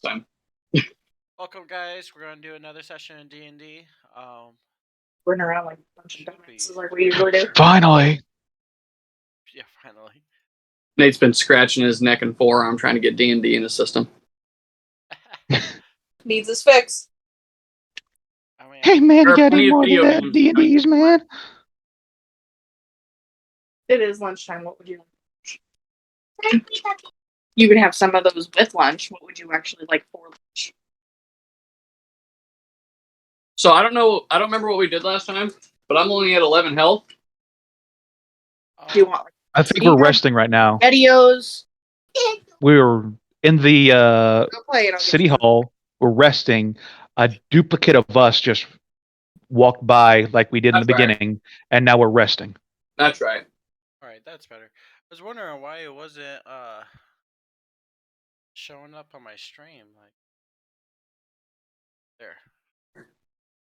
Time. Welcome, guys. We're gonna do another session in D&D. Running around like a bunch of dumbasses like we usually do. Finally. Yeah, finally. Nate's been scratching his neck and forearm trying to get D&D in his system. Needs his fix. I mean, Hey, man, There you are got plenty any of more of video that games. D&Ds, man? It is lunchtime. What would you like? You could have some of those with lunch. What would you actually like for lunch? So I don't know. I don't remember what we did last time, but I'm only at 11 health. Do you want like I think we're resting right now. videos? We're in the Go play it. city hall. We're resting. A duplicate of us just walked by like we did in the That's right. beginning, and now we're resting. That's right. all right, that's better. I was wondering why it wasn't showing up on my stream. Like, there.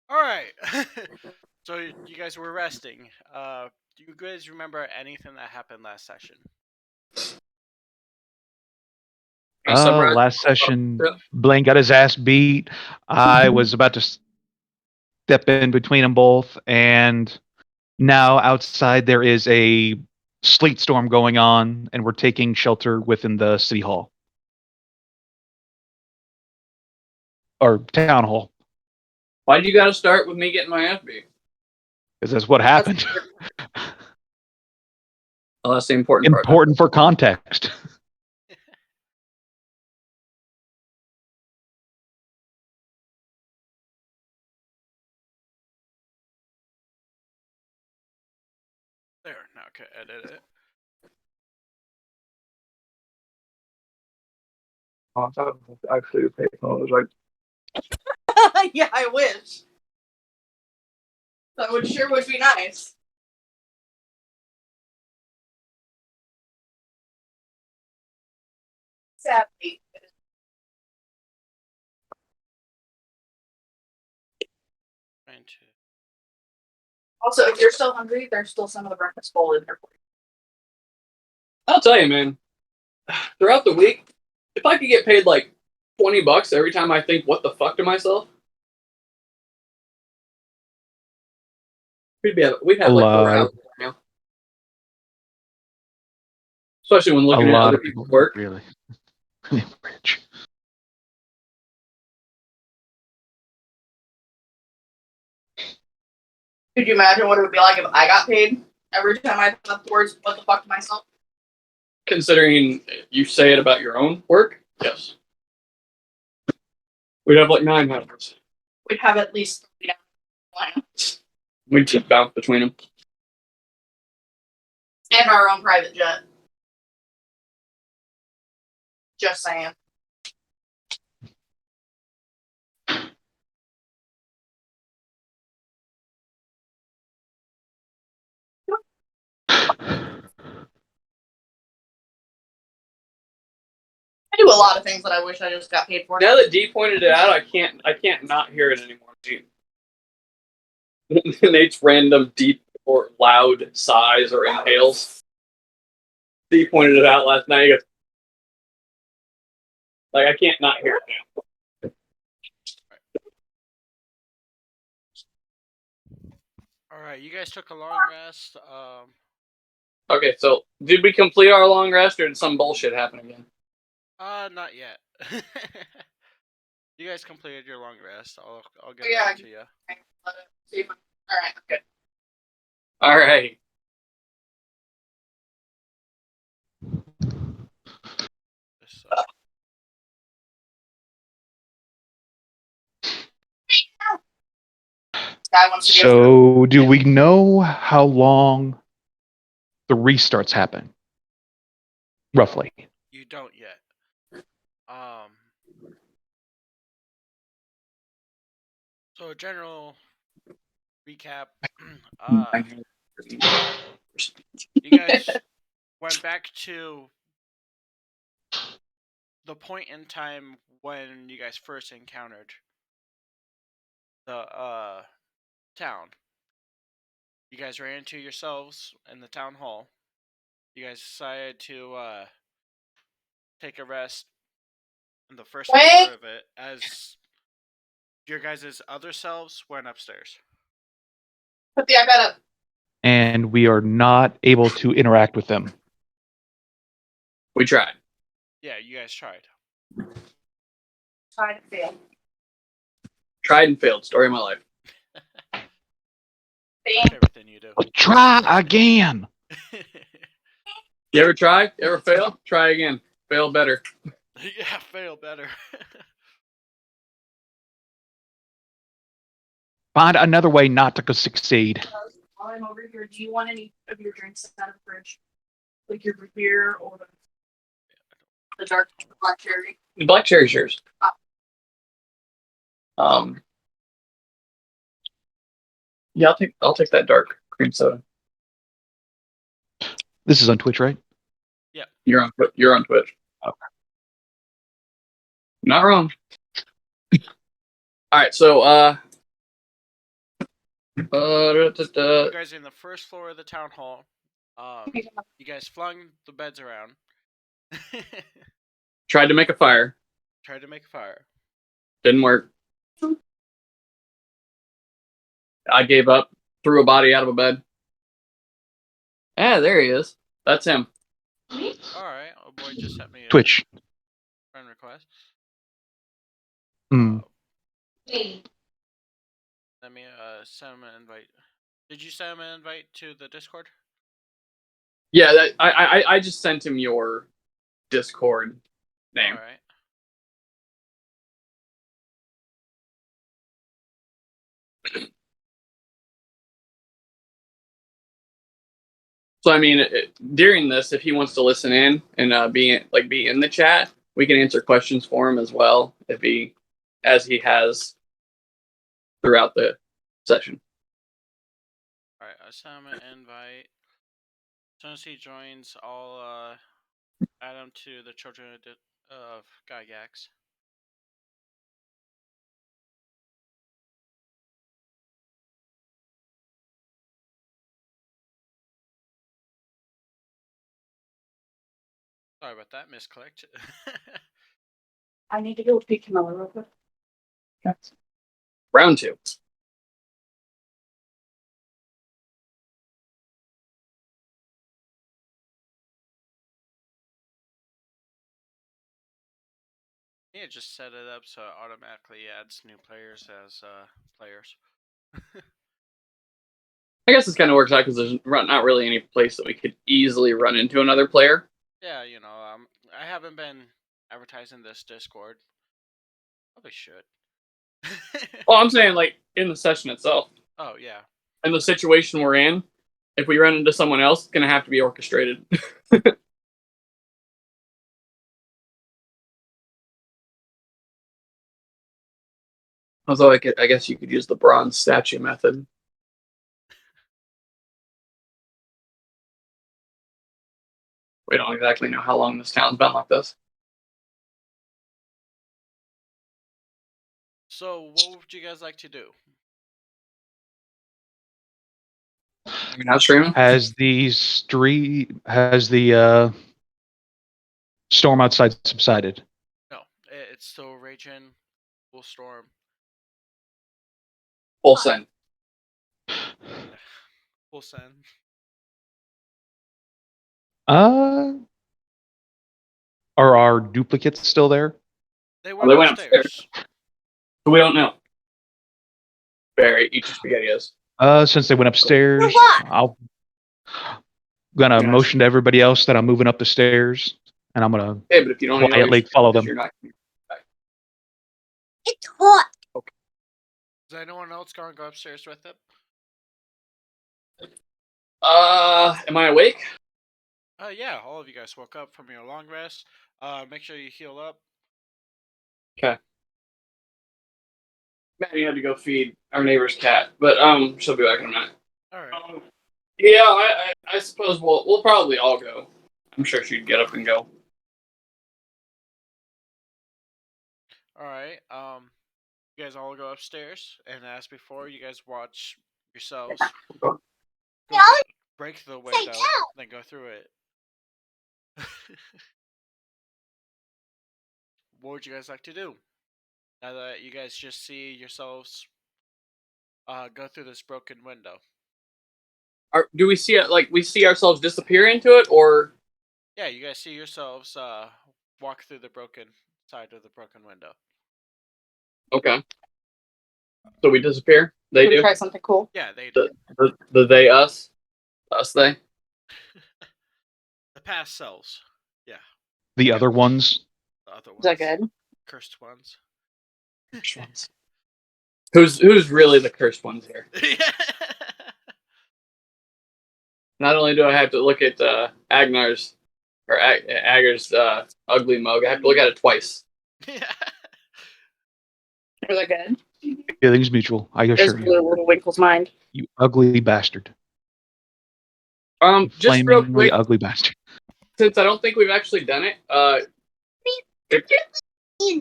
All right. So you guys were resting. Do you guys remember anything that happened last session? Last session, Blaine got his ass beat. I was about to step in between them both, and now outside there is a sleet storm going on, and we're taking shelter within the city hall. Or town hall. Why do you got to start with me getting my ass beat? Because that's what happened. Well, that's the important part. Important for context. There. Now I can edit it. Oh, I thought it was actually a payphone. It was like, Yeah, I wish. That would be nice. Sadly. Trying to. Also, if you're still hungry, there's still some of the breakfast bowl in there for you. I'll tell you, man. Throughout the week, if I could get paid like $20 every time I think "what the fuck" to myself, we'd have like 4 hours right now. Especially when looking at other people's work. Really rich. Could you imagine what it would be like if I got paid every time I thought the words "what the fuck" to myself? Considering you say it about your own work, yes. We'd have like 9 hours. We'd have at least 3 down. We'd just bounce between them. And our own private jet. Just saying. I do a lot of things that I wish I just got paid for. Now that Dee pointed it out, I can't not hear it anymore. Nate's random deep or loud sighs or inhales. Dee pointed it out last night. He goes, like, I can't not hear it now. All right, you guys took a long rest. Okay, so did we complete our long rest, or did some bullshit happen again? Not yet. You guys completed your long rest. I'll get Yeah. back to you. All right, good. All right. So, do we know how long the restarts happen? Roughly. You don't yet. So general recap. You guys went back to the point in time when you guys first encountered the town. You guys ran into yourselves in the town hall. You guys decided to take a rest on the first floor of it as your guys' other selves went upstairs. Put the iPad up. And we are not able to interact with them. We tried. Yeah, you guys tried. Tried and failed. Tried and failed. Story of my life. Fuck everything you do. Try again. You ever try? You ever fail? Try again. Fail better. Yeah, fail better. Find another way not to succeed. While I'm over here, do you want any of your drinks out of the fridge? Like your root beer or the dark black cherry? The black cherry's yours. Yeah, I'll take that dark cream soda. This is on Twitch, right? You're on Twitch. Okay. Not wrong. All right, so You guys are in the first floor of the town hall. You guys flung the beds around. tried to make a fire. Tried to make a fire. Didn't work. I gave up. Threw a body out of a bed. Yeah, there he is. That's him. Alright, oh boy just sent me a Twitch. friend request. Mm. Let me send him an invite. Did you send him an invite to the Discord? Yeah, I just sent him your Discord name. Alright. So I mean, during this, if he wants to listen in and be in the chat, we can answer questions for him as well as he has throughout the session. Alright, I sent him an invite. As soon as he joins, I'll add him to the Children of Gygax. Sorry about that, misclicked. I need to go speak to Miller real quick. Round 2. Yeah, just set it up so it automatically adds new players as players. I guess this kind of works out because there's not really any place that we could easily run into another player. Yeah, you know, I haven't been advertising this Discord. Probably should. Well, I'm saying like in the session itself. Oh yeah. In the situation we're in, if we run into someone else, it's gonna have to be orchestrated. Although I guess you could use the bronze statue method. We don't exactly know how long this town's been like this. So, what would you guys like to do? You're not streaming? Has the storm outside subsided? No, it's still raging. Full storm. Full send. Full send. Are our duplicates still there? They They went upstairs. upstairs. We don't know. Barry, eat your spaghettios. Since they went upstairs, I'm gonna motion to everybody else that I'm moving up the stairs, and I'm gonna Hey, but if you don't quietly follow them. you're not. It's hot. Okay. Is anyone else gonna go upstairs with it? Am I awake? Yeah, all of you guys woke up from your long rest. Make sure you heal up. Okay. Maddie had to go feed our neighbor's cat, but she'll be back in a minute. All right. Yeah, I suppose we'll probably all go. I'm sure she'd get up and go. All right. You guys all go upstairs, and as before, you guys watch yourselves break the window, then go through it. what would you guys like to do? Now that you guys just see yourselves go through this broken window. Do we see it like we see ourselves disappear into it, or Yeah, you guys see yourselves walk through the broken side of the broken window. okay? So we disappear. They Wanna do. try something cool. Yeah, they do. The they us they. The past selves. Yeah, The other ones. the other ones. Is that good? Cursed ones. Who's really the cursed ones here? Not only do I have to look at Agar's ugly mug, I have to look at it twice. Yeah. Is that good? Feelings mutual, I There's assure you. Little Winkle's mind. You ugly bastard. Just real Flamingly quick, ugly bastard. since I don't think we've actually done it,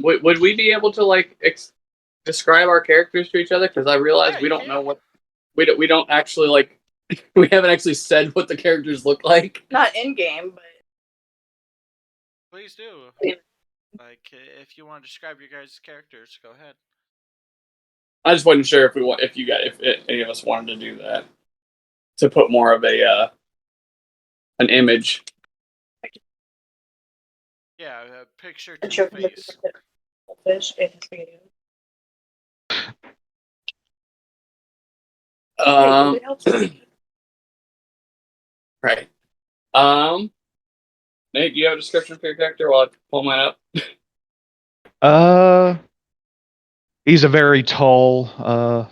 would we be able to like describe our characters to each other? Because I realize Yeah, we you don't can. know what we don't actually like. We haven't actually said what the characters look like. Not in game, but Please do. Yeah. Like, if you want to describe your guys' characters, go ahead. I just wasn't sure if any of us wanted to do that, to put more of an image. Yeah, a picture I'm to sure your face. fish and spaghetti. It helps. Right. Nate, do you have a description for your character while I pull mine up? He's a very tall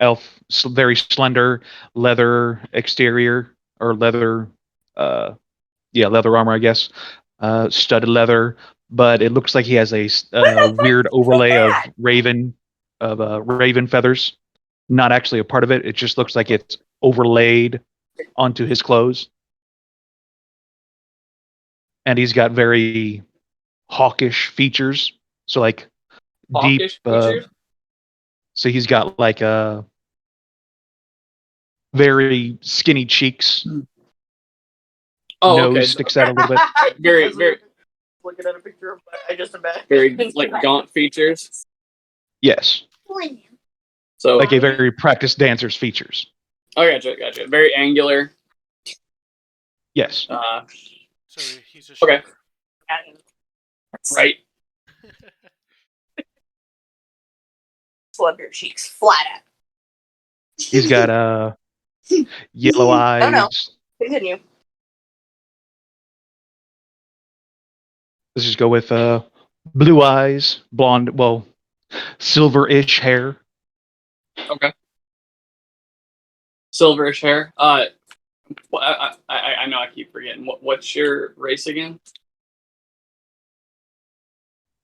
elf, very slender, leather exterior or leather, leather armor, I guess. Studded leather, but it looks like he has a weird overlay of raven feathers. Not actually a part of it. It just looks like it's overlaid onto his clothes. And he's got very hawkish features. So like Hawkish features? So he's got like very skinny cheeks. Oh, Nose okay. sticks out a little bit. Very Looking at a picture of I just imagine. very like gaunt features. Yes. So Like a very practiced dancer's features. oh, gotcha. Very angular. Yes. So he's a Okay. shooter. Right. Slender cheeks, flat out. He's got yellow eyes. Oh, no. Continue. Let's just go with blue eyes, blonde, well, silver-ish hair. Okay. Silverish hair. Well, I know I keep forgetting. What's your race again?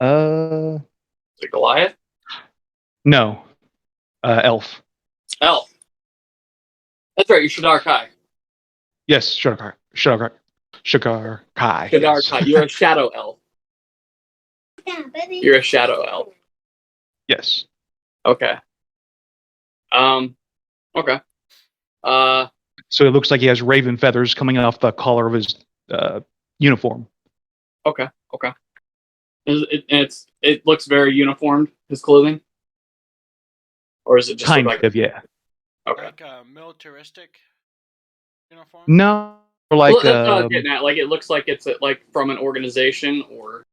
Uh, Is it Goliath? no. Elf. Elf. That's right. You're Shadar Kai. Yes, Shadar Kai. Shadar Yes. Kai. You're a shadow elf. You're a shadow elf. Yes. Okay. Okay. So it looks like he has raven feathers coming off the collar of his uniform. Okay. It looks very uniformed, his clothing, or is it just Kind look like of, yeah. okay? Like a militaristic uniform? No, like Well, that's what I was getting at. Like it looks like it's like from an organization, or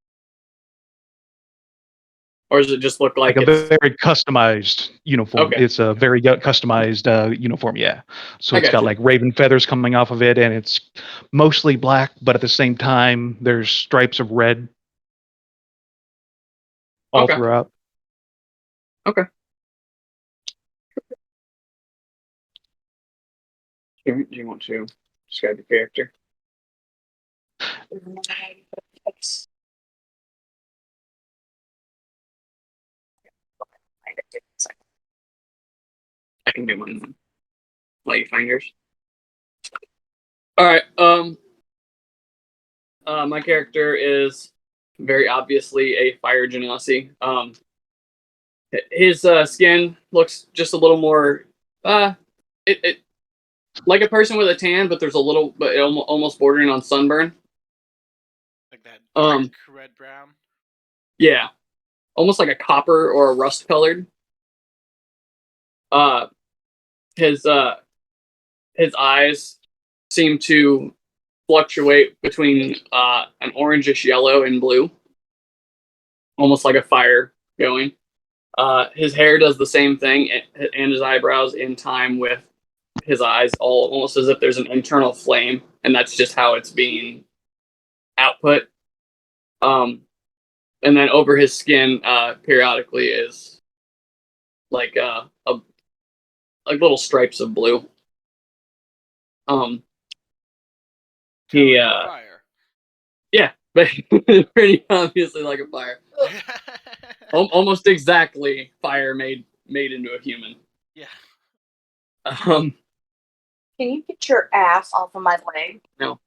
does it just look like a it's very customized uniform. Okay. It's a very customized uniform, yeah. So I it's got gotcha. like raven feathers coming off of it, and it's mostly black, but at the same time, there's stripes of red all Okay. throughout. Okay. Do you want to describe the character? I can do one. Let you find yours. All right. My character is very obviously a fire genasi. His skin looks just a little more, it like a person with a tan, but there's a little, but almost bordering on sunburn. Like that Um, dark red brown? Yeah, almost like a copper or a rust colored. His eyes seem to fluctuate between an orangish yellow and blue, almost like a fire going. His hair does the same thing, and his eyebrows in time with his eyes, almost as if there's an internal flame, and that's just how it's being output. And then over his skin, periodically is like like little stripes of blue. He Like fire. Yeah, but pretty obviously like a fire. Almost exactly fire made into a human. Yeah. Can you get your ass off of my leg? No.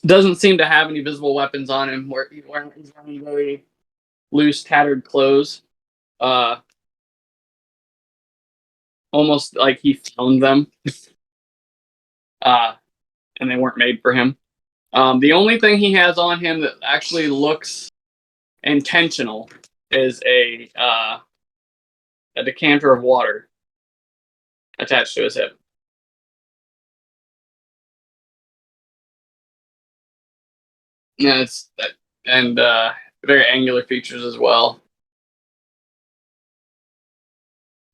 Doesn't seem to have any visible weapons on him. He's wearing very loose, tattered clothes. Almost like he found them. And they weren't made for him. The only thing he has on him that actually looks intentional is a decanter of water attached to his hip. Yeah, and very angular features as well.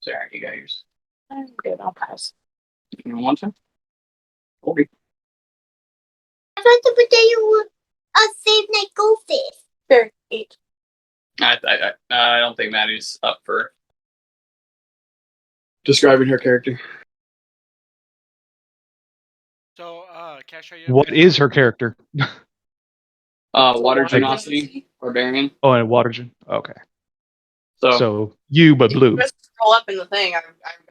Sorry, you got yours. I'm good. I'll pass. You don't want to? Okay. I thought the potato was save night goldfish. Sure. Eat. I don't think Maddie's up for describing her character. So, Cash, are you? What is her character? Water Genocity, Barbarian. Oh, and water. Okay. So So you, but blue. Just scroll up in the thing. I've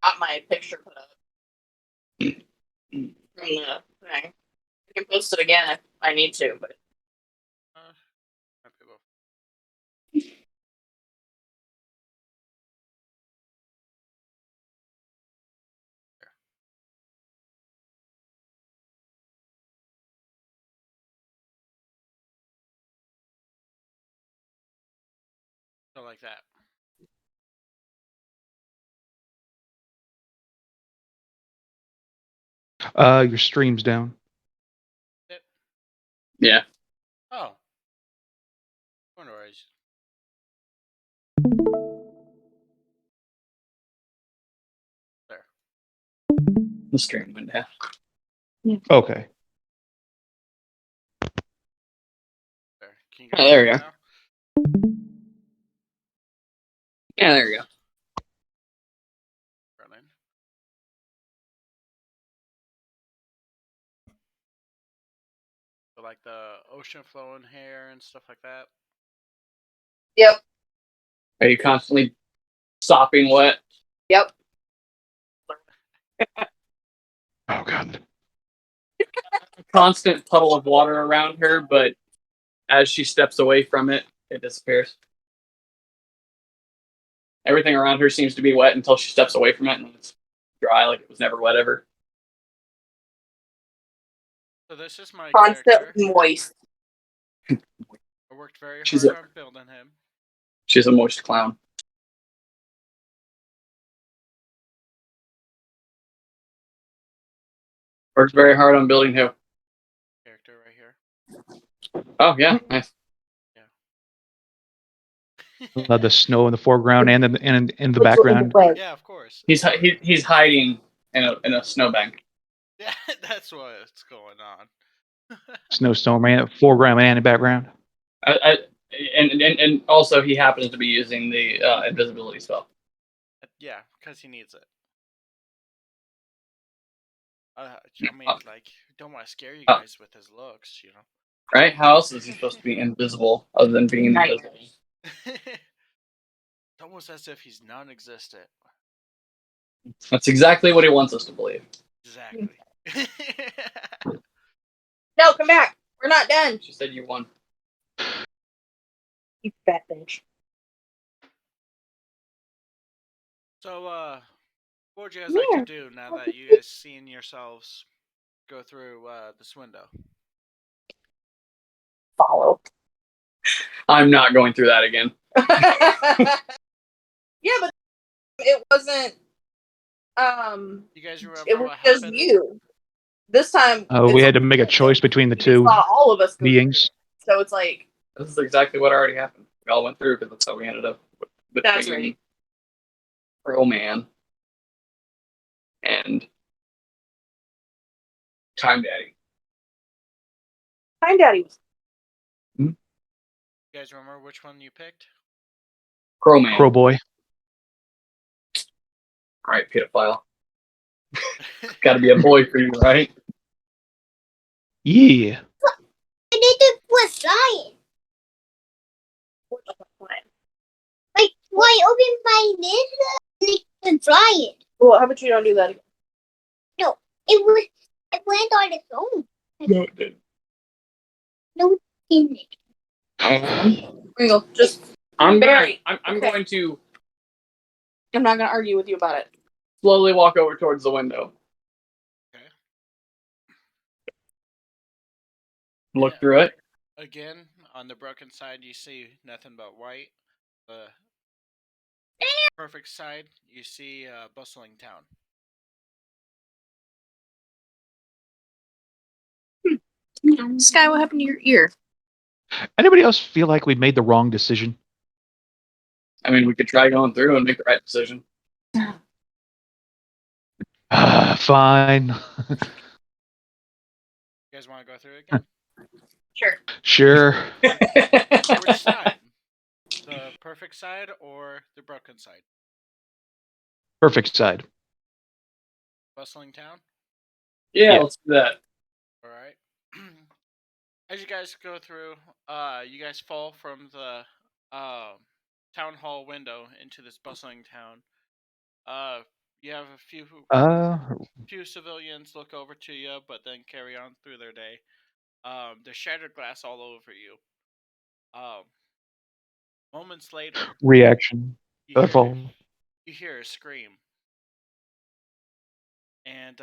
got my picture put up in the thing. I can post it again if I need to, but So like that. Your stream's down. yeah. Oh. Wonder where he's. There. The stream went down. Okay. There. Can you Oh, there we go. now? Yeah, there you go. Berlin. So like the ocean flowing hair and stuff like that. yep, Are you constantly sopping wet? yep. Oh god. Constant puddle of water around her, but as she steps away from it, it disappears. Everything around her seems to be wet until she steps away from it, and then it's dry, like it was never wet ever. So this is my Constant character. moist. I worked very She's hard a- on building him. She's a moist clown. Worked very hard on building who? Character right here. Oh yeah, nice. The snow in the foreground and in the background. Yeah, of course. He's hiding in a snowbank. Yeah, that's what's going on. Snowstorm and foreground and background. And also he happens to be using the invisibility spell. Yeah, because he needs it. I mean, like, don't want to scare you guys with his looks, you know. Right? How else is he supposed to be invisible other than being invisible? It's almost as if he's non-existent. That's exactly what he wants us to believe. Exactly. No, come back. We're not done. She said you won. You fat bitch. So, what would you guys like to do now that you guys seen yourselves go through this window? follow. I'm not going through that again. Yeah, but it wasn't. You guys remember It was what just happened? you. This time, We had to make a choice between the we two saw all of us go beings. through. So it's like This is exactly what already happened. We all went through because that's how we ended up with That's right. Pearl Man and Time Daddy. Time Daddy was. You guys remember which one you picked? Crow Man. Crow Boy. All right, pedophile. Got to be a boy for you, right? Yeah. And it was flying. Like, why open my lid and flying? Well, how about you don't do that again? It went on its own. No, it didn't. No, in it. There you go. Just I'm Barry, I'm okay. going to I'm not gonna argue with you about it. slowly walk over towards the window. Okay. Look Yeah. through it. Again, on the broken side, you see nothing but white. The perfect side, you see a bustling town. Sky, what happened to your ear? Anybody else feel like we made the wrong decision? I mean, we could try going through and make the right decision. Fine. You guys want to go through it again? Sure. Sure. Which side? The perfect side or the broken side? Perfect side. Bustling town? Yeah, Yeah. let's do that. All right. As you guys go through, you guys fall from the town hall window into this bustling town. You have a few civilians look over to you, but then carry on through their day. There's shattered glass all over you. Moments later, Reaction. you hear a scream, and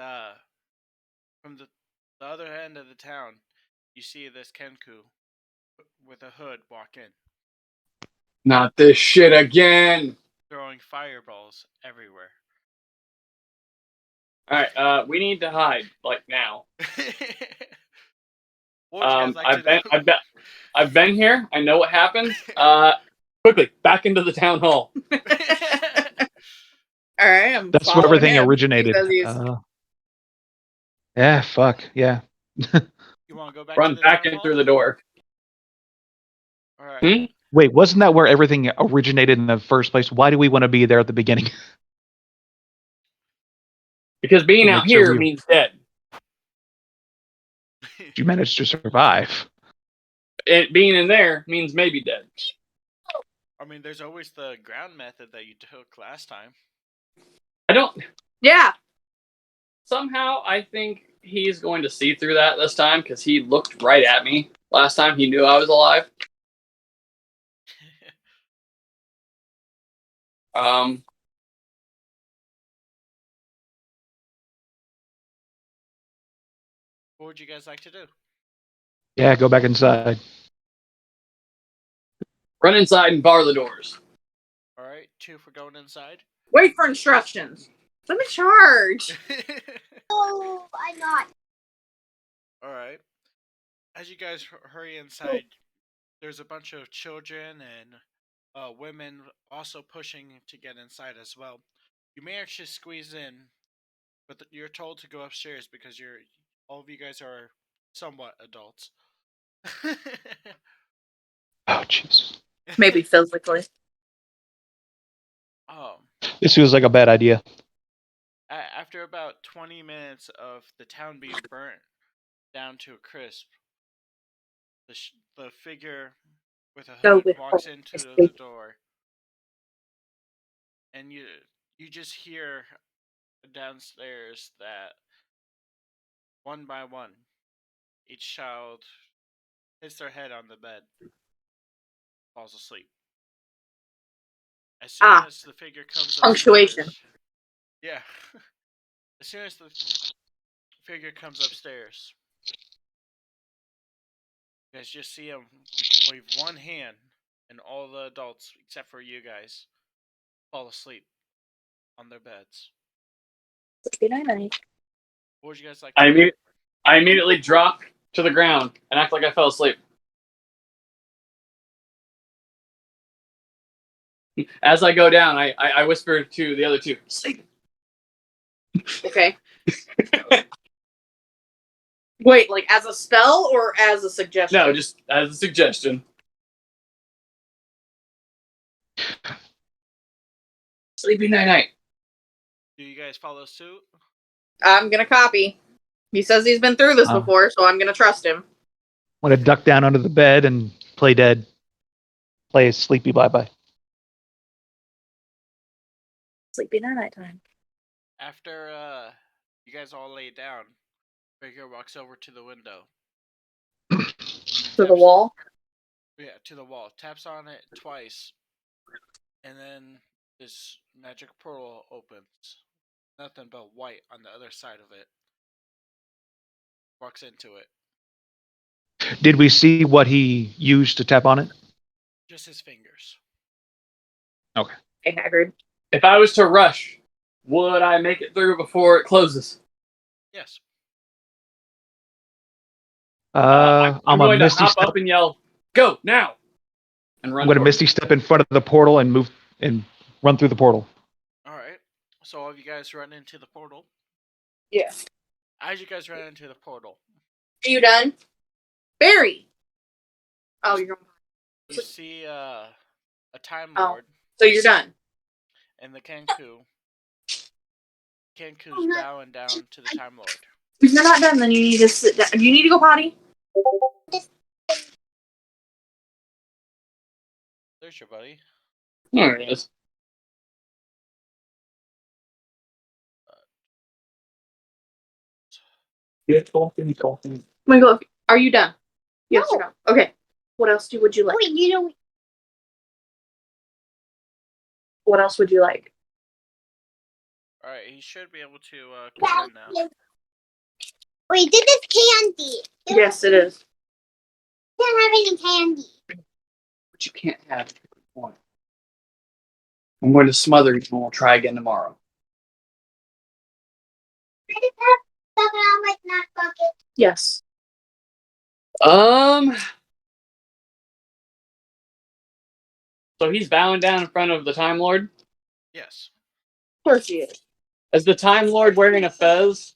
from the other end of the town, you see this Kenku with a hood walk in, Not this shit again. throwing fireballs everywhere. All right, we need to hide like now. What would you guys like to do? I've been here. I know what happened. Quickly back into the town hall. All right, I'm That's where following everything him. originated. He says he's- Yeah, fuck. Yeah. You want to go back Run to the back town in hall? through the door. All right. Wait, wasn't that where everything originated in the first place? Why do we want to be there at the beginning? Because being It out makes it here real. means dead. You managed to survive. Being in there means maybe dead. I mean, there's always the ground method that you took last time. I don't. Yeah. Somehow, I think he's going to see through that this time because he looked right at me last time. He knew I was alive. What would you guys like to do? Yeah, go back inside. Run inside and bar the doors. All right, 2 for going inside. Wait for instructions. Let me charge. Oh, I'm not. All right. As you guys hurry inside, there's a bunch of children and women also pushing to get inside as well. You may actually squeeze in, but you're told to go upstairs because all of you guys are somewhat adults. Oh, jeez. Maybe physically. This feels like a bad idea. After about 20 minutes of the town being burnt down to a crisp, the figure with a hood walks into the door, and you just hear downstairs that one by one, each child hits their head on the bed, falls asleep. As soon as the figure comes punctuation. upstairs, yeah. As soon as the figure comes upstairs, You guys just see him wave one hand, and all the adults, except for you guys, fall asleep on their beds. Good night. What would you guys like to do? I immediately drop to the ground and act like I fell asleep. As I go down, I whisper to the other two, sleep. Okay. Wait, like as a spell or as a suggestion? No, just as a suggestion. Sleepy night night. Do you guys follow suit? I'm gonna copy. He says he's been through this before, so I'm gonna trust him. I'm going to duck down under the bed and play dead. Play a sleepy bye-bye. Sleepy night time. After you guys all lay down, Figure walks over to the window. To the wall? Yeah, to the wall. Taps on it twice, and then this magic portal opens. Nothing but white on the other side of it. Walks into it. Did we see what he used to tap on it? Just his fingers. Okay. Hey, Hagrid. If I was to rush, would I make it through before it closes? Yes. I'm going to hop up and yell, "Go now!" And run. I'm going to towards misty step in front of the portal and move and run through the portal. All right. So all of you guys run into the portal. Yeah. As you guys run into the portal, Are you done? Barry! Oh, you're going. you see a Time Oh. Lord So you're done. and the Kenku. Kenku's bowing down to the Time Lord. If you're not done, then you need to sit down. You need to go potty? There's your buddy. There it is. Talking. Michael, are you done? Yes or no? Okay. What else would you like? Wait, you don't. What else would you like? All right, he should be able to come in now. Wait, this is candy. Yes, it is. Can't have any candy. But you can't have it. I'm going to smother you and we'll try again tomorrow. I just have stuff on my snack bucket. Yes. So he's bowing down in front of the Time Lord. Yes. Of course he is. Is the Time Lord wearing a fez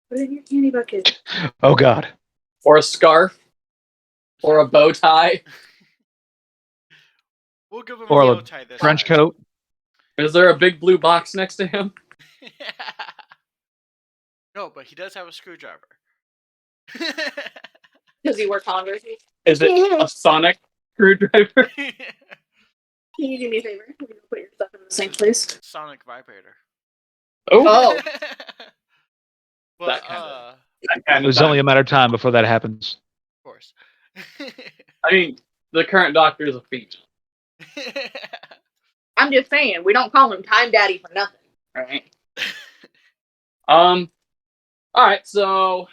Put it in your candy bucket. Oh, God. or a scarf or a bow tie? We'll give him Or a a bow tie this French time. coat. Is there a big blue box next to him? No, but he does have a screwdriver. Does he wear Converse? Is it a sonic screwdriver? Can you do me a favor? Can you put your stuff in the same place? Sonic vibrator. Oh, But, That kind of- It was only a matter of time before that happens. of course. I mean, the current doctor is a female. I'm just saying, we don't call him Time Daddy for nothing. Right. All right. So,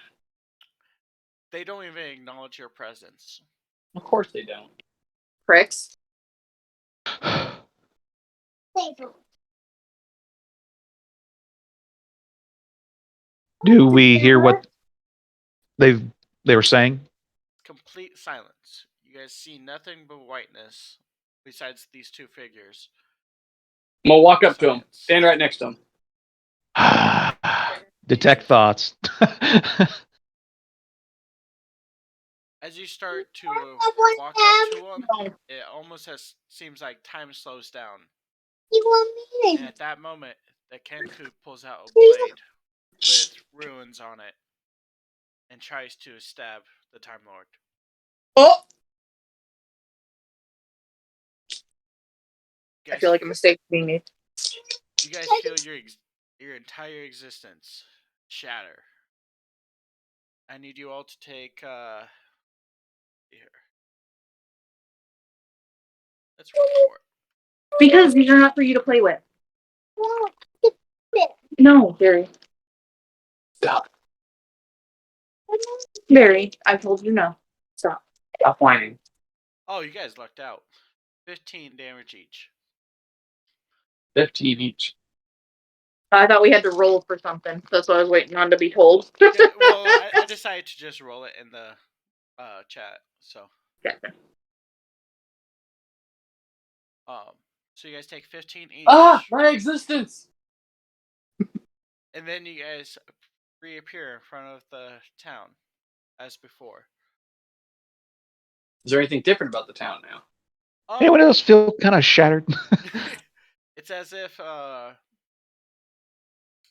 They don't even acknowledge your presence. of course they don't. Pricks. Do we hear what they were saying? Complete silence. You guys see nothing but whiteness besides these two figures. I'm gonna walk up to him, stand right next to him. Detect thoughts. As you start to walk up to him, it almost seems like time slows down. You want me? And at that moment, the Kenku pulls out a blade with runes on it and tries to stab the Time Lord. Oh! You I feel like a mistake being made. You guys feel your entire existence shatter. I need you all to take here. Let's roll for it. Because these are not for you to play with. No, Barry. Stop. Barry, I told you no. Stop whining. Oh, you guys lucked out. 15 damage each. 15 each. I thought we had to roll for something. That's what I was waiting on to be told. Yeah, well, I decided to just roll it in the chat. So, Gotcha. so you guys take 15 each. Ah, my existence! And then you guys reappear in front of the town as before. Is there anything different about the town now? Anyone else feel kind of shattered? It's as if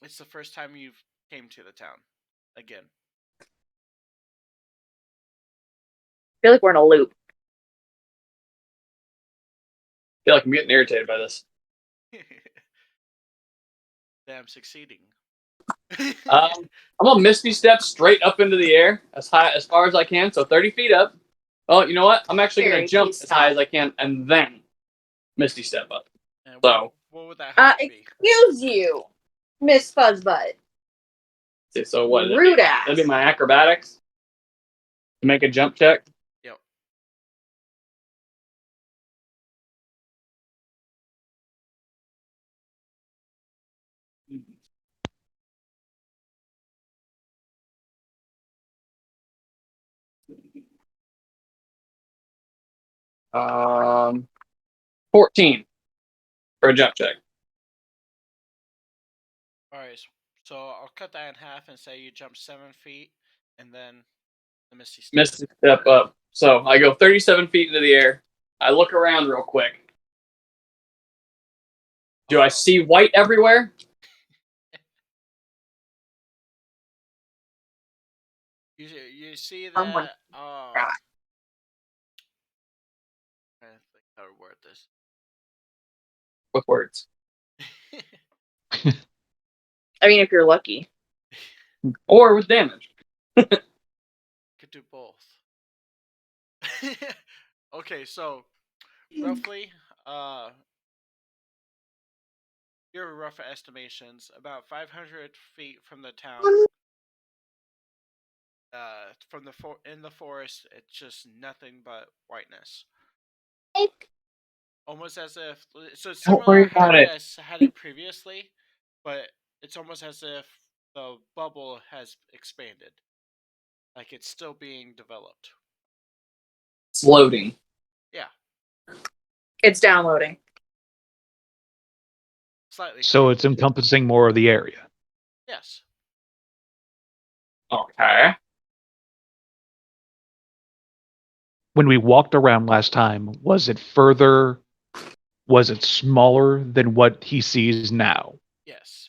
it's the first time you've came to the town again. I feel like we're in a loop. I feel like I'm getting irritated by this. Damn, succeeding. I'm gonna Misty Step straight up into the air as far as I can, so 30 feet up. Oh, you know what? I'm actually gonna Barry, jump please as high stop. as I can and then Misty Step up. And So- what would that height be? Excuse you, Miss Fuzzbutt. See, so what? Rude ass. That'd be my acrobatics to make a jump check. Yep. Um, 14 for a jump check. Alright, so I'll cut that in half and say you jump 7 feet, and then the Misty Step. Misty Step up. So I go 37 feet into the air. I look around real quick. Do I see white everywhere? You see that? Someone- I think how to word this. With words. I mean, if you're lucky. Or with damage. Could do both. Okay, so roughly, your rough estimations about 500 feet from the town. From in the forest, it's just nothing but whiteness. Almost as if so. It's Don't similar worry how about you it. guys had it previously, but it's almost as if the bubble has expanded, like it's still being developed. It's loading. Yeah, It's downloading. slightly. So it's encompassing more of the area. Yes. Okay. When we walked around last time, was it further? Was it smaller than what he sees now? Yes.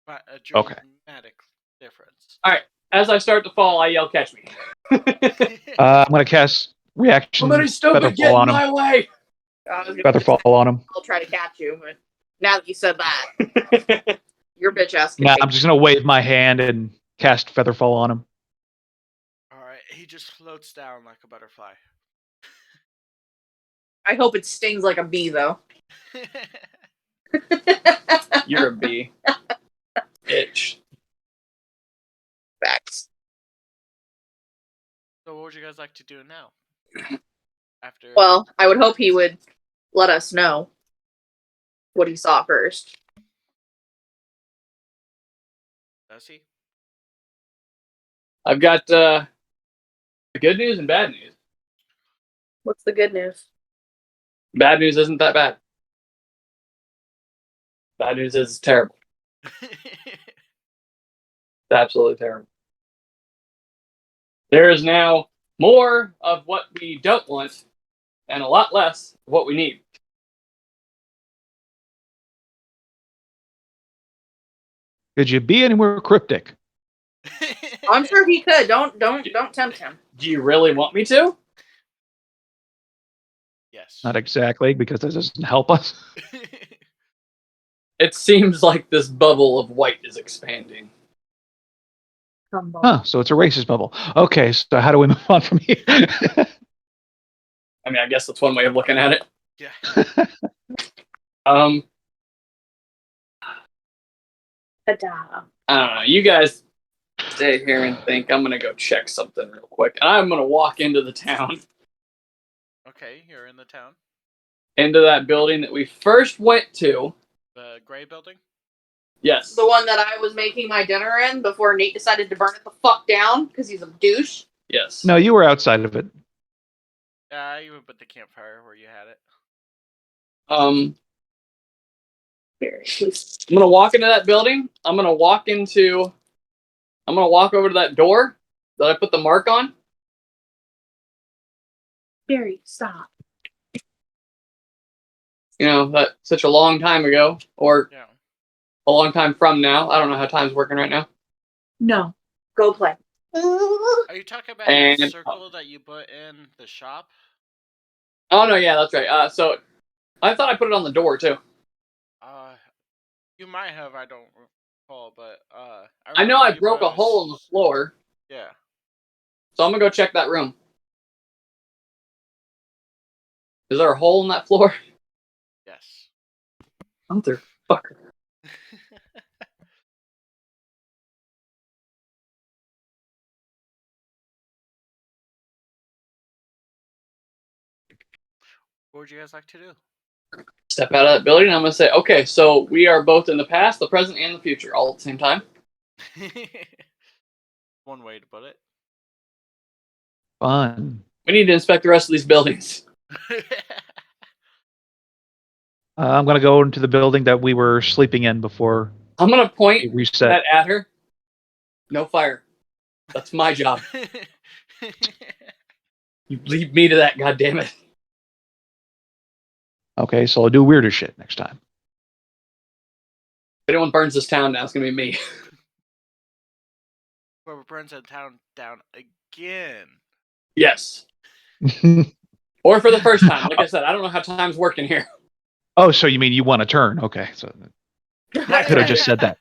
But a Okay. dramatic difference. As I start to fall, I yell, "Catch me!" I'm gonna cast reaction Somebody stupid get Featherfall in on him. my way! I was gonna Featherfall on him. I'll try to catch you, but now that you said that, your bitch ass can Nah, take I'm just gonna wave my hand and cast Featherfall on him. All right, he just floats down like a butterfly. I hope it stings like a bee, though. You're a bee. Itch. Facts. So what would you guys like to do now? After Well, I would hope he would let us know what he saw first. does he? I've got good news and bad news. What's the good news? Bad news isn't that bad. Bad news is it's terrible. It's absolutely terrible. There is now more of what we don't want and a lot less of what we need. Could you be any more cryptic? I'm sure he could. Don't tempt him. Do you really want me to? Yes. Not exactly, because that doesn't help us. It seems like this bubble of white is expanding. Huh, so it's a racist bubble. Okay, so how do we move on from here? I mean, I guess that's one way of looking at it. Yeah. Ta-da. I don't know. You guys stay here and think. I'm gonna go check something real quick, and I'm gonna walk into the town, Okay, you're in the town. into that building that we first went to. The gray building? Yes. The one that I was making my dinner in before Nate decided to burn it the fuck down because he's a douche. Yes. No, you were outside of it. Yeah, you would put the campfire where you had it. I'm gonna walk into that building. I'm gonna walk over to that door that I put the mark on. Barry, stop. You know, that such a long time ago, or Yeah. a long time from now. I don't know how time's working right now. No. Go play. Are you talking about And- that circle that you put in the shop? Oh no, yeah, that's right. So I thought I put it on the door too. You might have. I don't recall, but I know remember I you broke a put hole in the floor, Yeah. so I'm gonna go check that room. Is there a hole in that floor? Yes. Motherfucker. What would you guys like to do? Step out of that building, and I'm gonna say, okay, so we are both in the past, the present, and the future all at the same time. One way to put it. Fun. We need to inspect the rest of these buildings. I'm going to go into the building that we were sleeping in before I'm gonna we point reset. that at her. No fire. That's my job. You leave me to that, goddammit. Okay, so I'll do weirder shit next time. If anyone burns this town down, it's gonna be me. Whoever burns that town down again. Yes. Or for the first time. Like I said, I don't know how time's working here. Oh, so you mean you want to turn? Okay, so I could have just said that.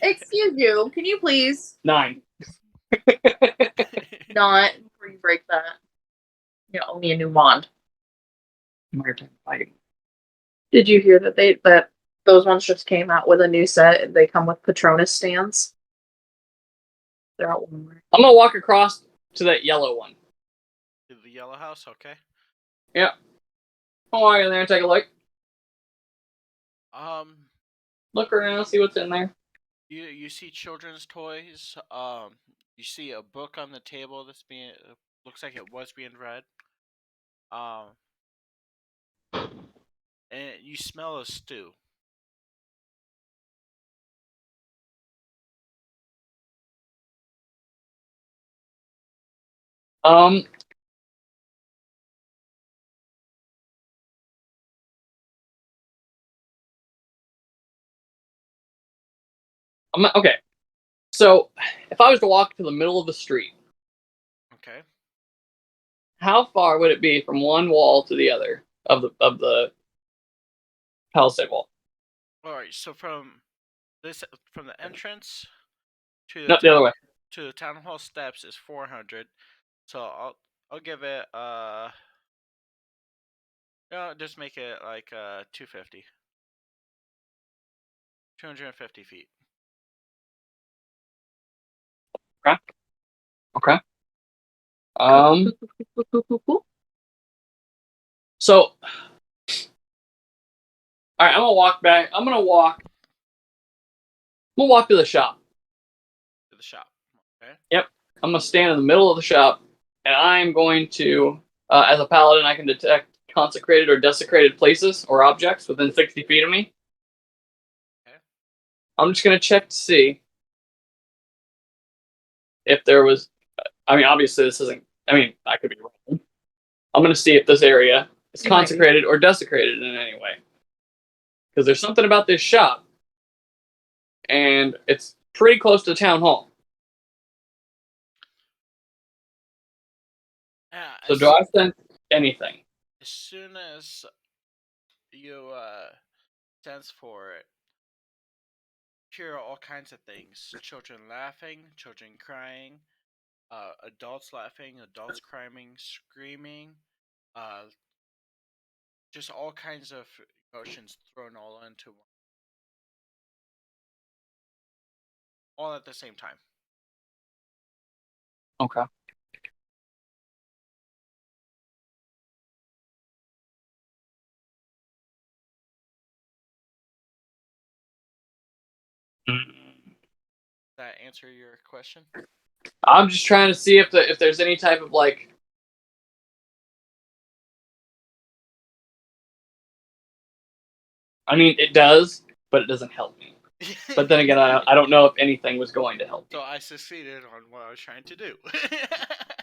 Excuse you. Can you please 9. not before you break that? You owe me a new wand. Did you hear that those ones just came out with a new set? They come with Patronus stands. They're out one more. I'm gonna walk across to that yellow one. To the yellow house, okay. Yep. I'll walk in there and take a look. Look around, see what's in there. You see children's toys. You see a book on the table that's being looks like it was being read. And you smell a stew. Okay. So, if I was to walk to the middle of the street, Okay. how far would it be from one wall to the other of the palisade wall? All right. So from the entrance to No, the other way. to the town hall steps is 400. So I'll give it just make it like 250. 250 feet. Okay. So, all right, I'm gonna walk back. I'm gonna walk to the shop. To the shop. Okay. Yep. I'm gonna stand in the middle of the shop, and I'm going to, as a paladin, I can detect consecrated or desecrated places or objects within 60 feet of me. Okay. I'm just gonna check to see if there was. I mean, obviously, this isn't. I mean, I could be wrong. I'm gonna see if this area is consecrated or desecrated in any way. Because there's something about this shop, and it's pretty close to the town hall. So do I sense anything? As soon as you sense for it, hear all kinds of things: children laughing, children crying, adults laughing, adults crying, screaming, just all kinds of emotions thrown all into one, all at the same time. Okay. That answer your question? I'm just trying to see if there's any type of like. I mean, it does, but it doesn't help me. But then again, I don't know if anything was going to help me. So I succeeded on what I was trying to do.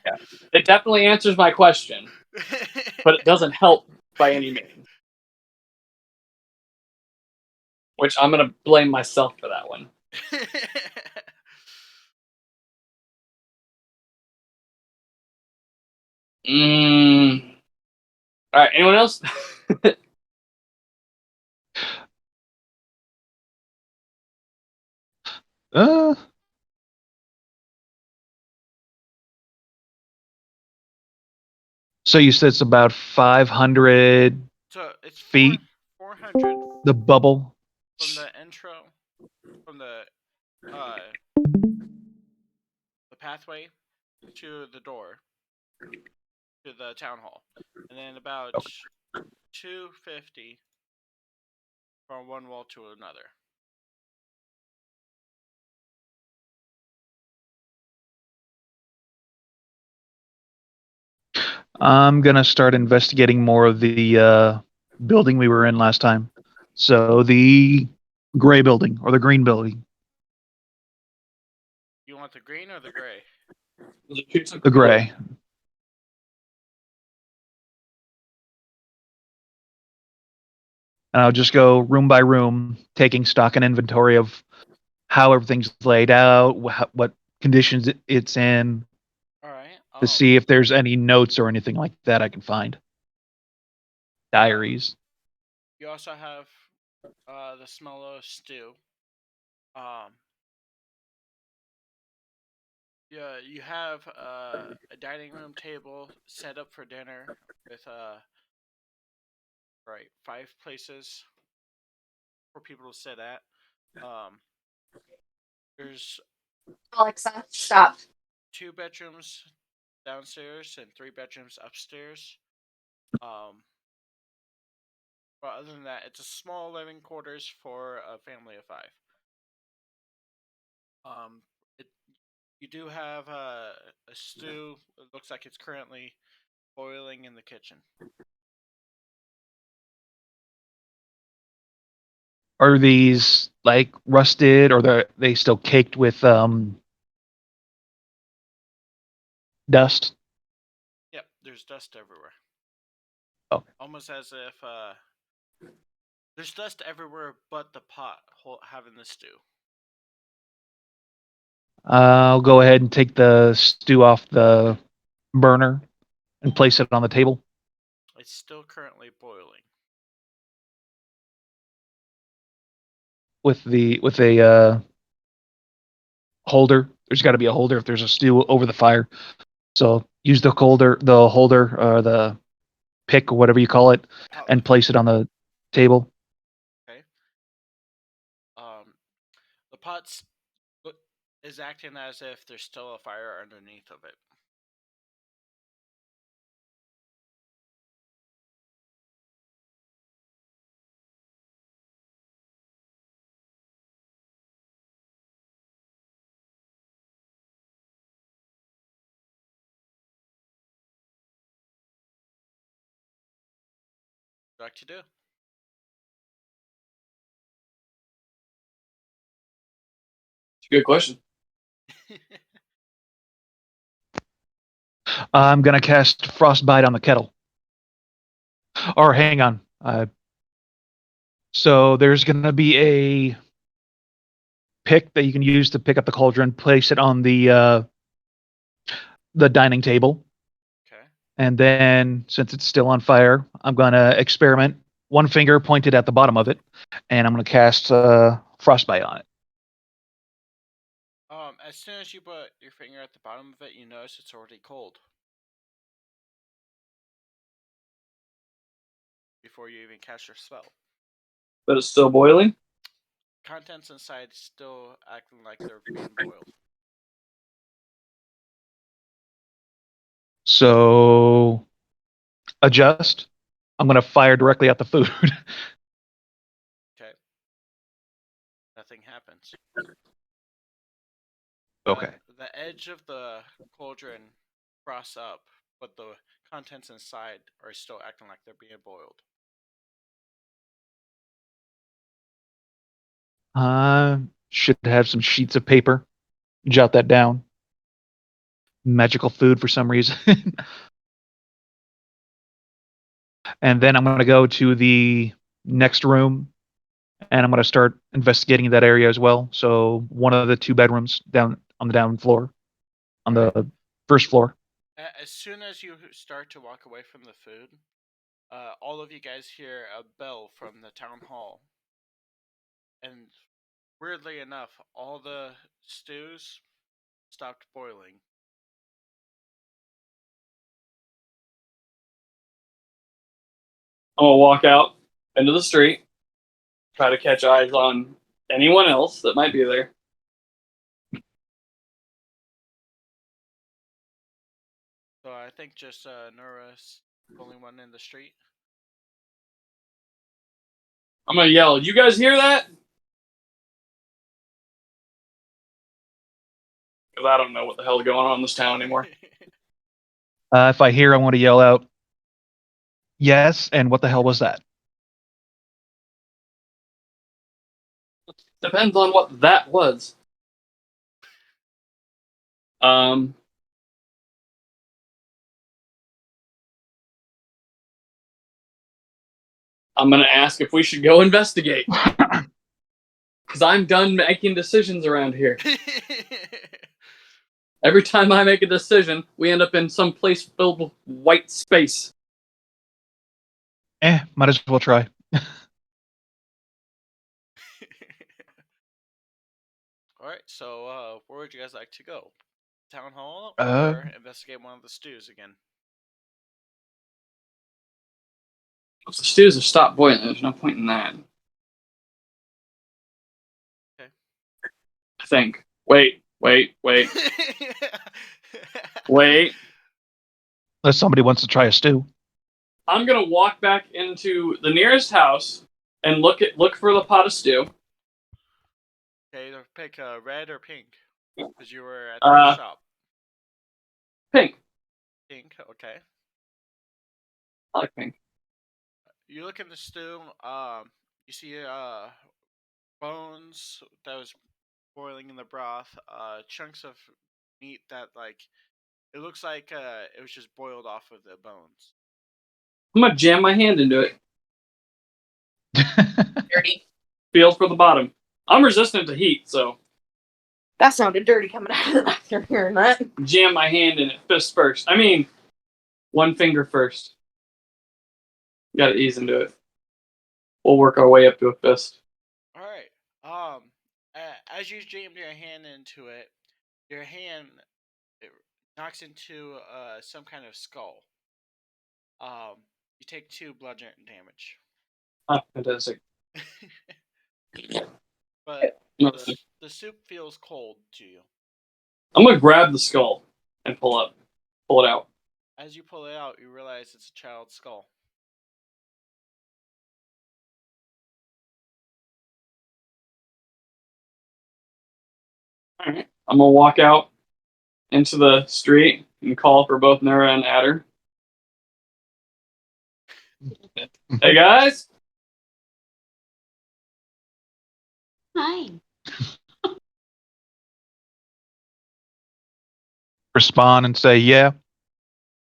Yeah. It definitely answers my question, but it doesn't help by any means. Which I'm gonna blame myself for that one. All right. Anyone else? Uh, so you said it's about 500 So it's feet, 400 the bubble. from the intro, from the pathway to the door to the town hall, and then about 250 from one wall to another. I'm gonna start investigating more of the building we were in last time. So the gray building or the green building, You want the green or the gray? the gray. And I'll just go room by room, taking stock and inventory of how everything's laid out, what conditions it's in, All right. to see if there's any notes or anything like that I can find. Diaries. You also have the smell of stew. Yeah, you have a dining room table set up for dinner with 5 places for people to sit at. There's Alexa, stop. 2 bedrooms downstairs and 3 bedrooms upstairs. But other than that, it's a small living quarters for a family of 5. You do have a stew. It looks like it's currently boiling in the kitchen. Are these like rusted or they still caked with dust? Yep, there's dust everywhere. Oh. Almost as if there's dust everywhere but the pot having the stew. I'll go ahead and take the stew off the burner and place it on the table. It's still currently boiling. With a holder. There's got to be a holder if there's a stew over the fire. So use the holder, the pick, or whatever you call it, and place it on the table. Okay. The pot is acting as if there's still a fire underneath of it. What would you like to do? It's a good question. I'm gonna cast frostbite on the kettle. Or hang on. So there's gonna be a pick that you can use to pick up the cauldron. Place it on the dining table. Okay. And then, since it's still on fire, I'm gonna experiment. One finger pointed at the bottom of it, and I'm gonna cast frostbite on it. As soon as you put your finger at the bottom of it, you notice it's already cold. Before you even cast your spell. But it's still boiling? Contents inside still acting like they're being boiled. So adjust. I'm going to fire directly at the food. Okay. Nothing happens. Okay. The edge of the cauldron frosts up, but the contents inside are still acting like they're being boiled. Should have some sheets of paper. Jot that down. Magical food for some reason. And then I'm going to go to the next room and I'm going to start investigating that area as well. So one of the 2 bedrooms down on the down floor, on the first floor. As soon as you start to walk away from the food, all of you guys hear a bell from the town hall. And weirdly enough, all the stews stopped boiling. I'm gonna walk out into the street, try to catch eyes on anyone else that might be there. So I think just Nura's the only one in the street. I'm gonna yell, "You guys hear that?" Because I don't know what the hell's going on in this town anymore. If I hear, I want to yell out, yes, and what the hell was that? Depends on what that was. I'm gonna ask if we should go investigate. Because I'm done making decisions around here. Every time I make a decision, we end up in some place filled with white space. Might as well try. Alright, so where would you guys like to go? Town hall Uh, or investigate one of the stews again? If the stews have stopped boiling, there's no point in that. Okay. I think. Wait. Unless somebody wants to try a stew. I'm gonna walk back into the nearest house and look for the pot of stew. Okay, either pick red or pink. Because you were at the shop. Pink. Pink, okay. I like pink. You look in the stew, you see bones that was boiling in the broth, chunks of meat that it looks like it was just boiled off of the bones. I'm gonna jam my hand into it. Dirty. Feel for the bottom. I'm resistant to heat, so That sounded dirty coming out of the bathroom hearing that. jam my hand in it fist first. I mean, one finger first. Gotta ease into it. We'll work our way up to a fist. Alright. As you jam your hand into it, your hand knocks into some kind of skull. You take 2 bludgeoning damage. Fantastic. But Nothing. the soup feels cold to you. I'm gonna grab the skull and pull it out. As you pull it out, you realize it's a child's skull. All right. I'm gonna walk out into the street and call for both Nura and Adder. Hey guys. Hi. Respond and say yeah,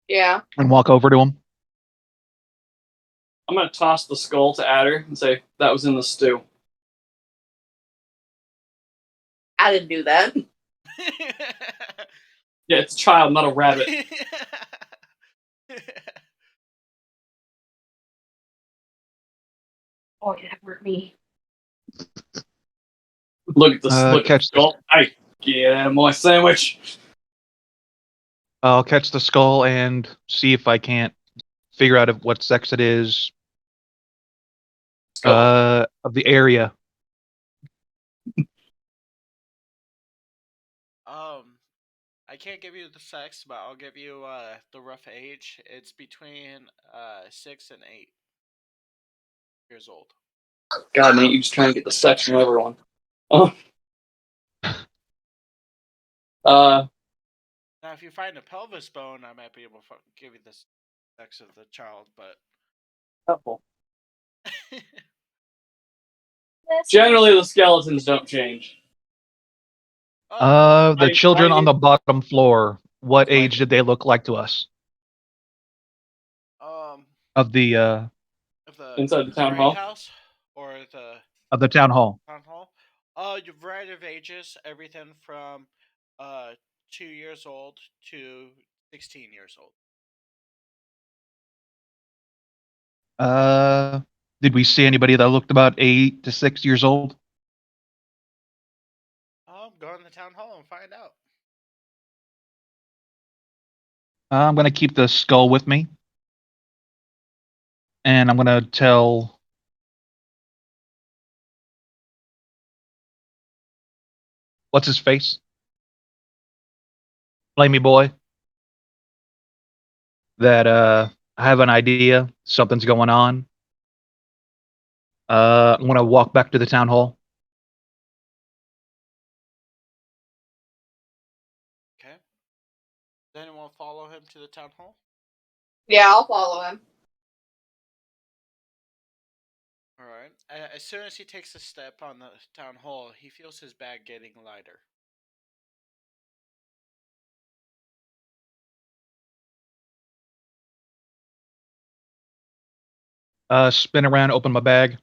Yeah. and walk over to him. I'm gonna toss the skull to Adder and say that was in the stew. I didn't do that. Yeah, it's a child, not a rabbit. Oh, yeah, that hurt me. Look at this. Look at the Catch skull. Hey, get out of my sandwich. I'll catch the skull and see if I can't figure out what sex it is Skull. of the area. I can't give you the sex, but I'll give you the rough age. It's between 6 and 8 years old. God, Nate, you just trying to get the sex from everyone. Oh. Now, if you find a pelvis bone, I might be able to give you the sex of the child, but generally the skeletons don't change. The children I- on the bottom floor, what Right. age did they look like to us? Of the Inside the town Great hall? house or the town hall. town hall? Your variety of ages, everything from 2 years old to 16 years old. Did we see anybody that looked about 8 to 6 years old? Go in the town hall and find out. I'm gonna keep the skull with me, and I'm gonna tell. What's his face? Blamey boy. That I have an idea. Something's going on. I'm gonna walk back to the town hall. Okay. Does anyone follow him to the town hall? Yeah, I'll follow him. All right. As soon as he takes a step on the town hall, he feels his bag getting lighter. Spin around, open my bag.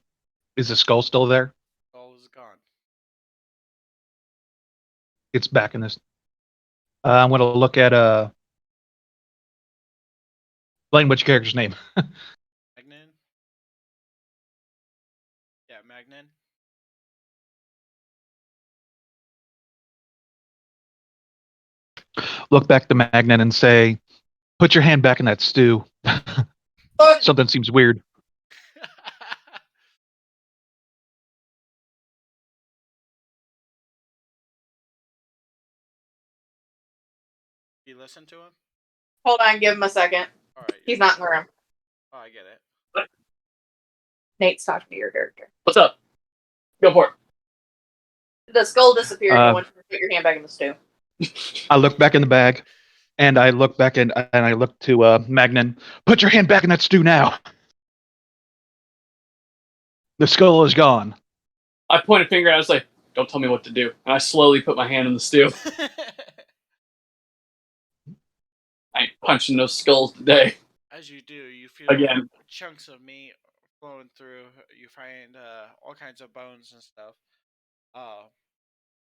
Is the skull still there? Skull is gone. It's back in this. I'm gonna look at Blaine, what's your character's name? Magnan? Yeah, Magnan. Look back to Magnan and say, "Put your hand back in that stew." Something seems weird. You listen to him? Hold on, give him a second. All right. He's not in the room. Oh, I get it. Nate's talking to your character. What's up? Go for it. The skull disappeared. I Uh, want you to put your hand back in the stew. I look back in the bag, and I look back and I look to Magnan. Put your hand back in that stew now. The skull is gone. I point a finger at it. I was like, don't tell me what to do. And I slowly put my hand in the stew. I ain't punching those skulls today. As you do, you feel Again. chunks of meat flowing through. You find all kinds of bones and stuff.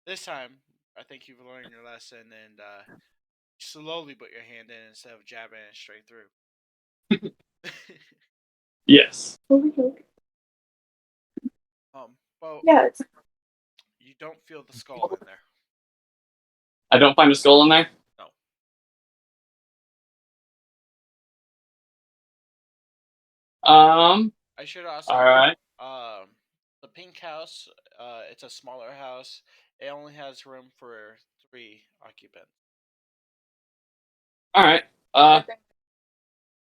This time, I think you've learned your lesson and slowly put your hand in instead of jabbing it straight through. Yes. But Yeah, it's you don't feel the skull in there. I don't find a skull in there? No. I should also. All right. The pink house. It's a smaller house. It only has room for 3 occupants. All right. I'm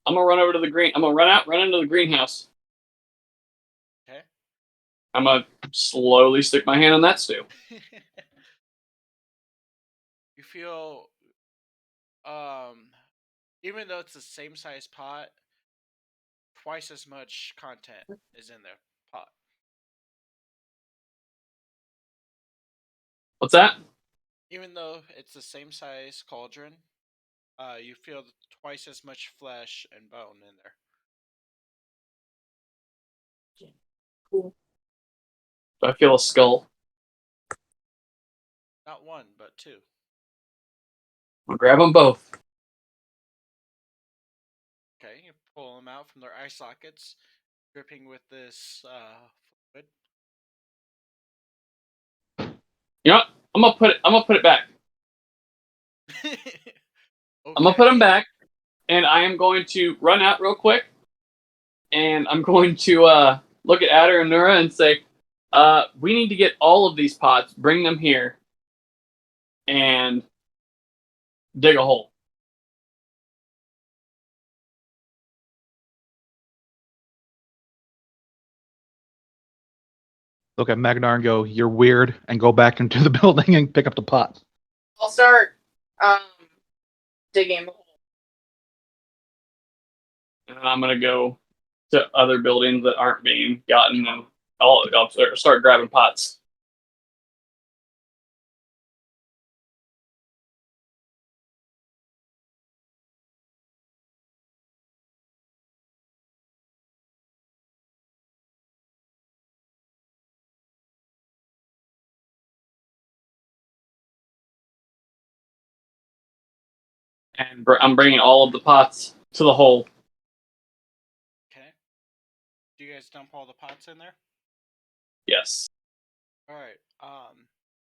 gonna run over to the green. I'm gonna run into the greenhouse. Okay. I'm gonna slowly stick my hand in that stew. You feel, even though it's the same size pot, twice as much content is in their pot. What's that? Even though it's the same size cauldron, you feel twice as much flesh and bone in there. cool. Do I feel a skull? Not 1, but 2. I'll grab them both. Okay, you pull them out from their eye sockets, dripping with this fluid. You know what? I'm gonna put it back. Okay. I'm gonna put them back, and I am going to run out real quick, and I'm going to look at Adder and Nura and say, we need to get all of these pots, bring them here, and dig a hole. Look at Magnar and go, "You're weird," and go back into the building and pick up the pot. I'll start digging the hole. And I'm gonna go to other buildings that aren't being gotten, and I'll start grabbing pots. And I'm bringing all of the pots to the hole. Okay. Do you guys dump all the pots in there? Yes. All right.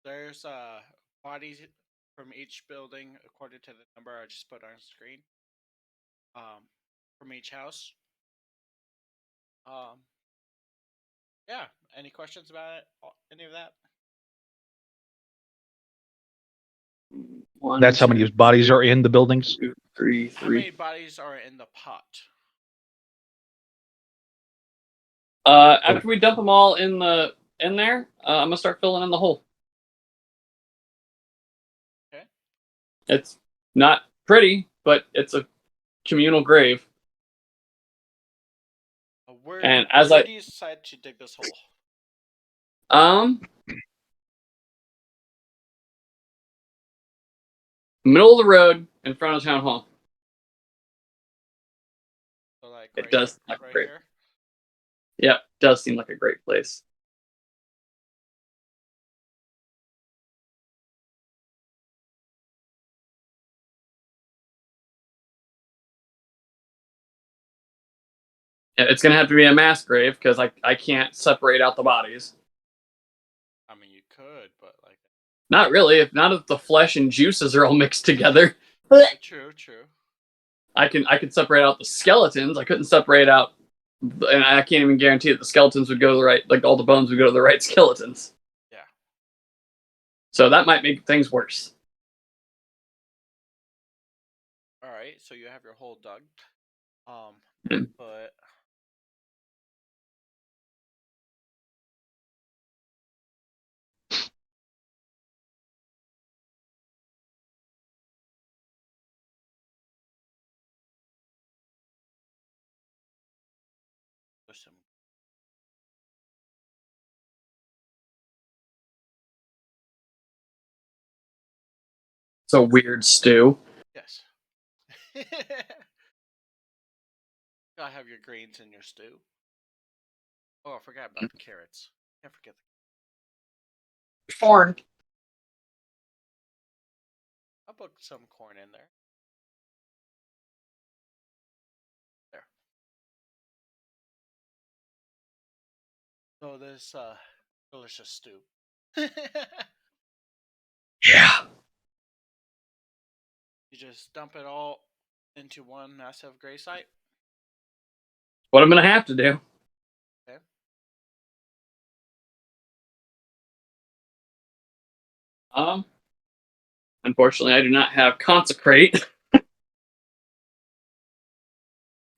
There's bodies from each building according to the number I just put on screen. From each house. Yeah. Any questions about it? Any of that? That's how many bodies are in the buildings. 2, 3, How many bodies are in the pot? After we dump them all in there, I'm gonna start filling in the hole. Okay. It's not pretty, but it's a communal grave. Where do you decide to dig this hole? Middle of the road in front of town hall. So like It does right great. here. Yep, does seem like a great place. Yeah, it's gonna have to be a mass grave because I can't separate out the bodies. I mean, you could, but like. Not really. If the flesh and juices are all mixed together. True. I could separate out the skeletons. I couldn't separate out, and I can't even guarantee that the skeletons would go to the right. Like all the bones would go to the right skeletons. Yeah. So that might make things worse. All right. So you have your hole dug. But. Some. It's a weird stew. Yes. Gotta have your greens in your stew. Oh, I forgot about the carrots. Can't forget the Corn. I'll put some corn in there. There. So this delicious stew. Yeah. You just dump it all into one massive gray site. What I'm gonna have to do. Okay. Unfortunately, I do not have consecrate,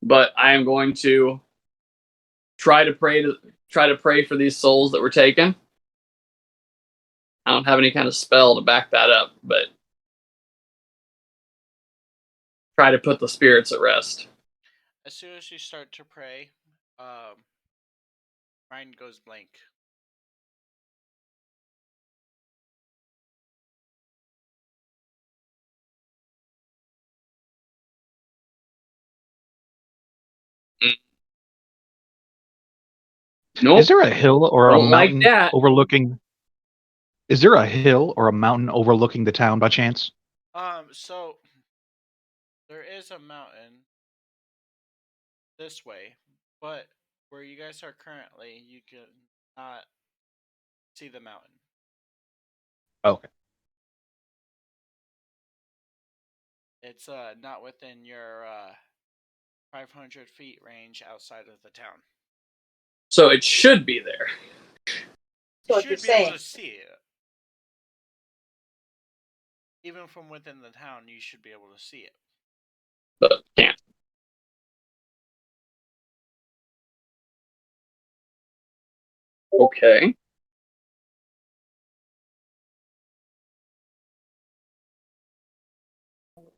but I am going to try to pray for these souls that were taken. I don't have any kind of spell to back that up, but try to put the spirits at rest. As soon as you start to pray, mind goes blank. Nope. Is there a hill or a Don't like mountain that. overlooking? Is there a hill or a mountain overlooking the town by chance? So there is a mountain this way, but where you guys are currently, you can not see the mountain. Okay. It's not within your 500 feet range outside of the town. So it should be there. You what should you're be saying. able to see it. even from within the town, you should be able to see it. but can't. Okay.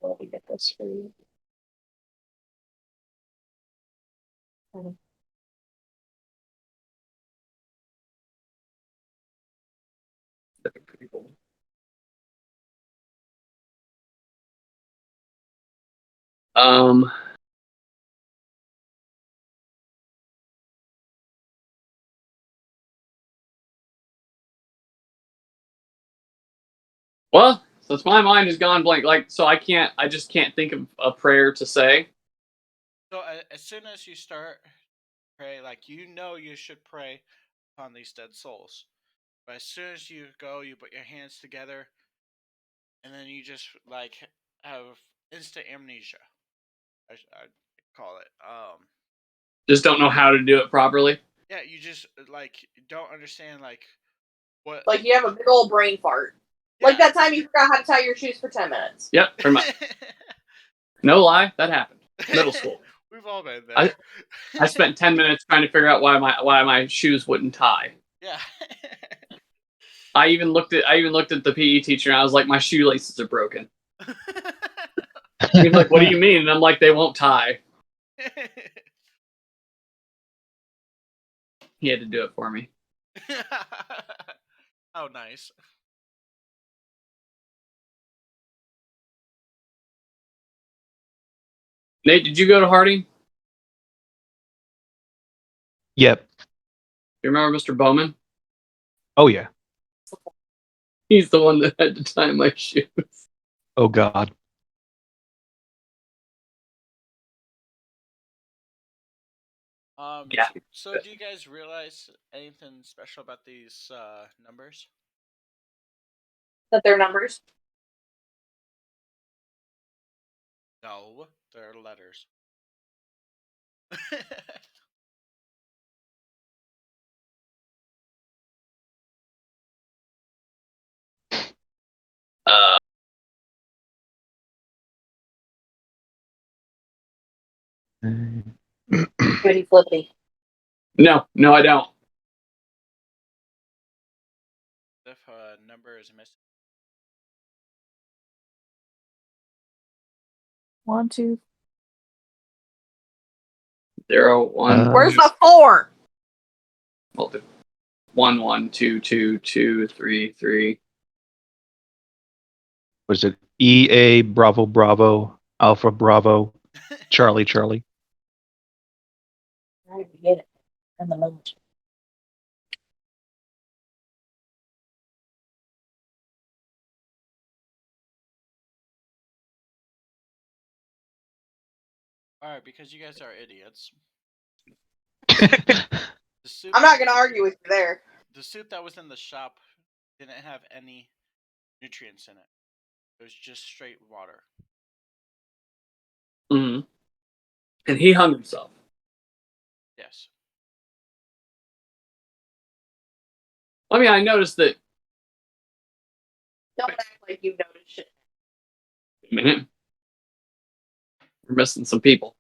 Let me get this for you. Um. Well, since my mind has gone blank, like, so I just can't think of a prayer to say. So as soon as you start pray, like you should pray upon these dead souls. But as soon as you go, you put your hands together, and then you just like have instant amnesia. I call it. Just don't know how to do it properly. Yeah, you just like don't understand like what. Like you have a big old brain fart. Yeah. Like that time you forgot how to tie your shoes for 10 minutes. Yep, pretty much. No lie, that happened. Middle school. We've all been there. I spent 10 minutes trying to figure out why my shoes wouldn't tie. Yeah. I even looked at the PE teacher and I was like, my shoelaces are broken. He's like, what do you mean? And I'm like, they won't tie. He had to do it for me. Oh, nice. Nate, did you go to Harding? Yep. You remember Mr. Bowman? Oh yeah. He's the one that had to tie my shoes. Oh God. Yeah. So do you guys realize anything special about these numbers? That they're numbers. No, they're letters. Pretty flippy. No, I don't. If a number is missing. 1, 2. 0, 1. Where's the 4? Well, 1, 1, 2, 2, 2, 3, 3. Was it EA Bravo Bravo Alpha Bravo Charlie Charlie? I get it. In the moment. Alright, because you guys are idiots. I'm not gonna argue with you there. The soup that was in the shop didn't have any nutrients in it. It was just straight water. Mm-hmm. And he hung himself. Yes. I mean, I noticed that. Don't act like you noticed shit. A minute. We're missing some people.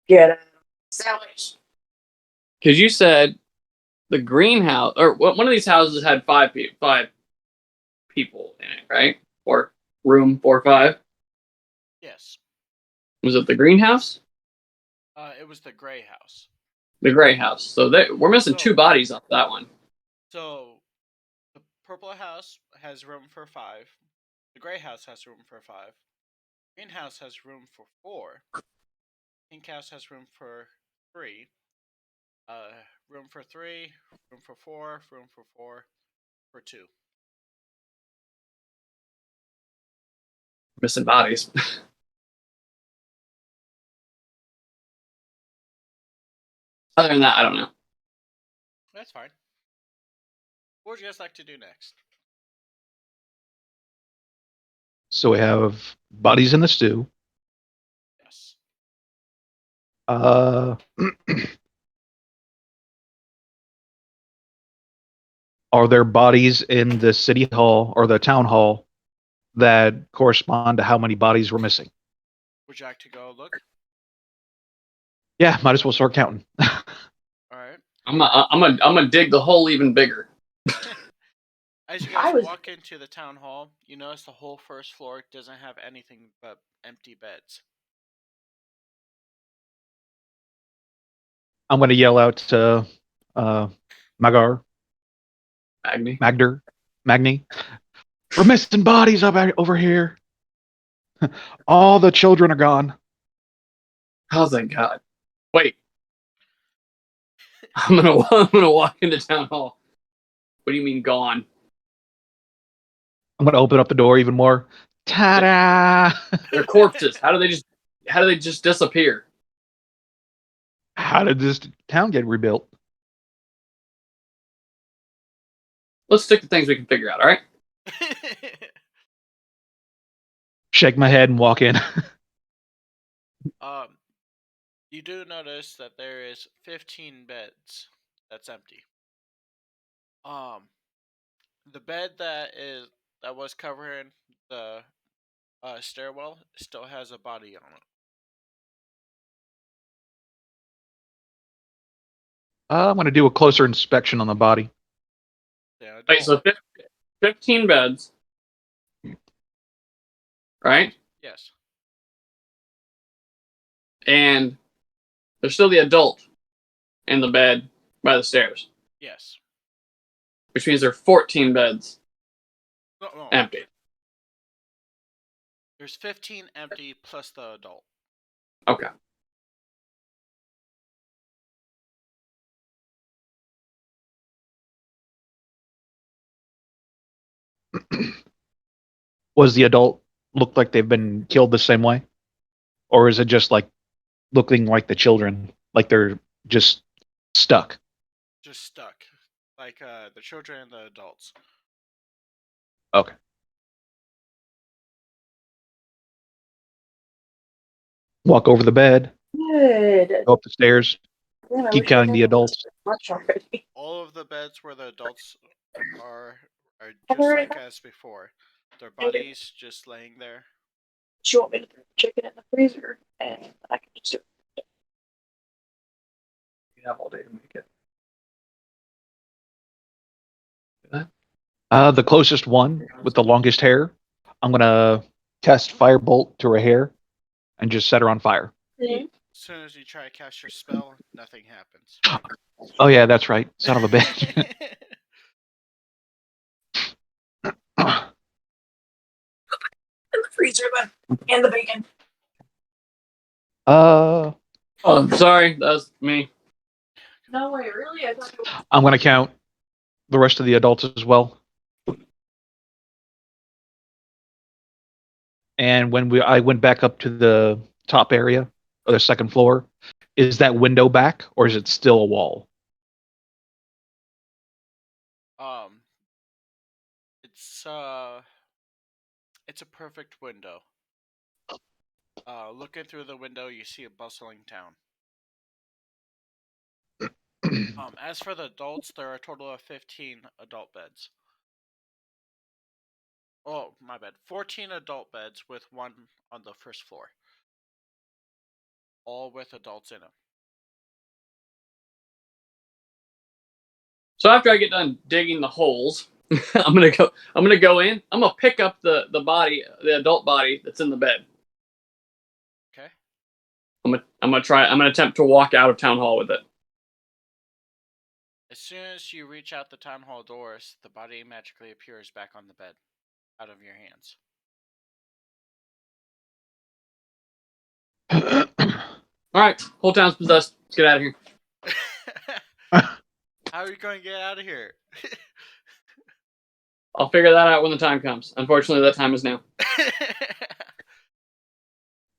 Get it. Sandwich. Because you said the greenhouse, or one of these houses had five people in it, right? Or room 4 or 5. Yes. Was it the greenhouse? It was the gray house. The gray house. So we're missing 2 bodies off that one. So the purple house has room for 5. The gray house has room for 5. Greenhouse has room for 4. Pink house has room for 3. Room for 3, room for 4, room for 4, for 2. Missing bodies. Other than that, I don't know. That's fine. What would you guys like to do next? So we have bodies in the stew. Yes. Are there bodies in the city hall or the town hall that correspond to how many bodies were missing? Would you like to go look? Yeah, might as well start counting. All right. I'm gonna dig the hole even bigger. As you I guys was- walk into the town hall, you notice the whole first floor doesn't have anything but empty beds. I'm going to yell out to Magni. We're missing bodies over here. All the children are gone. Oh, thank God. Wait. I'm gonna walk into town hall. What do you mean gone? I'm going to open up the door even more. Ta-da! They're corpses. How do they just disappear? How did this town get rebuilt? Let's stick to things we can figure out, all right? Shake my head and walk in. You do notice that there is 15 beds that's empty. The bed that was covering the stairwell still has a body on it. I'm going to do a closer inspection on the body. Yeah, Wait, so 15 beds, right? yes. And there's still the adult in the bed by the stairs, Yes. which means there are 14 beds No. empty. There's 15 empty plus the adult. Okay. Was the adult look like they've been killed the same way? Or is it just like looking like the children, like they're just stuck? Just stuck. Like the children and the adults. Okay. Walk over the bed, Good. go up the stairs, Damn, I keep wish I counting the hadn't adults. much already. All of the beds where the adults are I've just already like had- as before. Their Thank you. bodies just laying there. Do you want me to throw the chicken in the freezer and I can just do it? You have all day to make it. The closest one with the longest hair, I'm gonna cast Firebolt to her hair and just set her on fire. As soon as you try to cast your spell, nothing happens. Oh yeah, that's right. Son of a bitch. In the freezer then. And the bacon. uh, Oh, sorry, that's me. No way, really? I thought it was... I'm gonna count the rest of the adults as well. And when I went back up to the top area or the second floor, is that window back or is it still a wall? It's a perfect window. Looking through the window, you see a bustling town. As for the adults, there are a total of 15 adult beds. Oh, my bad. 14 adult beds with one on the first floor. All with adults in them. So after I get done digging the holes, I'm gonna go in. I'm gonna pick up the adult body that's in the bed. Okay. I'm gonna attempt to walk out of town hall with it. As soon as you reach out the town hall doors, the body magically appears back on the bed, out of your hands. All right, whole town's possessed. Let's get out of here. How are you going to get out of here? I'll figure that out when the time comes. Unfortunately, that time is now.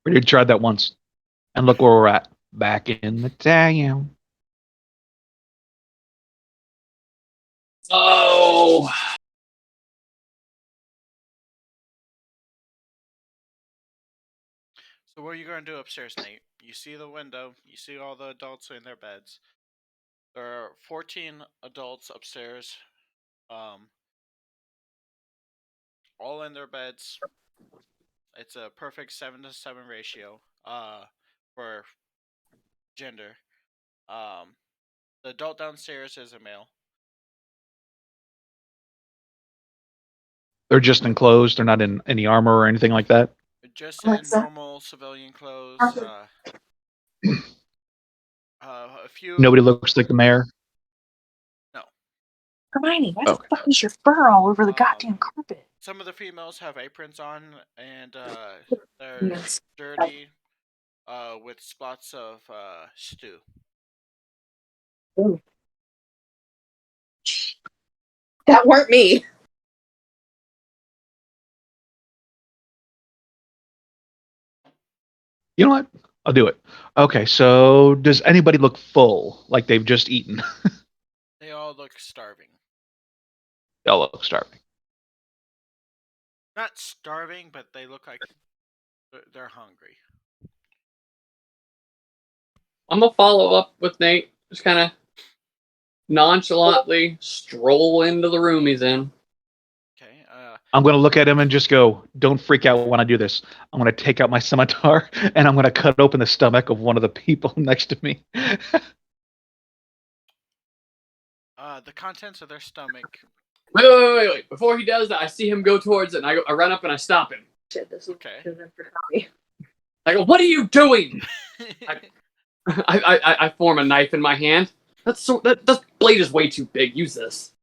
We already tried that once. And look where we're at. Back in the town. Oh. So what are you going to do upstairs, Nate? You see the window. You see all the adults in their beds. There are 14 adults upstairs All in their beds. It's a perfect 7-to-7 ratio. For gender. The adult downstairs is a male. They're just enclosed. They're not in any armor or anything like that. Just in normal civilian clothes. A few. Nobody looks like the mayor. No. Hermione, why the fuck is your fur all over the goddamn carpet? Some of the females have aprons on, and they're dirty, with spots of stew. Ooh. That weren't me. You know what? I'll do it. Okay, so does anybody look full, like they've just eaten? They all look starving. They all look starving. Not starving, but they look like they're hungry. I'm gonna follow up with Nate. Just kind of nonchalantly stroll into the room he's in. Okay. I'm going to look at him and just go, don't freak out when I do this. I'm going to take out my scimitar and I'm going to cut open the stomach of one of the people next to me. The contents of their stomach. Wait. Before he does that, I see him go towards it, and I run up and I stop him. Shit, this is Okay. I go, what are you doing? I form a knife in my hand. That blade is way too big. Use this.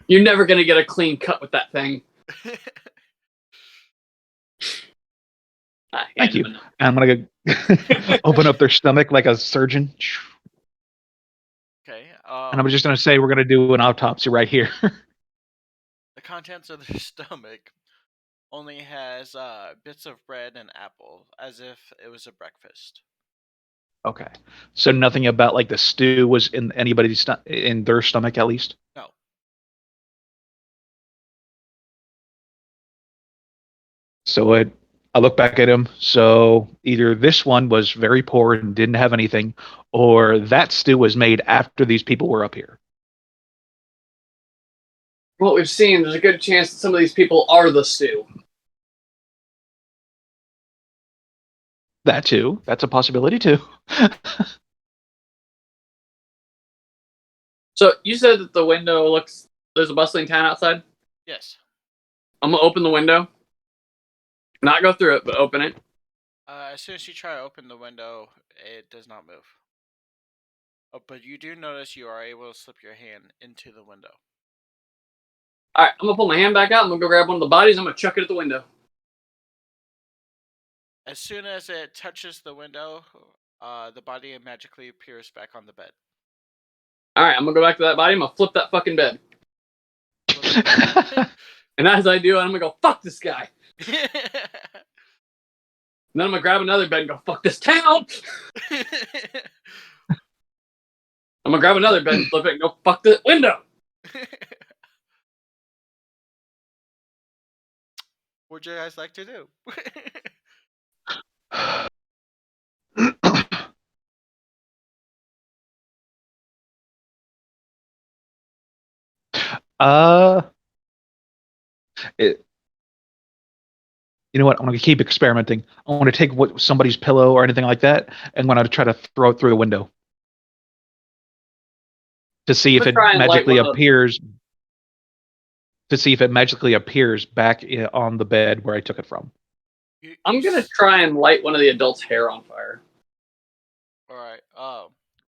You're never gonna get a clean cut with that thing. Thank you. And I'm gonna go open up their stomach like a surgeon. Okay. And I'm just gonna say we're gonna do an autopsy right here. The contents of their stomach only has bits of bread and apple, as if it was a breakfast. Okay. So nothing about like the stew was in anybody's in their stomach at least? No. So I look back at him. So either this one was very poor and didn't have anything, or that stew was made after these people were up here. What we've seen, there's a good chance that some of these people are the stew. That too. That's a possibility too. So you said that the window there's a bustling town outside? Yes. I'm gonna open the window. Not go through it, but open it. As soon as you try to open the window, it does not move. Oh, but you do notice you are able to slip your hand into the window. Alright, I'm gonna pull my hand back out. I'm gonna go grab one of the bodies. I'm gonna chuck it at the window. As soon as it touches the window, the body magically appears back on the bed. Alright, I'm gonna go back to that body. I'm gonna flip that fucking bed. And as I do, I'm gonna go, fuck this guy. And then I'm gonna grab another bed and go, fuck this town. I'm gonna grab another bed and flip it and go, fuck the window. What would you guys like to do? You know what? I'm going to keep experimenting. I want to take somebody's pillow or anything like that, and I'm going to try to throw it through the window to see if it magically appears. To see if it magically appears back on the bed where I took it from. I'm gonna try and light one of the adults' hair on fire. All right.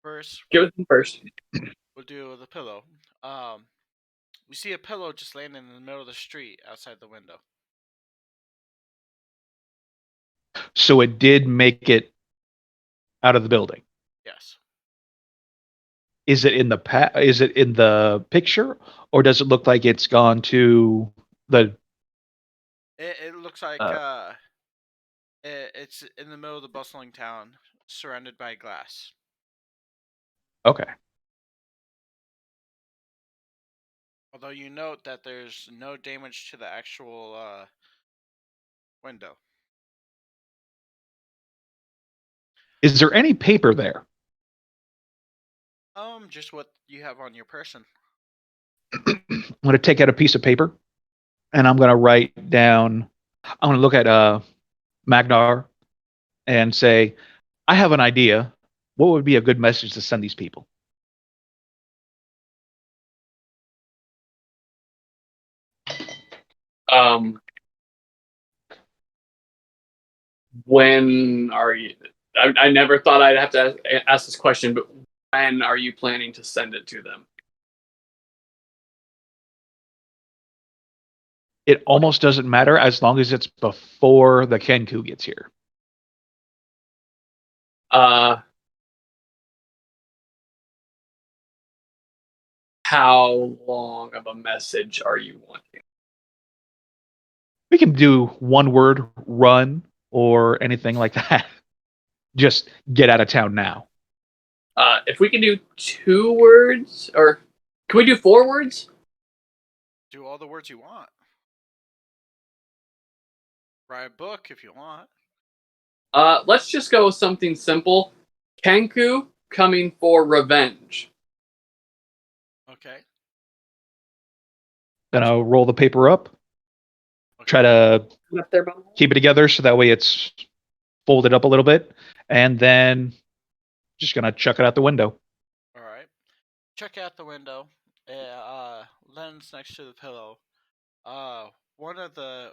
First, give it to them first. We'll do the pillow. We see a pillow just laying in the middle of the street outside the window. So it did make it out of the building. Yes. Is it in the picture, or does it look like it's gone to the? It looks like it's in the middle of the bustling town, surrounded by glass. Okay. Although you note that there's no damage to the actual window. Is there any paper there? Just what you have on your person. I'm going to take out a piece of paper and I'm going to write down. I'm going to look at Magnar and say, I have an idea. What would be a good message to send these people? When are you? I never thought I'd have to ask this question, but when are you planning to send it to them? It almost doesn't matter as long as it's before the Kenku gets here. How long of a message are you wanting? We can do one word, run, or anything like that. Just get out of town now. If we can do 2 words, or can we do 4 words? Do all the words you want. Write a book if you want. Let's just go with something simple. Kenku coming for revenge. Okay. Then I'll roll the paper up. Try to keep it together so that way it's folded up a little bit. And then just going to chuck it out the window. All right. Check out the window. Lens next to the pillow. One of the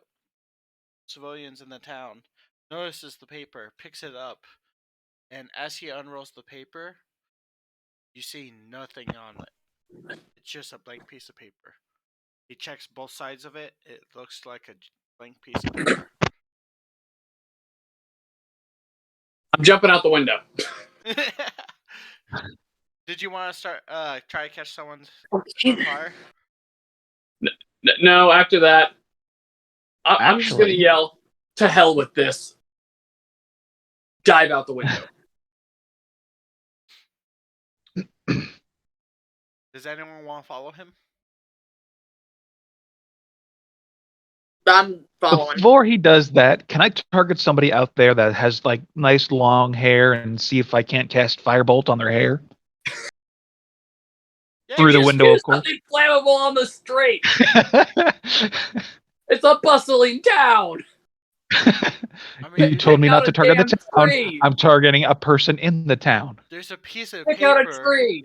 civilians in the town notices the paper, picks it up, and as he unrolls the paper, you see nothing on it. It's just a blank piece of paper. He checks both sides of it. It looks like a blank piece of paper. I'm jumping out the window. Did you want to start try to catch someone's on fire? No, after that, I'm just going to yell, to hell with this. Dive out the window. Does anyone want to follow him? I'm following. Before he does that, can I target somebody out there that has like nice long hair and see if I can't cast firebolt on their hair? Yeah, Through the window, of course. Something flammable on the street. It's a bustling town. You told me not to target the town. Tree. I'm targeting a person in the town. There's a piece of Pick out a paper tree.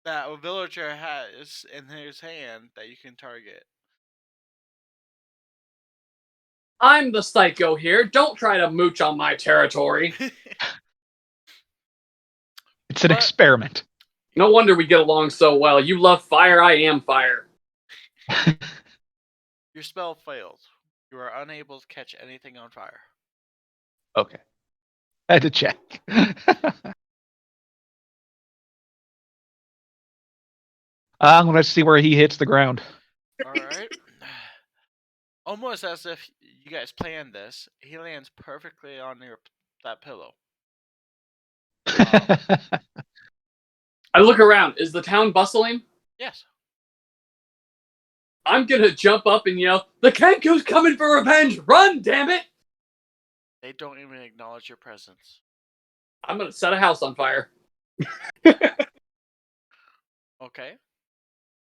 that a villager has in his hand that you can target. I'm the psycho here. Don't try to mooch on my territory. It's an experiment. No wonder we get along so well. You love fire, I am fire. Your spell failed. You are unable to catch anything on fire. Okay. I had to check. I'm going to see where he hits the ground. All right. Almost as if you guys planned this, he lands perfectly on that pillow. I look around. Is the town bustling? Yes. I'm gonna jump up and yell, the Kenku's coming for revenge! Run, damn it! They don't even acknowledge your presence. I'm gonna set a house on fire. Okay.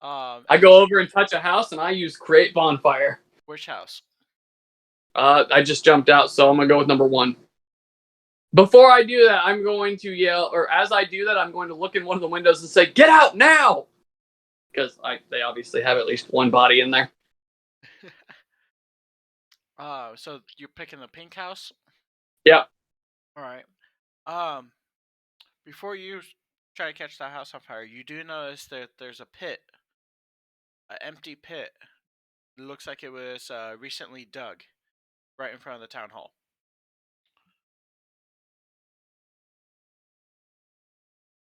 I go over and touch a house and I use create bonfire. Which house? I just jumped out, so I'm gonna go with number 1. Before I do that, I'm going to yell, or as I do that, I'm going to look in one of the windows and say, get out now! Because they obviously have at least one body in there. So you're picking the pink house? Yeah. All right. Before you try to catch that house on fire, you do notice that there's a pit, an empty pit. It looks like it was recently dug, right in front of the town hall.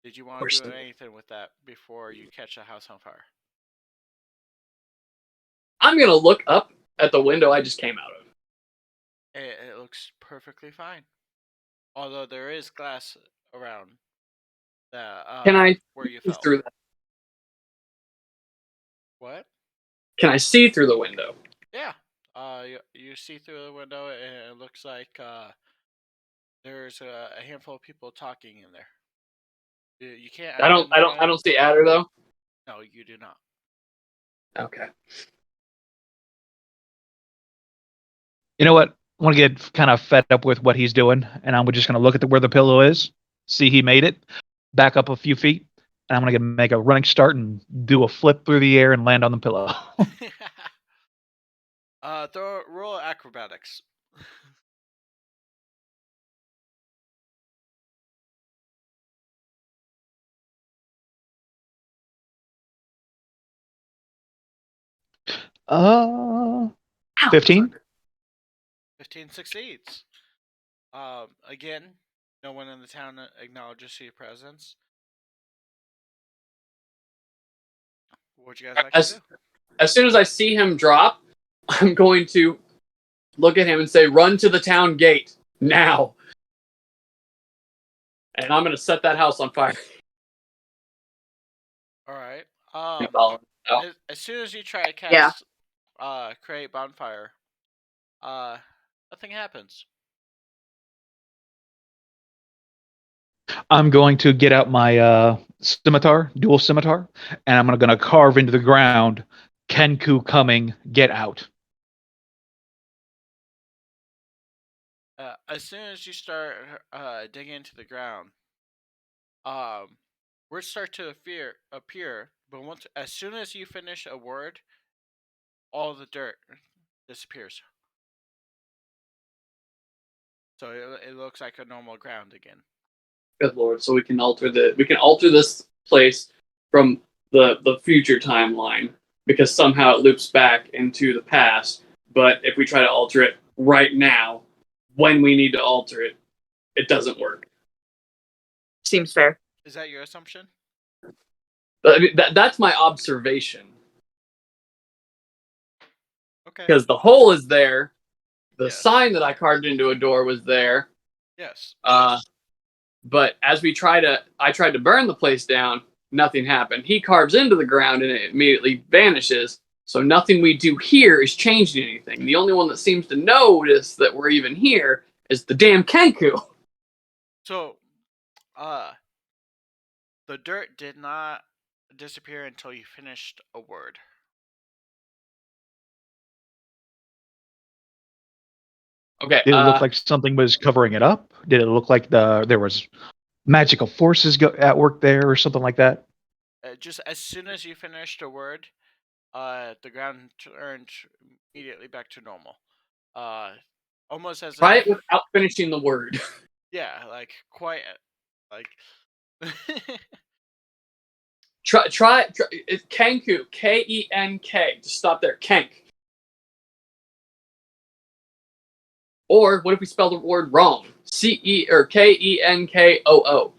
Did you want to do anything with that before you catch a house on fire? I'm gonna look up at the window I just came out of. It looks perfectly fine. Although there is glass around Can I where you see fell. through that? What? Can I see through the window? Yeah. You see through the window, and it looks like there's a handful of people talking in there. You can't. I don't see Adder though. No, you do not. Okay. You know what? I want to get kind of fed up with what he's doing, and I'm just going to look at where the pillow is, see he made it, back up a few feet, and I'm going to make a running start and do a flip through the air and land on the pillow. Roll acrobatics. Uh, Ow. 15. 15 succeeds. Again, no one in the town acknowledges your presence. What would you guys like to do? As soon as I see him drop, I'm going to look at him and say, "Run to the town gate now!" And I'm going to set that house on fire. All right. As soon as you try to cast create bonfire, nothing happens. I'm going to get out my scimitar, dual scimitar, and I'm going to carve into the ground. Kenku coming, get out. As soon as you start digging into the ground, words start to appear. But as soon as you finish a word, all the dirt disappears. So it looks like a normal ground again. Good lord! So we can alter this place from the future timeline because somehow it loops back into the past. But if we try to alter it right now, when we need to alter it, it doesn't work. Seems fair. Is that your assumption? I mean, that's my observation. Okay. Because the hole is there, the Yes. sign that I carved into a door was there. Yes. But as I tried to burn the place down, nothing happened. He carves into the ground and it immediately vanishes. So nothing we do here is changing anything. The only one that seems to notice that we're even here is the damn Kenku. So, the dirt did not disappear until you finished a word. Okay. Did it look like something was covering it up? Did it look like there was magical forces at work there or something like that? Just as soon as you finished a word, the ground turned immediately back to normal. Almost as Try if, it without finishing the word. yeah, like quite like. Try it's Kenku, Kenk. Just stop there, Kenk. Or what if we spell the word wrong? CE or KENKOO.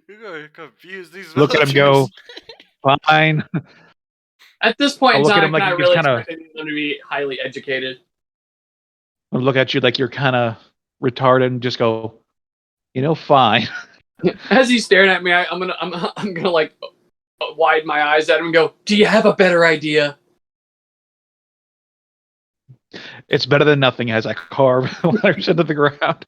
You're gonna confuse these Look at him go. Fine. At this point I'll in look at time, him like can I he's really kinda- expect anyone to be highly educated? I'll look at you like you're kind of retarded and just go, fine. As he's staring at me, I'm gonna like widen my eyes at him and go, "Do you have a better idea?" It's better than nothing as I carve letters into the ground.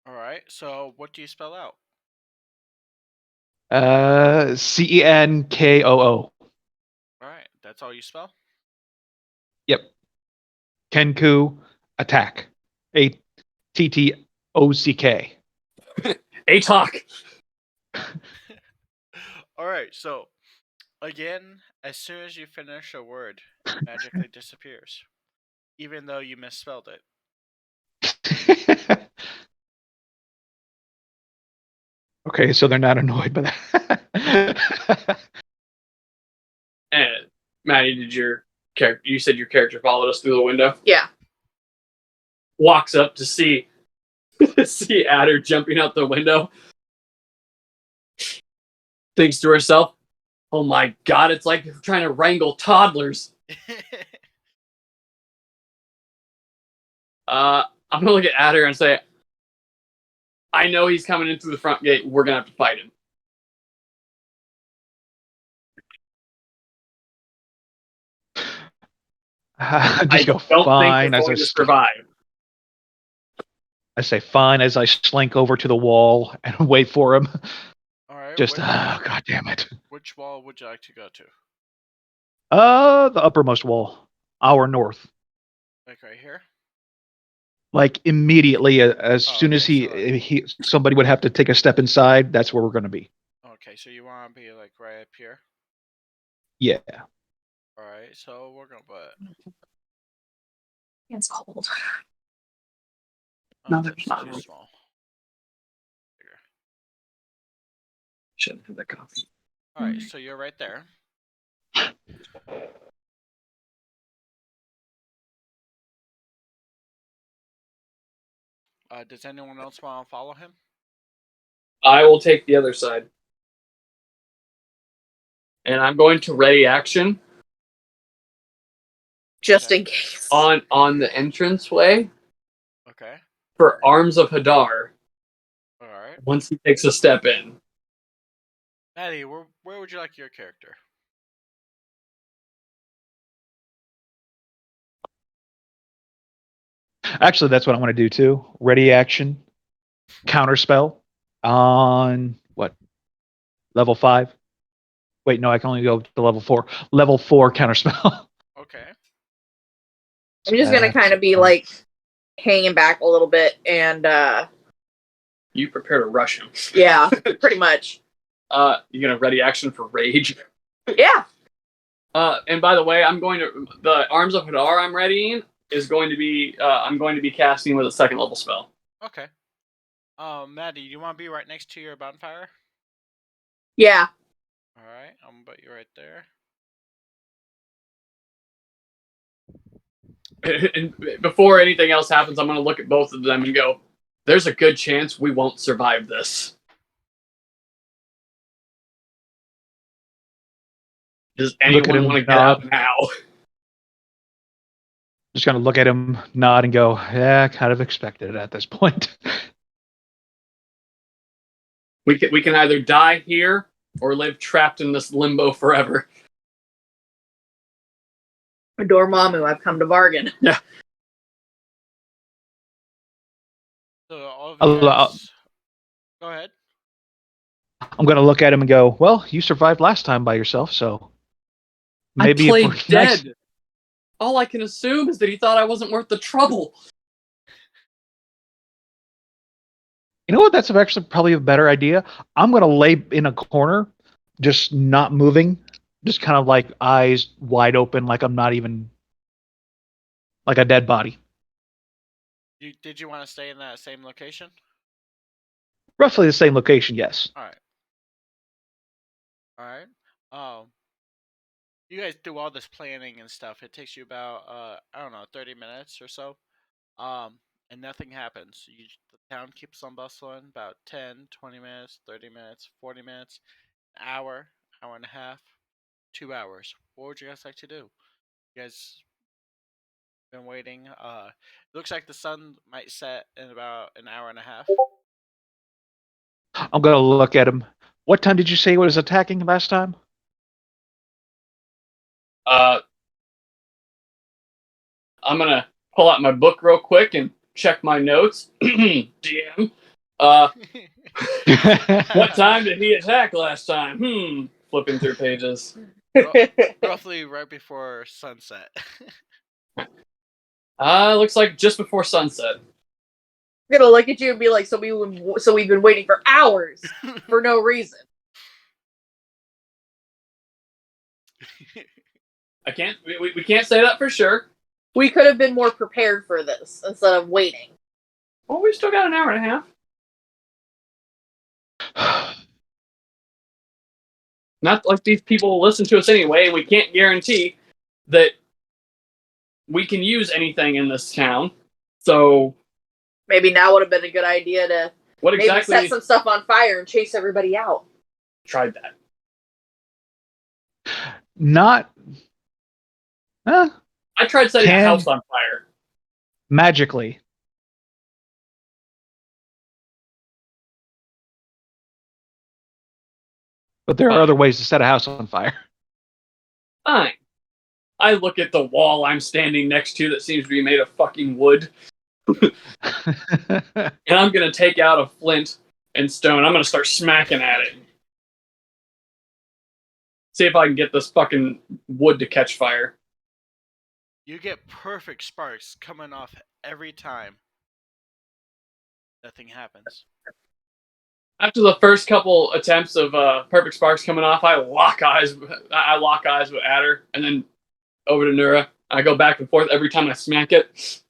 All right. So what do you spell out? Cenkoo. All right. That's all you spell. Yep. Kenku attack. ATTOCK. A talk. All right. So again, as soon as you finish a word, it magically disappears, even though you misspelled it. Okay, so they're not annoyed by that. And Maddie, you said your character followed us through the window? Yeah. Walks up to see Adder jumping out the window. Thinks to herself, "Oh my god, it's like trying to wrangle toddlers." I'm gonna look at Adder and say, "I know he's coming in through the front gate. We're gonna have to fight him." Just go don't fine think we're as going I to survive. I say fine as I slink over to the wall and wait for him. All right. Just, god damn it. Which wall would you like to go to? The uppermost wall, our north. Like right here? Like immediately, as soon as okay, somebody would have to take a step inside, that's where we're going to be. Okay, so you want to be like right up here? Yeah. All right, so we're gonna put. It's cold. Oh, No, there's that's not too room. small. Bigger. Shouldn't have that coffee. All right, so you're right there. Does anyone else want to follow him? I will take the other side. And I'm going to ready action Just in case. on the entranceway Okay. for Arms of Hadar All right. once he takes a step in. Maddie, where would you like your character? Actually, that's what I want to do too. Ready action, counterspell on what? Level 5? Wait, no, I can only go to level 4. Level 4 counterspell. Okay. I'm just gonna kind of be like hanging back a little bit and You prepare to rush him. yeah, pretty much. You're gonna ready action for rage. Yeah. And by the way, the Arms of Hadar I'm readying is going to be I'm going to be casting with a 2nd level spell. Okay. Maddie, you want to be right next to your bonfire? Yeah. All right, I'm gonna put you right there. And before anything else happens, I'm going to look at both of them and go, there's a good chance we won't survive this. Does anyone want to get out now? Just gonna look at him, nod, and go, yeah, kind of expected it at this point. We can either die here or live trapped in this limbo forever. Dormammu, I've come to bargain. Yeah. So all of you guys, go ahead. I'm gonna look at him and go, well, you survived last time by yourself, so maybe I played if we're dead. nice. All I can assume is that he thought I wasn't worth the trouble. You know what? That's actually probably a better idea. I'm gonna lay in a corner, just not moving, just kind of like eyes wide open, like I'm not even like a dead body. Did you want to stay in that same location? Roughly the same location, yes. All right. All right. You guys do all this planning and stuff. It takes you about I don't know, 30 minutes or so. And nothing happens. The town keeps on bustling about 10, 20 minutes, 30 minutes, 40 minutes, an hour, hour and a half, 2 hours. What would you guys like to do? You guys been waiting. It looks like the sun might set in about an hour and a half. I'm gonna look at him. What time did you say he was attacking last time? I'm gonna pull out my book real quick and check my notes. DM. What time did he attack last time? Flipping through pages. Roughly right before sunset. Looks like just before sunset. I'm gonna look at you and be like, so we've been waiting for hours for no reason. We can't say that for sure. We could have been more prepared for this instead of waiting. Well, we still got an hour and a half. Not like these people will listen to us anyway, and we can't guarantee that we can use anything in this town. So maybe now would have been a good idea to maybe set some stuff on fire and chase everybody out. Tried that. Not. I tried setting a house on fire. Magically. But there are other ways to set a house on fire. Fine. I look at the wall I'm standing next to that seems to be made of fucking wood. And I'm gonna take out a flint and stone. I'm gonna start smacking at it. See if I can get this fucking wood to catch fire. You get perfect sparks coming off every time. Nothing happens. After the first couple attempts of perfect sparks coming off, I lock eyes with Adder, and then over to Nura. I go back and forth every time I smack it.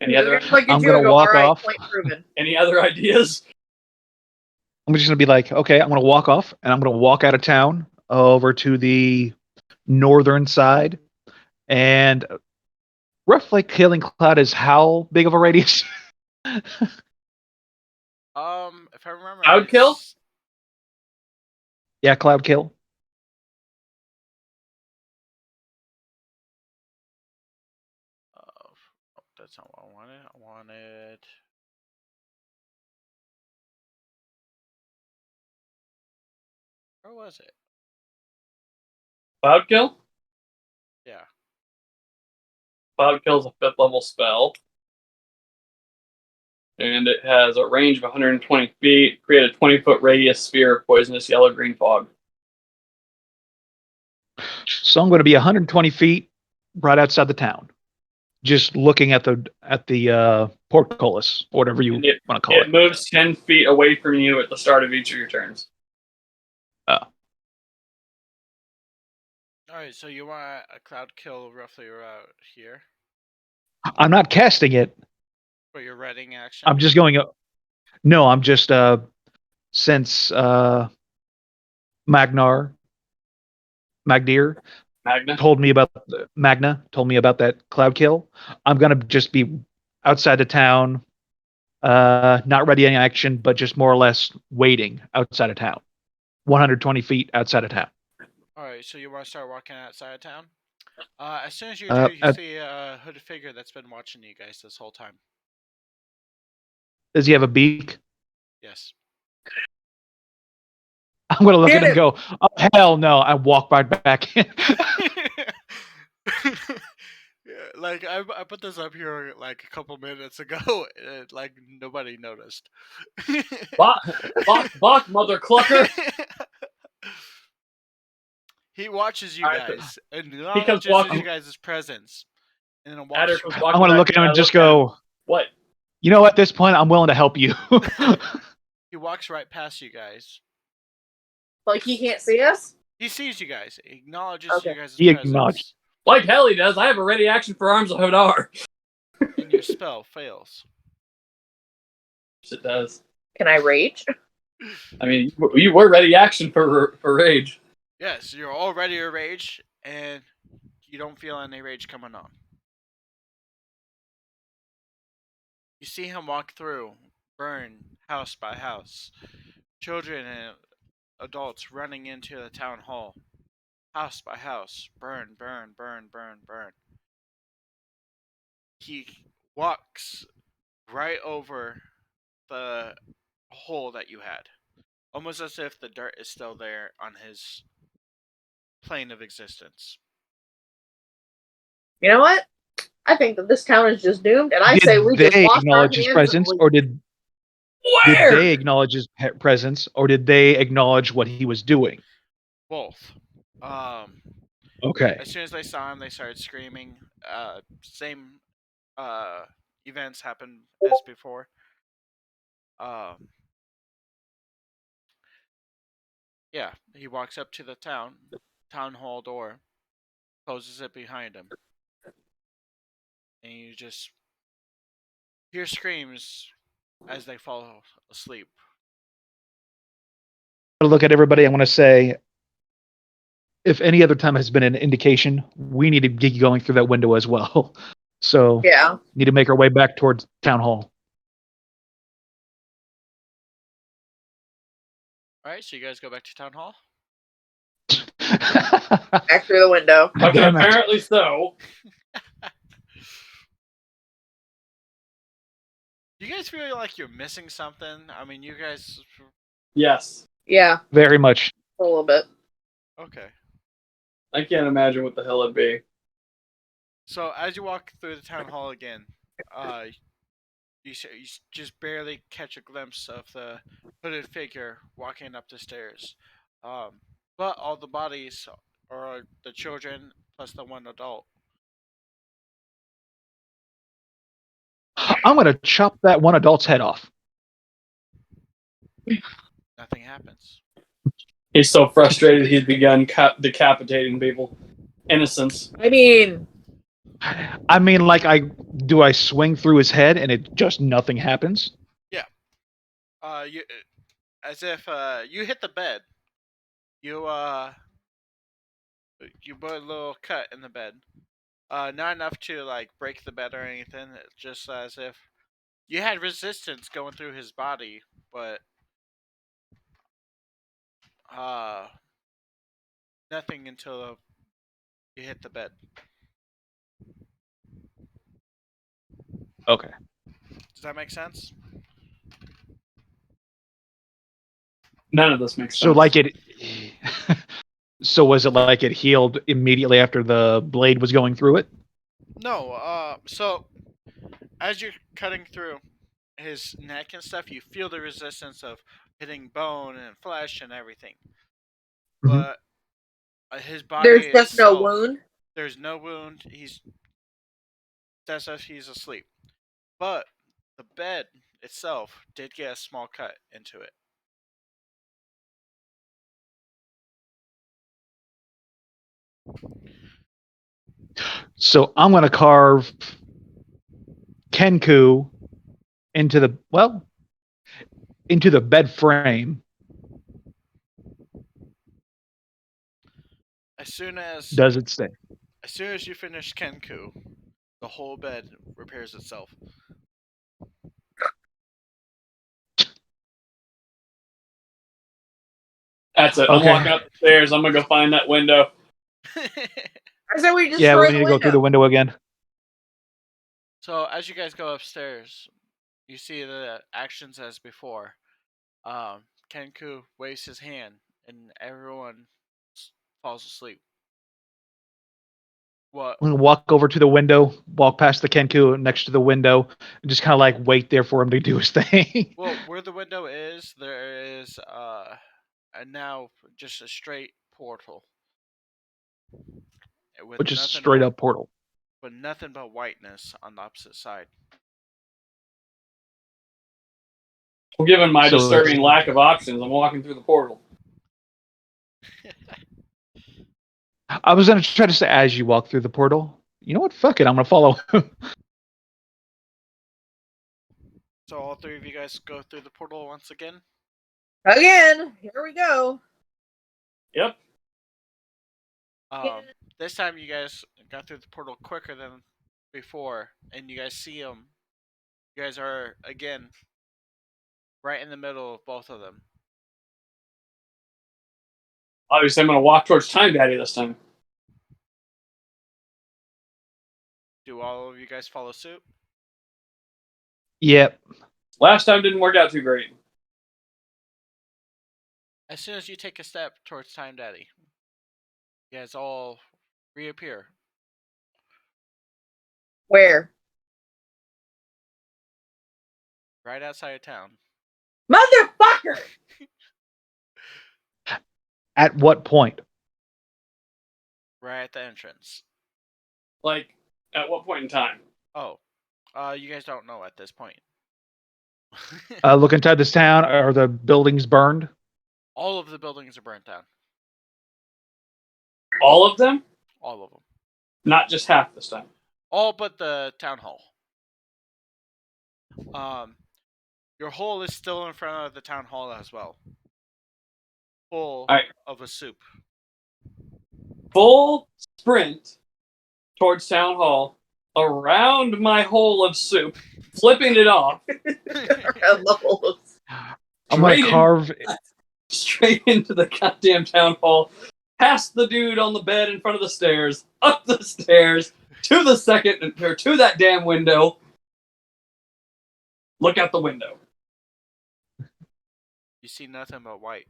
Any other? I'm gonna walk off. Point proven. Any other ideas? I'm just gonna be like, okay, I'm gonna walk off, and I'm gonna walk out of town over to the northern side, and roughly Killing Cloud is how big of a radius? If I remember, Cloud kill? Yeah, Cloud Kill. That's not what I wanted. I wanted. Where was it? Cloud kill? Yeah. Cloud kill is a 5th level spell. And it has a range of 120 feet. Create a 20-foot radius sphere of poisonous yellow-green fog. So I'm going to be 120 feet right outside the town, just looking at the portcullis, or whatever you want to call it. It moves 10 feet away from you at the start of each of your turns. Oh. Alright, so you want a cloud kill roughly around here? I'm not casting it. For your reading action? I'm just going. No, I'm just since Magdeer Magna told me about that cloud kill. I'm gonna just be outside the town, not ready any action, but just more or less waiting outside of town, 120 feet outside of town. Alright, so you want to start walking outside of town? As soon as you do, you see a hooded figure that's been watching you guys this whole time. Does he have a beak? Yes. I'm gonna look at him and go, oh hell no! I walk right back in. Yeah, like I put this up here like a couple minutes ago, and like nobody noticed. Bok, mother clucker. He watches you guys and comes acknowledges walking- you guys' presence, and then Adder walks. comes I walking want to back look at him I and just look at him. go, What? you know, at this point, I'm willing to help you. He walks right past you guys. Like he can't see us? He sees you guys. He acknowledges Okay. you guys' He presence. acknowledged. Like hell he does. I have a ready action for Arms of Hodar. And your spell fails. It does. Can I rage? I mean, you were ready action for rage. Yes, you're already a rage, and you don't feel any rage coming on. You see him walk through, burn house by house. Children and adults running into the town hall. House by house. Burn, burn, burn, burn, burn. He walks right over the hole that you had. Almost as if the dirt is still there on his plane of existence. You know what? I think that this town is just doomed, and I say we Did just they wash our acknowledge his hands presence, and or did Where? they acknowledge his presence, or did they acknowledge what he was doing? Both. Okay. As soon as they saw him, they started screaming. Same events happened as before. Yeah, he walks up to the town hall door, closes it behind him, and you just hear screams as they fall asleep. I'm gonna look at everybody. I'm gonna say, if any other time has been an indication, we need to get going through that window as well. So yeah. need to make our way back towards town hall. Alright, so you guys go back to town hall? Back through the window. Okay, Damn it. apparently so. Do you guys feel like you're missing something? I mean, you guys... Yes. Yeah, Very much. a little bit. Okay. I can't imagine what the hell it'd be. So as you walk through the town hall again, you just barely catch a glimpse of the hooded figure walking up the stairs. But all the bodies are the children plus the one adult. I'm gonna chop that one adult's head off. Nothing happens. He's so frustrated he's begun decapitating people. Innocents. I mean, Like, I swing through his head and it just nothing happens. You as if you hit the bed. You put a little cut in the bed. Not enough to like break the bed or anything. It's just as if you had resistance going through his body, but nothing until you hit the bed. Okay. Does that make sense? None of this makes sense. So like it. So was it like it healed immediately after the blade was going through it? No. So as you're cutting through his neck and stuff, you feel the resistance of hitting bone and flesh and everything. Mhm. But his body there's just no itself, wound. There's no wound. That's if he's asleep. But the bed itself did get a small cut into it. So I'm gonna carve Kenku into the bed frame. As soon as Does it stay? As soon as you finish Kenku, the whole bed repairs itself. That's it. I'm Okay. walking up the stairs. I'm gonna go find that window. I said we destroy Yeah, we the need to go through the window again. So as you guys go upstairs, you see the actions as before. Kenku waves his hand, and everyone falls asleep. What? I'm gonna walk over to the window, walk past the Kenku next to the window, and just kind of like wait there for him to do his thing. Well, where the window is, there is now just a straight portal. With Which is nothing straight but, up portal. With nothing but whiteness on the opposite side. Well, given my So disturbing it's- lack of options, I'm walking through the portal. I was gonna try to say as you walk through the portal. You know what? Fuck it. I'm gonna follow him. So all three of you guys go through the portal once again? Again, here we go. Yep. This time you guys got through the portal quicker than before, and you guys see them. You guys are, again, right in the middle of both of them. Obviously, I'm gonna walk towards Time Daddy this time. Do all of you guys follow suit? Yep. Last time didn't work out too great. As soon as you take a step towards Time Daddy, you guys all reappear. Where? Right outside of town. Motherfucker! At what point? Right at the entrance. Like, at what point in time? Oh. You guys don't know at this point. Look inside this town. Are the buildings burned? All of the buildings are burnt down. All of them? All of them. Not just half this time. All but the town hall. Your hole is still in front of the town hall as well. Full of a soup. Full sprint towards Town Hall, around my hole of soup, flipping it off. Around the hole. I'm gonna carve straight into the goddamn Town Hall, past the dude on the bed in front of the stairs, up the stairs, to the second, or to that damn window. Look out the window. You see nothing but white.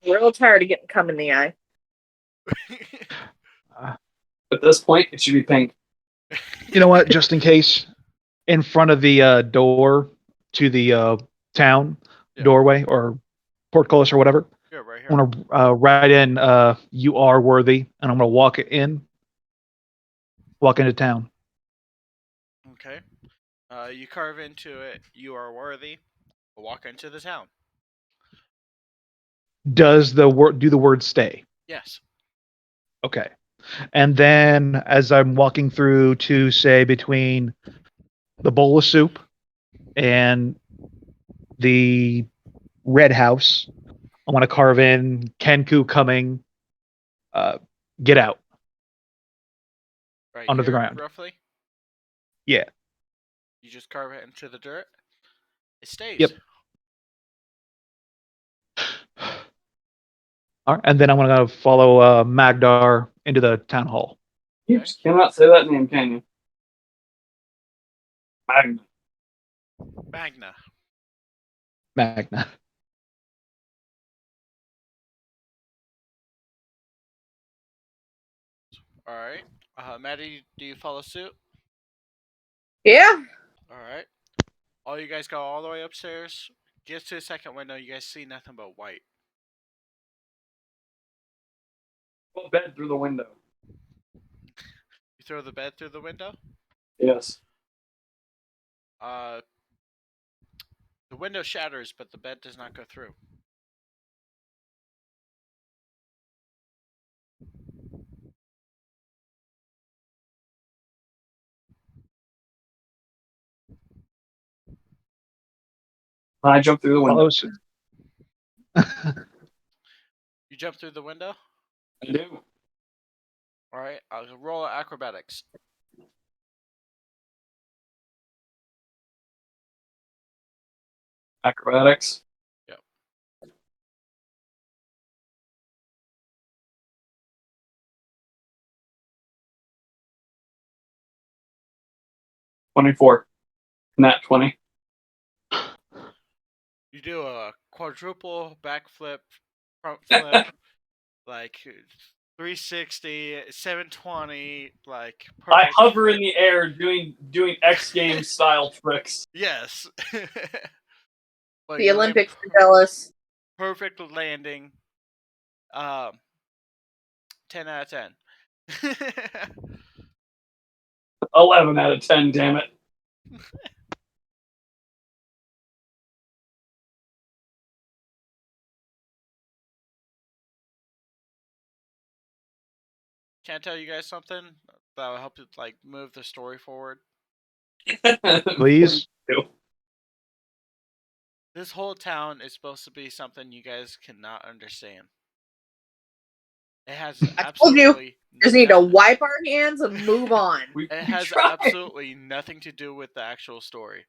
Real tired of getting cum in the eye. At this point, it should be pink. You know what? Just in case, in front of the door to the town Yeah. doorway or portcullis or whatever, Yeah, right here. I'm gonna write in "You are worthy," and I'm gonna walk into town. Okay. You carve into it. You are worthy. Walk into the town. Does do the word stay? Yes. Okay. And then as I'm walking through to say between the bowl of soup and the red house, I want to carve in Kenku coming, get out Right under the here, ground. roughly. Yeah. You just carve it into the dirt. It stays. Yep. All right. And then I'm going to follow Magdar into the town hall. You Okay. just cannot say that name, can you? Magna. Magna. Magna. All right. Maddie, do you follow suit? Yeah. All right. All you guys go all the way upstairs. Get to the second window. You guys see nothing but white. Well, bed through the window. You throw the bed through the window. Yes. The window shatters, but the bed does not go through. I jump through the window. You jump through the window. I do. All right. I'll roll acrobatics. Acrobatics. Yep. $24. Nat 20. You do a quadruple backflip, front flip, like 360, 720, like I perfect hover flip. in the air doing X Games style tricks. Yes. But The you land Olympics are jealous. perfect landing. 10 out of 10. 11 out of 10, damn it. Can I tell you guys something that will help you like move the story forward? Please. This whole town is supposed to be something you guys cannot understand. It has I told you, absolutely just need to wipe our hands and move on. it has absolutely nothing to do with the actual story.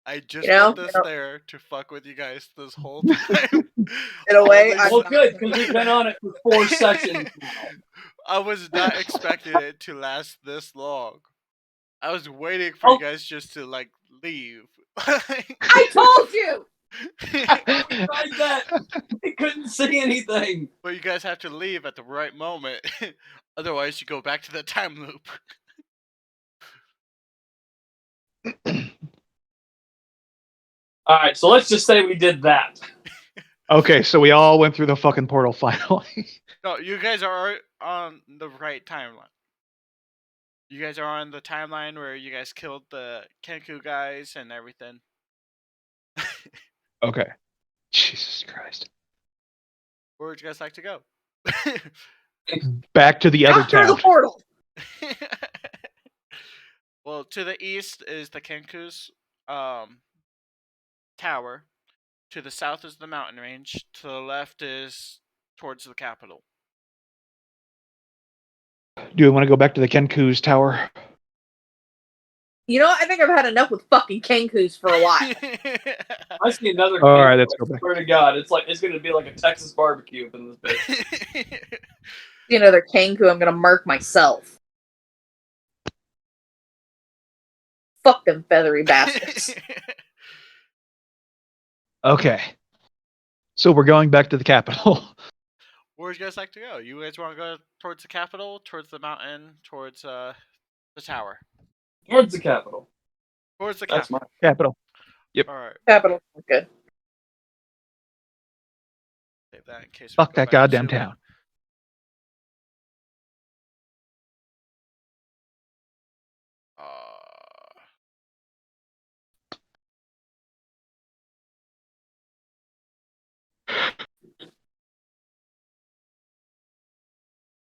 I just put this there to fuck with you guys this whole time. In a way, well, good, because we've been on it for 4 sessions now. I was not expecting it to last this long. I was waiting for you guys just to like leave. I told you. We tried that. We couldn't see anything. But you guys have to leave at the right moment. Otherwise, you go back to the time loop. Alright, so let's just say we did that. Okay, so we all went through the fucking portal finally. No, you guys are on the right timeline. You guys are on the timeline where you guys killed the Kenku guys and everything. Okay. Jesus Christ. Where would you guys like to go? Back to the other After town. the portal. Well, to the east is the Kenku's tower. To the south is the mountain range. To the left is towards the capital. Do you want to go back to the Kenku's tower? You know, I think I've had enough with fucking Kenkus for a while. I see another. All right, let's go back. Swear to God, it's going to be like a Texas barbecue up in this bitch. See another Kenku, I'm gonna mark myself. Fuck them feathery bastards. Okay. So we're going back to the capital. Where would you guys like to go? You guys want to go towards the capital, towards the mountain, towards the tower? Towards the capital. Towards the That's capital. Capital. Yep. All right. Capital. Good. Save that in case. Fuck we go that back goddamn to it. town.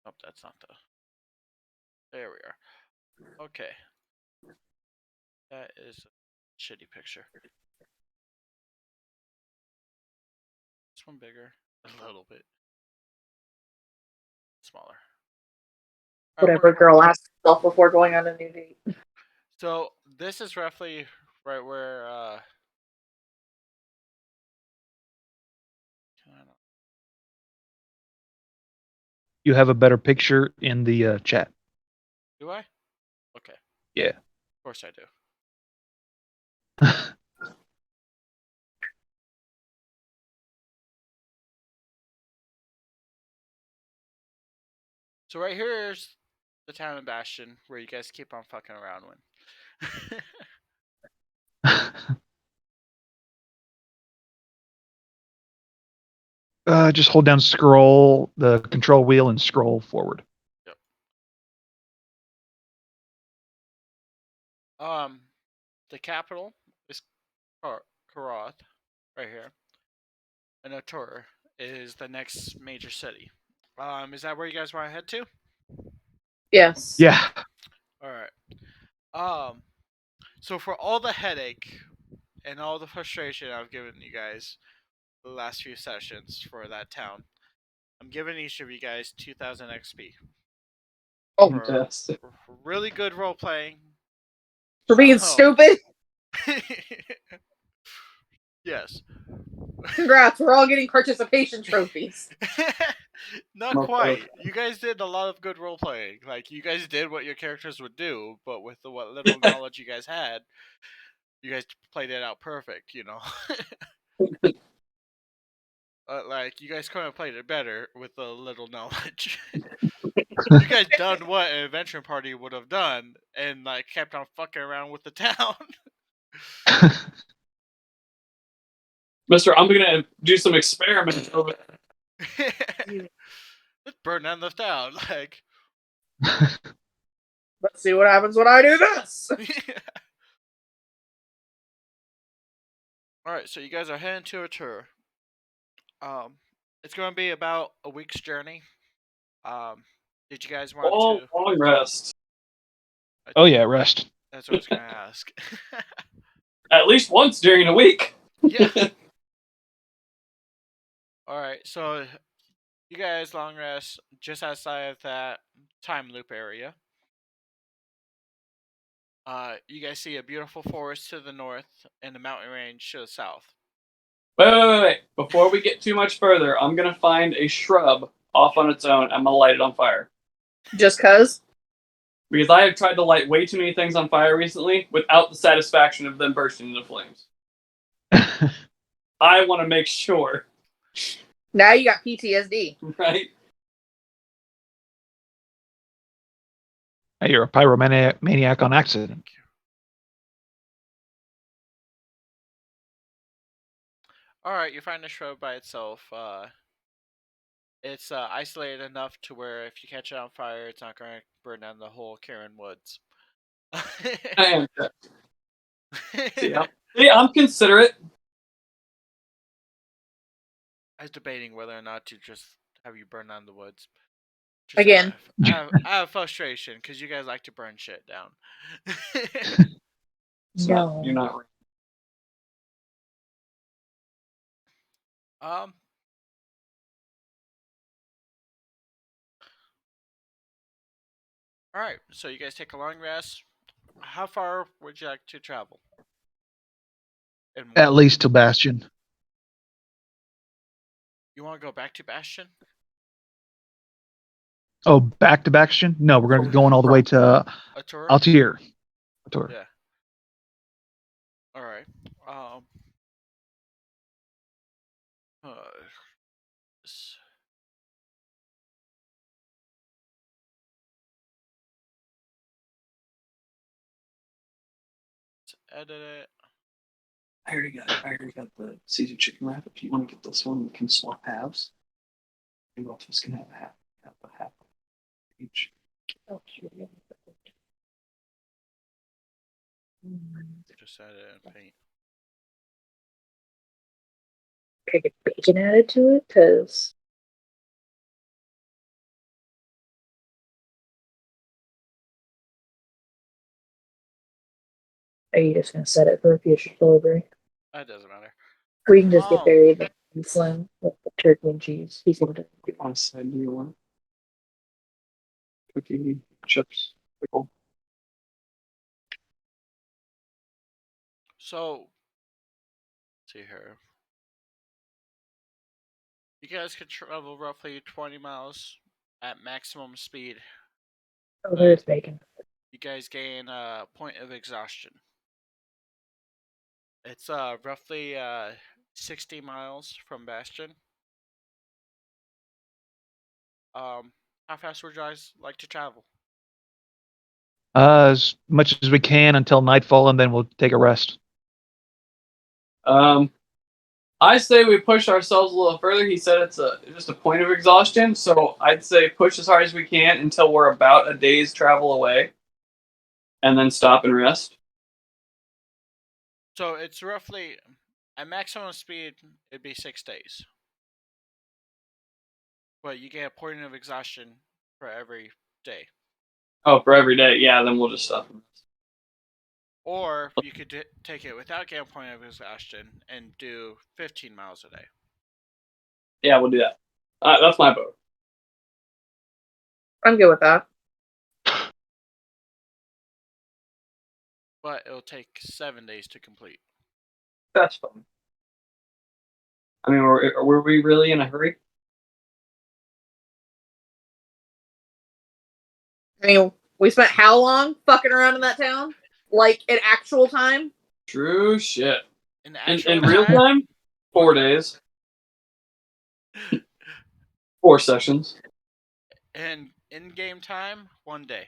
Nope, that's not the. There we are. Okay. That is a shitty picture. This one bigger, a little bit smaller. All right, Whatever girl asks herself before going on a new date. So this is roughly right where. You have a better picture in the chat. Do I? Okay. Yeah. Of course I do. So right here is the town of Bastion, where you guys keep on fucking around with. Just hold down scroll, the control wheel, and scroll forward. Yep. The capital is Karath, right here. And Atur is the next major city. Is that where you guys want to head to? Yes. Yeah. All right. So for all the headache and all the frustration I've given you guys the last few sessions for that town, I'm giving each of you guys 2,000 XP. Oh, for fantastic. really good role playing. For being stupid? Yes. Congrats, we're all getting participation trophies. Not quite. You guys did a lot of good role playing. Like, you guys did what your characters would do, but with what little knowledge you guys had, you guys played it out perfect, you know? Like, you guys couldn't have played it better with the little knowledge. You guys done what an adventure party would have done, and, like, kept on fucking around with the town. Mister, I'm gonna do some experiments over Let's burn down the town, like. Let's see what happens when I do this. Alright, so you guys are heading to a tour. It's going to be about a week's journey. Did you guys want to... long rest. Oh yeah, rest. That's what I was going to ask. At least once during the week. Yeah. Alright, so you guys long rest just outside of that time loop area. You guys see a beautiful forest to the north and a mountain range to the south. Wait. Before we get too much further, I'm gonna find a shrub off on its own. I'm gonna light it on fire. Just cause? Because I have tried to light way too many things on fire recently without the satisfaction of them bursting into flames. I want to make sure. Now you got PTSD. Right? Hey, you're a pyromaniac on accident. Alright, you find the shrub by itself. It's isolated enough to where if you catch it on fire, it's not going to burn down the whole Karen Woods. I am. Yeah, I'm considerate. I was debating whether or not to just have you burn down the woods. Just Again. I have frustration because you guys like to burn shit down. No. You're not right. Alright, so you guys take a long rest. How far would you like to travel? At least to Bastion. You want to go back to Bastion? Oh, back to Bastion? No, we're going to be going all the way to Altair. Yeah. Alright. s- let's edit it. I already got the Caesar chicken wrap. If you want to get this one, we can swap halves. And both of us can have a half each. Just add it in Paint. Can I get bacon added to it? Because are you just gonna set it for a future delivery? That doesn't matter. We can just get Oh. buried in slim with the turkey and cheese. He's gonna do it. On side, do you want cookie chips pickle? So, let's see here. You guys can travel roughly 20 miles at maximum speed. Oh, there's bacon. You guys gain a point of exhaustion. It's roughly 60 miles from Bastion. How fast would you guys like to travel? As much as we can until nightfall, and then we'll take a rest. I say we push ourselves a little further. He said it's just a point of exhaustion, so I'd say push as hard as we can until we're about a day's travel away, and then stop and rest. So it's roughly at maximum speed. It'd be 6 days, but you get a point of exhaustion for every day. Oh, for every day, yeah. Then we'll just stop and rest. Or you could take it without getting a point of exhaustion and do 15 miles a day. Yeah, we'll do that. That's my vote. I'm good with that. But it'll take 7 days to complete. That's fine. I mean, were we really in a hurry? I mean, we spent how long fucking around in that town? Like in actual time? True shit. In real time? 4 days. 4 sessions. And in-game time, 1 day.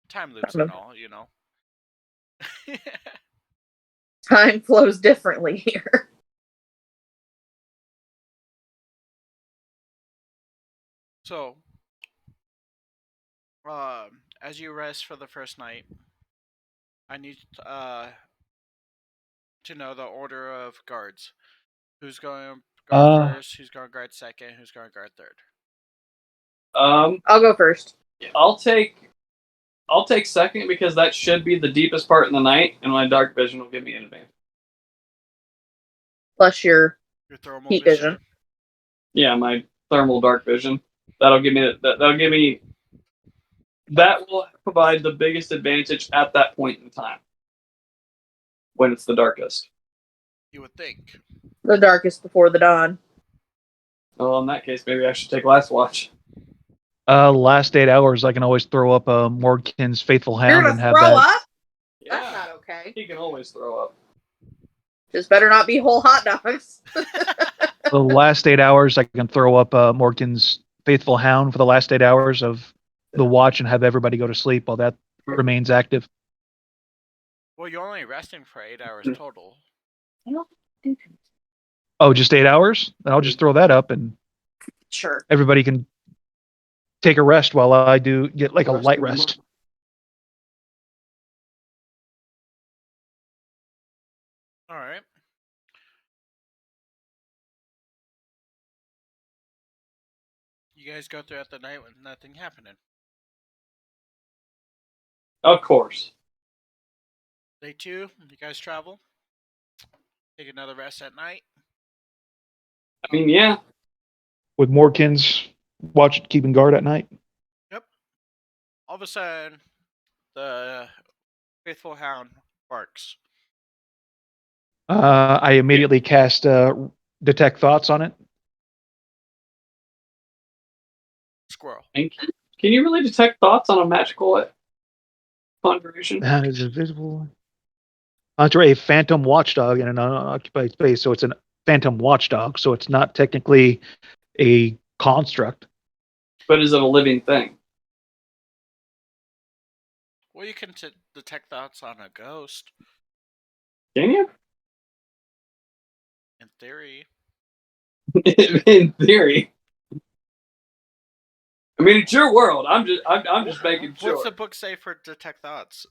Time loops and all, you know. Time flows differently here. So, as you rest for the first night, I need to know the order of guards. Who's going to guard first? Who's going to guard second? Who's going to guard third? I'll go first. I'll take second because that should be the deepest part in the night, and my dark vision will give me an advantage. Plus your thermal heat vision. Yeah, my thermal dark vision. That'll give me that will provide the biggest advantage at that point in time when it's the darkest. You would think. The darkest before the dawn. Well, in that case, maybe I should take last watch. Last 8 hours, I can always throw up Mordkin's Faithful You're Hound gonna and have throw that. up? Yeah, That's not okay. he can always throw up. Just better not be whole hot dogs. The last 8 hours, I can throw up Mordkin's Faithful Hound for the last 8 hours of the watch and have everybody go to sleep while that remains active. Well, you're only resting for 8 hours total. Oh, just 8 hours? Then I'll just throw that up and Sure. everybody can take a rest while I get like a light rest. All right. You guys go throughout the night with nothing happening. Of course. Day 2, you guys travel. Take another rest at night. I mean, yeah. With Mordkin's keeping guard at night. Yep. All of a sudden, the Faithful Hound barks. I immediately cast Detect Thoughts on it. Squirrel. And can you really detect thoughts on a magical conjuration? That is invisible. Enter a phantom watchdog in an unoccupied space, so it's an phantom watchdog, so it's not technically a construct. But is it a living thing? Well, you can detect thoughts on a ghost, Can you? in theory. In theory. I mean, it's your world. I'm just making sure. What's the book say for detect thoughts?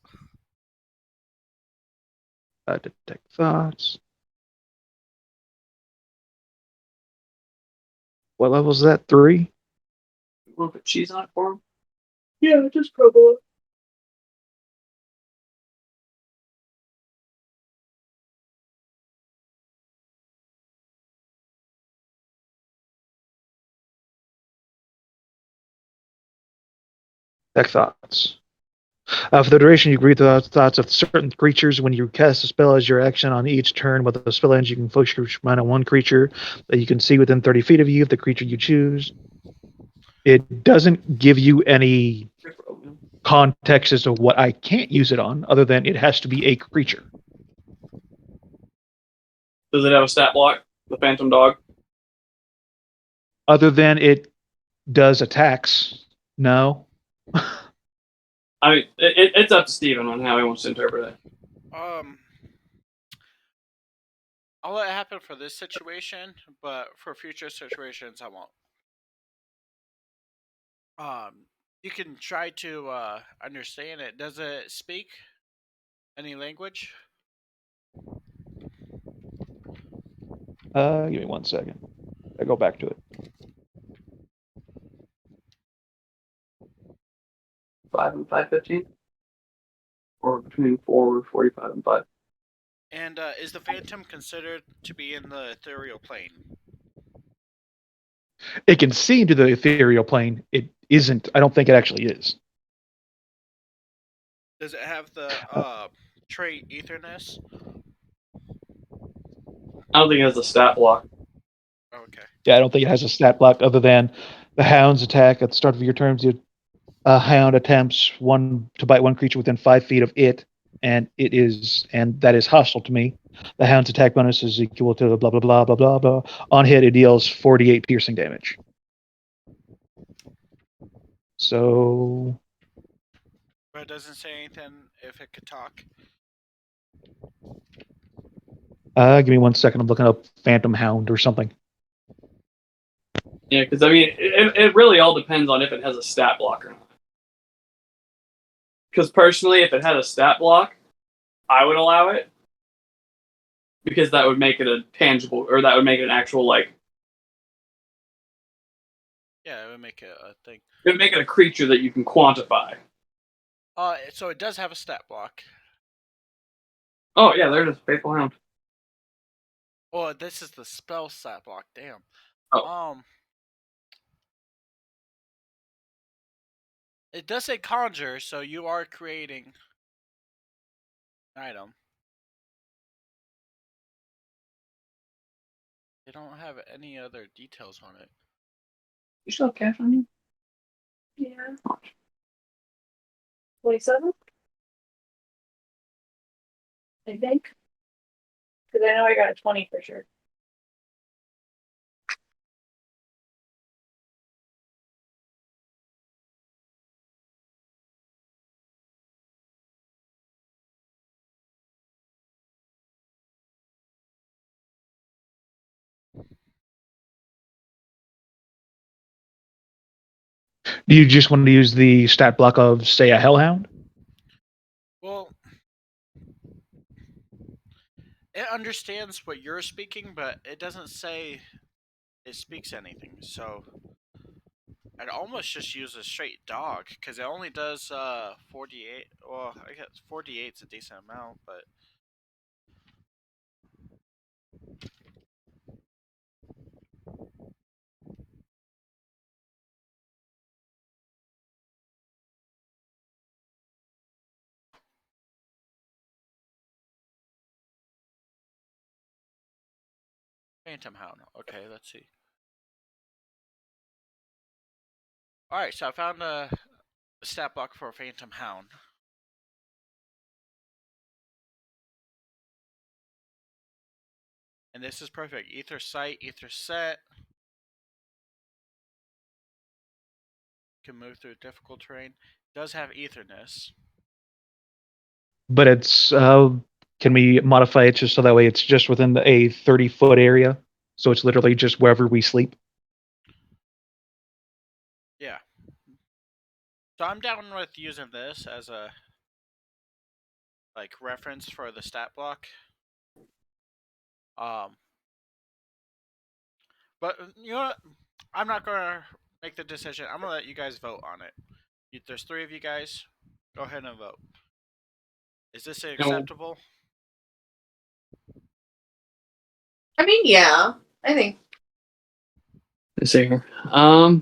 Detect thoughts. What level is that? 3? You want to put cheese on it for him? Yeah, just crumble it. Detect thoughts. For the duration, you read the thoughts of certain creatures. When you cast a spell as your action on each turn, with the spell ends, you can focus your mind on one creature that you can see within 30 feet of you, the creature you choose. It doesn't give you any context as to what I can't use it on, other than it has to be a creature. Does it have a stat block? The Phantom Dog? Other than it does attacks, no. I mean, it's up to Steven on how he wants to interpret it. I'll let it happen for this situation, but for future situations, I won't. You can try to understand it. Does it speak any language? Give me 1 second. I go back to it. 5 and 5:15, or between 4:45 and 5. And is the phantom considered to be in the ethereal plane? It can see into the ethereal plane. It isn't. I don't think it actually is. Does it have the trait etherness? I don't think it has a stat block. Oh, okay. Yeah, I don't think it has a stat block other than the hound's attack at the start of your turn. A hound attempts to bite one creature within 5 feet of it, and that is hostile to me. The hound's attack bonus is equal to blah blah blah blah blah blah. On hit, it deals 48 piercing damage. So, But it doesn't say anything if it could talk. give me 1 second. I'm looking up Phantom Hound or something. Yeah, because I mean, it really all depends on if it has a stat block or not. Because personally, if it had a stat block, I would allow it. Because that would make it a tangible, or that would make it an actual, like... Yeah, it would make it a thing. It would make it a creature that you can quantify. So it does have a stat block. Oh, yeah, there's a Faithful Hound. Oh, this is the spell stat block. Damn. Oh. It does say conjure, so you are creating an item. They don't have any other details on it. You still have cash on you? Yeah. 27? I think. Because I know I got a 20 for sure. Do you just want to use the stat block of, say, a Hellhound? Well, it understands what you're speaking, but it doesn't say it speaks anything. So I'd almost just use a straight dog, because it only does 48. Well, I guess 48's a decent amount, but Phantom Hound. Okay, let's see. Alright, so I found a stat block for a Phantom Hound. And this is perfect. Ether sight, ether set. Can move through difficult terrain. Does have etherness. But it's can we modify it just so that way it's just within a 30-foot area? So it's literally just wherever we sleep. Yeah. So I'm down with using this as a reference for the stat block. But you know what? I'm not gonna make the decision. I'm gonna let you guys vote on it. There's 3 of you guys. Go ahead and vote. Is this acceptable? I mean, yeah. I think. Let's see here. No,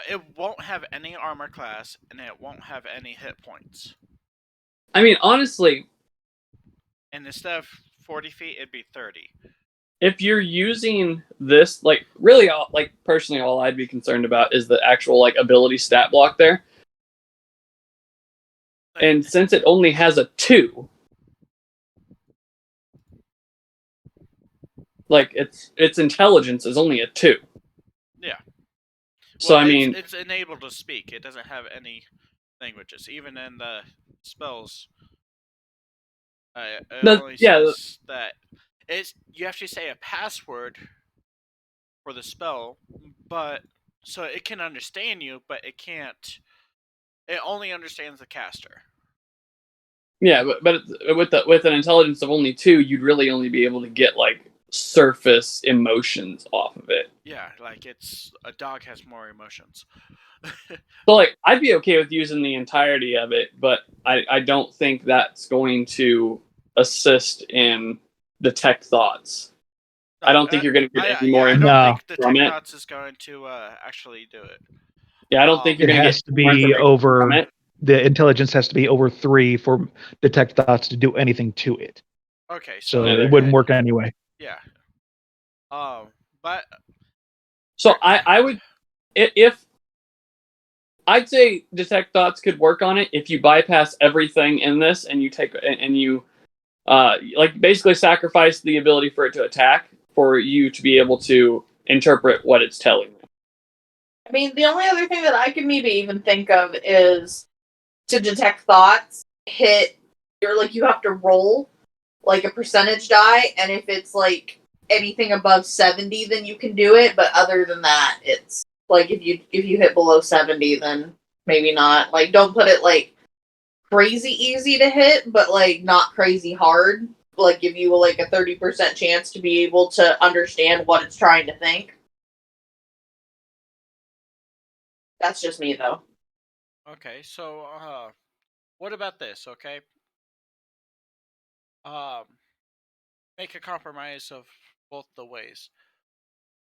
it won't have any armor class, and it won't have any hit points. I mean, honestly, And instead of 40 feet, it'd be 30. if you're using this, like, really, personally, all I'd be concerned about is the actual, like, ability stat block there. And since it only has a 2, like, its intelligence is only a 2. Yeah. So, Well, I mean, it's enabled to speak. It doesn't have any languages. Even in the spells, it only says that you have to say a password for the spell, but so it can understand you, but it can't. It only understands the caster. yeah, but with an intelligence of only 2, you'd really only be able to get, like, surface emotions off of it. Yeah, like a dog has more emotions. So, like, I'd be okay with using the entirety of it, but I don't think that's going to assist in detect thoughts. I don't think you're going to get any more I info don't think the from tech it. thoughts is going to actually do it. Yeah, I don't think you're It going to has get to more be information from over. it. The intelligence has to be over 3 for detect thoughts to do anything to it. Okay, So it wouldn't work anyway. Yeah. But So I would, if I'd say detect thoughts could work on it if you bypass everything in this and you take and you like basically sacrifice the ability for it to attack for you to be able to interpret what it's telling you. I mean, the only other thing that I can maybe even think of is to detect thoughts, you have to roll like a percentage die, and if it's like anything above 70, then you can do it. But other than that, it's like if you hit below 70, then maybe not. Like, don't put it like crazy easy to hit, but like not crazy hard. Like, give you like a 30% chance to be able to understand what it's trying to think. That's just me, though. okay, so what about this? Okay, make a compromise of both the ways.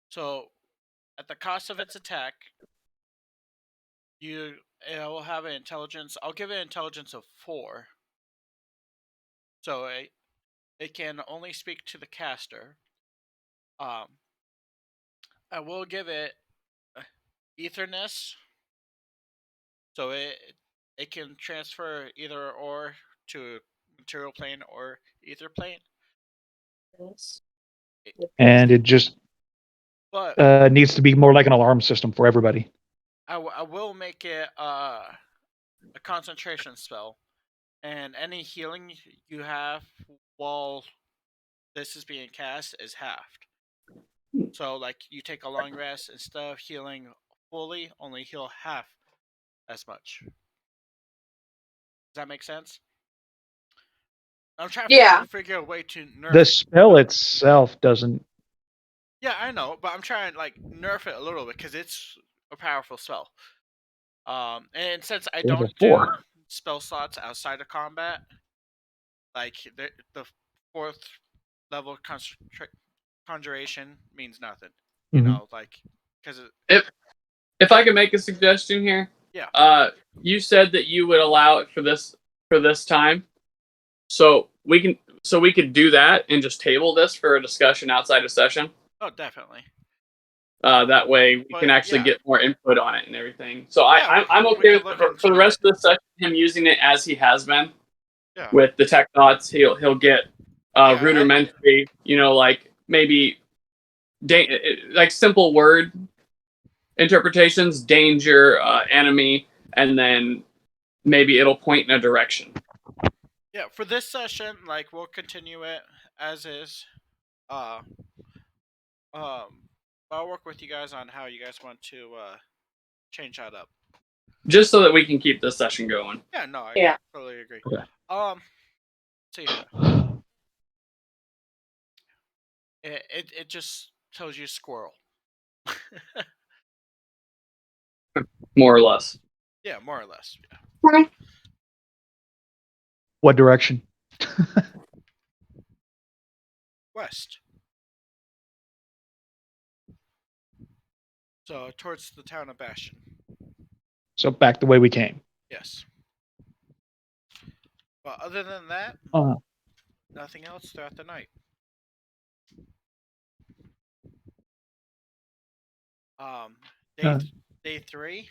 So, at the cost of its attack, it will have an intelligence. I'll give it an intelligence of 4. So it can only speak to the caster. I will give it etherness. So it can transfer either or to material plane or ether plane. And it just But needs to be more like an alarm system for everybody. I will make it a concentration spell, and any healing you have while this is being cast is halved. So, like, you take a long rest, instead of healing fully, only heal half as much. Does that make sense? I'm trying to figure a way to nerf the spell itself doesn't. Yeah, I know, but I'm trying to like nerf it a little bit because it's a powerful spell. And since I don't do spell slots outside of combat, like the 4th level conjuration means nothing. You know, like because if I could make a suggestion here, yeah. You said that you would allow it for this time, so we could do that and just table this for a discussion outside of session. Oh, definitely. That way we can actually get more input on it and everything. So I'm okay with for the rest of the session him using it as he has been. Yeah. With the tech thoughts, he'll get rudimentary, like maybe like simple word interpretations, danger, enemy, and then maybe it'll point in a direction. Yeah, for this session, like we'll continue it as is. I'll work with you guys on how you guys want to change that up. Just so that we can keep this session going. Yeah, no, I Yeah. totally agree. Okay. Let's see here. It just tells you squirrel. More or less. Yeah, more or less. Yeah. What direction? West. So towards the town of Bastion. So back the way we came. Yes. But other than that, nothing else throughout the night. Day 3.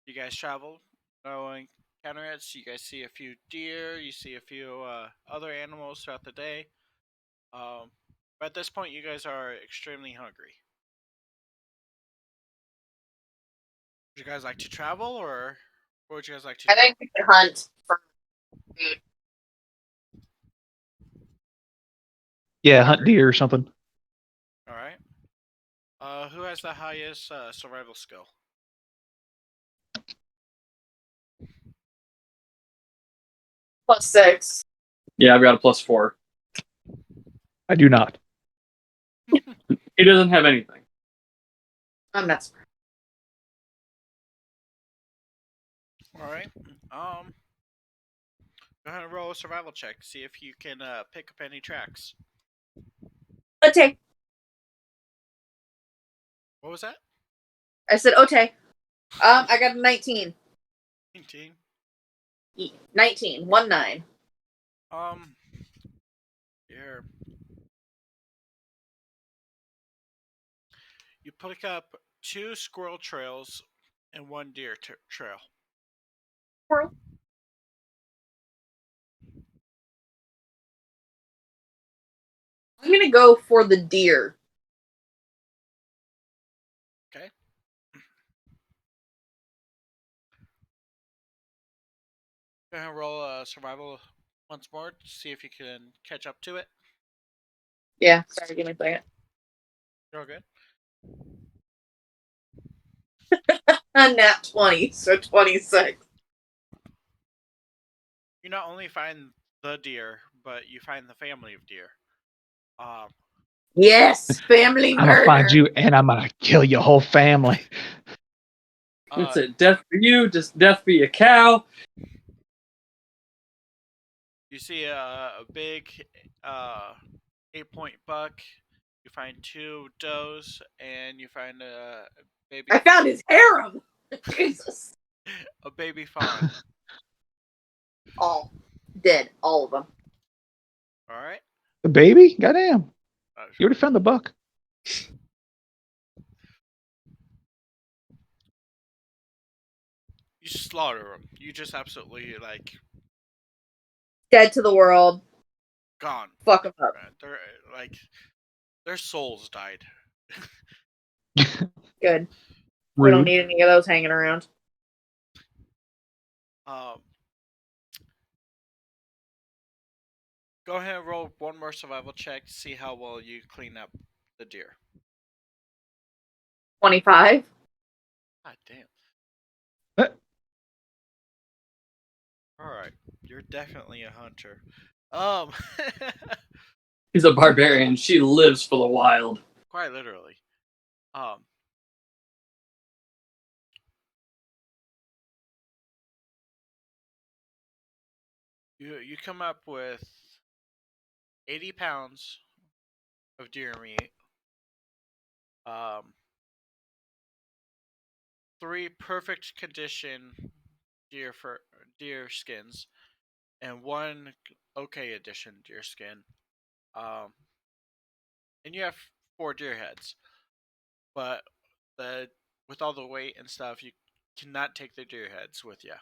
You guys travel, going counter-hits. You guys see a few deer. You see a few other animals throughout the day. But at this point, you guys are extremely hungry. Would you guys like to travel, or what would you guys like to do? I think we could hunt for food. Yeah, hunt deer or something. All right. Who has the highest survival skill? +6. Yeah, I've got a +4. I do not. He doesn't have anything. I'm not surprised. All right. Go ahead and roll a survival check. See if you can pick up any tracks. Ote. What was that? I said Ote. I got a 19. 19. 19. 19. Here. You pick up 2 squirrel trails and 1 deer trail. Squirrel. I'm gonna go for the deer. Okay. Go ahead and roll a survival once more to see if you can catch up to it. Yeah, sorry, give me a second. You're all good. Nat 20, so 26. You not only find the deer, but you find the family of deer. Yes, family I'm murder. gonna find you and I'm gonna kill your whole family. That's it. Death for you, just death for your cow. You see a big 8-point buck. You find 2 does, and you find a baby. I found his harem. Jesus. A baby fawn. All dead, all of them. All right. The baby? Goddamn. You already found the buck. You slaughter them. You just absolutely Dead to the world. gone. Fuck them up. They're their souls died. Good. We don't need any of those hanging around. Go ahead and roll one more survival check to see how well you clean up the deer. 25. God damn. Alright. You're definitely a hunter. He's a barbarian. She lives for the wild. Quite literally. You come up with 80 pounds of deer meat. 3 perfect condition deer skins, and 1 okay edition deer skin. And you have 4 deer heads. But with all the weight and stuff, you cannot take the deer heads with you.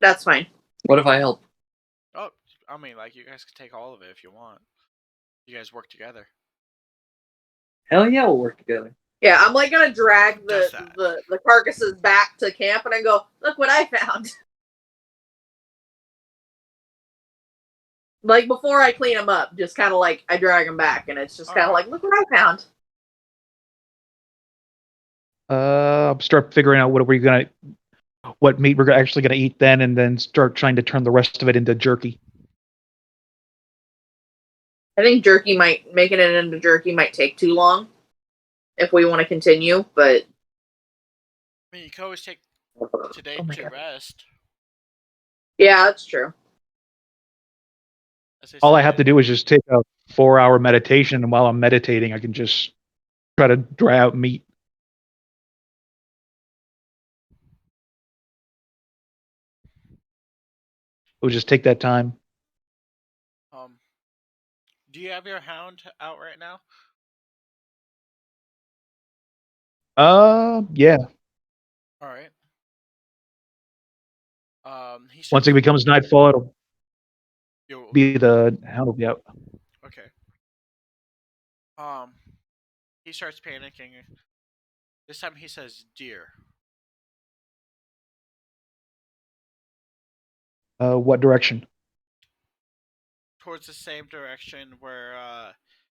That's fine. What if I help? Oh, I mean, like, you guys can take all of it if you want. You guys work together. Hell yeah, we'll work together. Yeah, I'm like gonna drag Does that. the carcasses back to camp, and I go, look what I found. Like before I clean them up, just kind of like I drag them back, and it's just kind of like, look what I found. Start figuring out what meat we're actually gonna eat and then start trying to turn the rest of it into jerky. I think making it into jerky might take too long if we want to continue, but I mean, you can always take today to rest. Yeah, that's true. All I have to do is just take a 4-hour meditation, and while I'm meditating, I can just try to dry out meat. We'll just take that time. Do you have your hound out right now? Yeah. All right. Once it becomes nightfall, the hound will be out. Okay. He starts panicking. This time he says deer. What direction? Towards the same direction where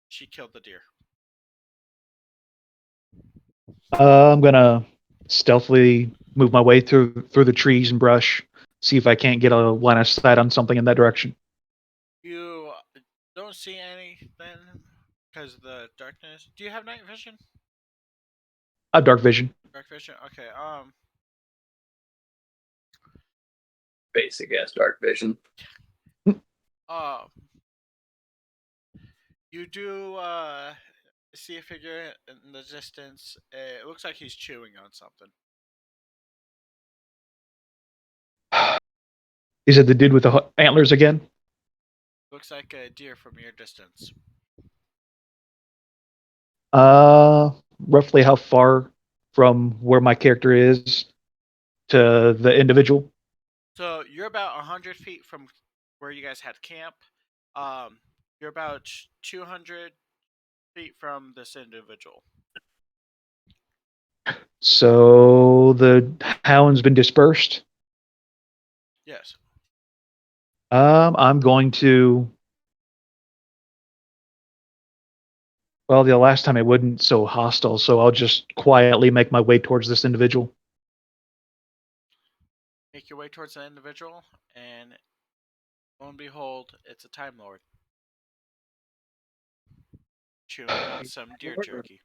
she killed the deer. I'm gonna stealthily move my way through the trees and brush, see if I can't get a line of sight on something in that direction. You don't see anything because of the darkness. Do you have night vision? Dark vision. Dark vision. Okay. Basic ass dark vision. You do see a figure in the distance. It looks like he's chewing on something. Is it the dude with the antlers again? Looks like a deer from your distance. Roughly how far from where my character is to the individual? So you're about 100 feet from where you guys had camp. You're about 200 feet from this individual. So the hound's been dispersed? Yes. I'm going to. Well, the last time it wasn't so hostile, so I'll just quietly make my way towards this individual. Make your way towards the individual, and lo and behold, it's a Time Lord. Chewing on some deer jerky.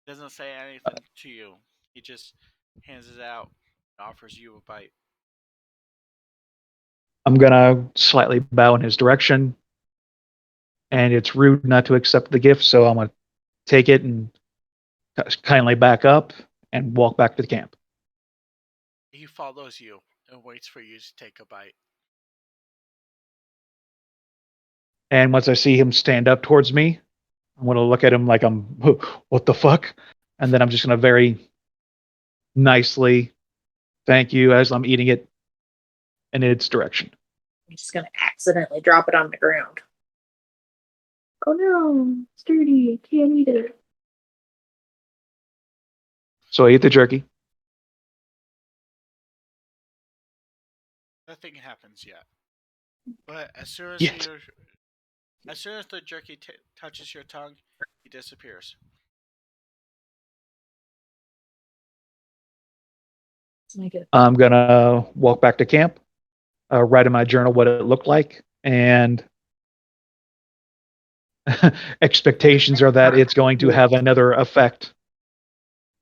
Doesn't say anything to you. He just hands it out and offers you a bite. I'm gonna slightly bow in his direction, and it's rude not to accept the gift, so I'm gonna take it and kindly back up and walk back to the camp. He follows you and waits for you to take a bite. And once I see him stand up towards me, I'm gonna look at him like I'm, what the fuck? And then I'm just gonna very nicely thank you as I'm eating it in its direction. I'm just gonna accidentally drop it on the ground. Oh no, it's dirty. Can't eat it. So I eat the jerky. Nothing happens yet. But as soon as the jerky touches your tongue, he disappears. I'm gonna walk back to camp, write in my journal what it looked like, and expectations are that it's going to have another effect,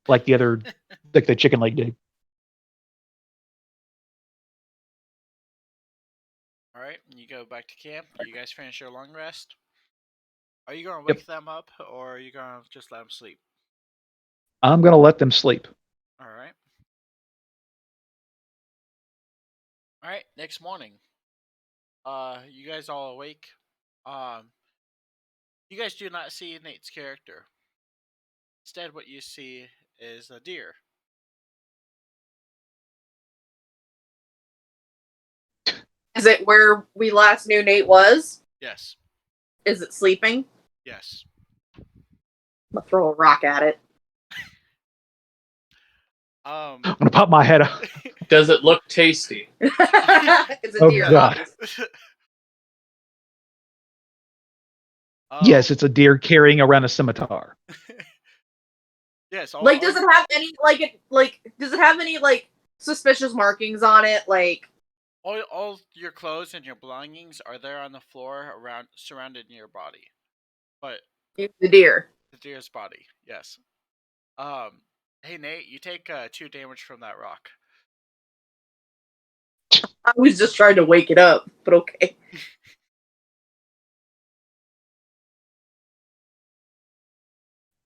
like the chicken leg did. All right, you go back to camp. You guys finish your long rest. Are you gonna wake them up, or are you gonna just let them sleep? I'm gonna let them sleep. All right. All right. Next morning, you guys all awake. You guys do not see Nate's character. Instead, what you see is a deer. Is it where we last knew Nate was? Yes. Is it sleeping? Yes. I'm gonna throw a rock at it. I'm gonna pop my head up. Does it look tasty? It's a Oh, deer. God. obviously. Yes, it's a deer carrying around a scimitar. Yes. Like, does it have any does it have any like suspicious markings on it? Like, all your clothes and your belongings are there on the floor around surrounding your body, but the deer. the deer's body. Yes. Hey Nate, you take 2 damage from that rock. I was just trying to wake it up, but okay.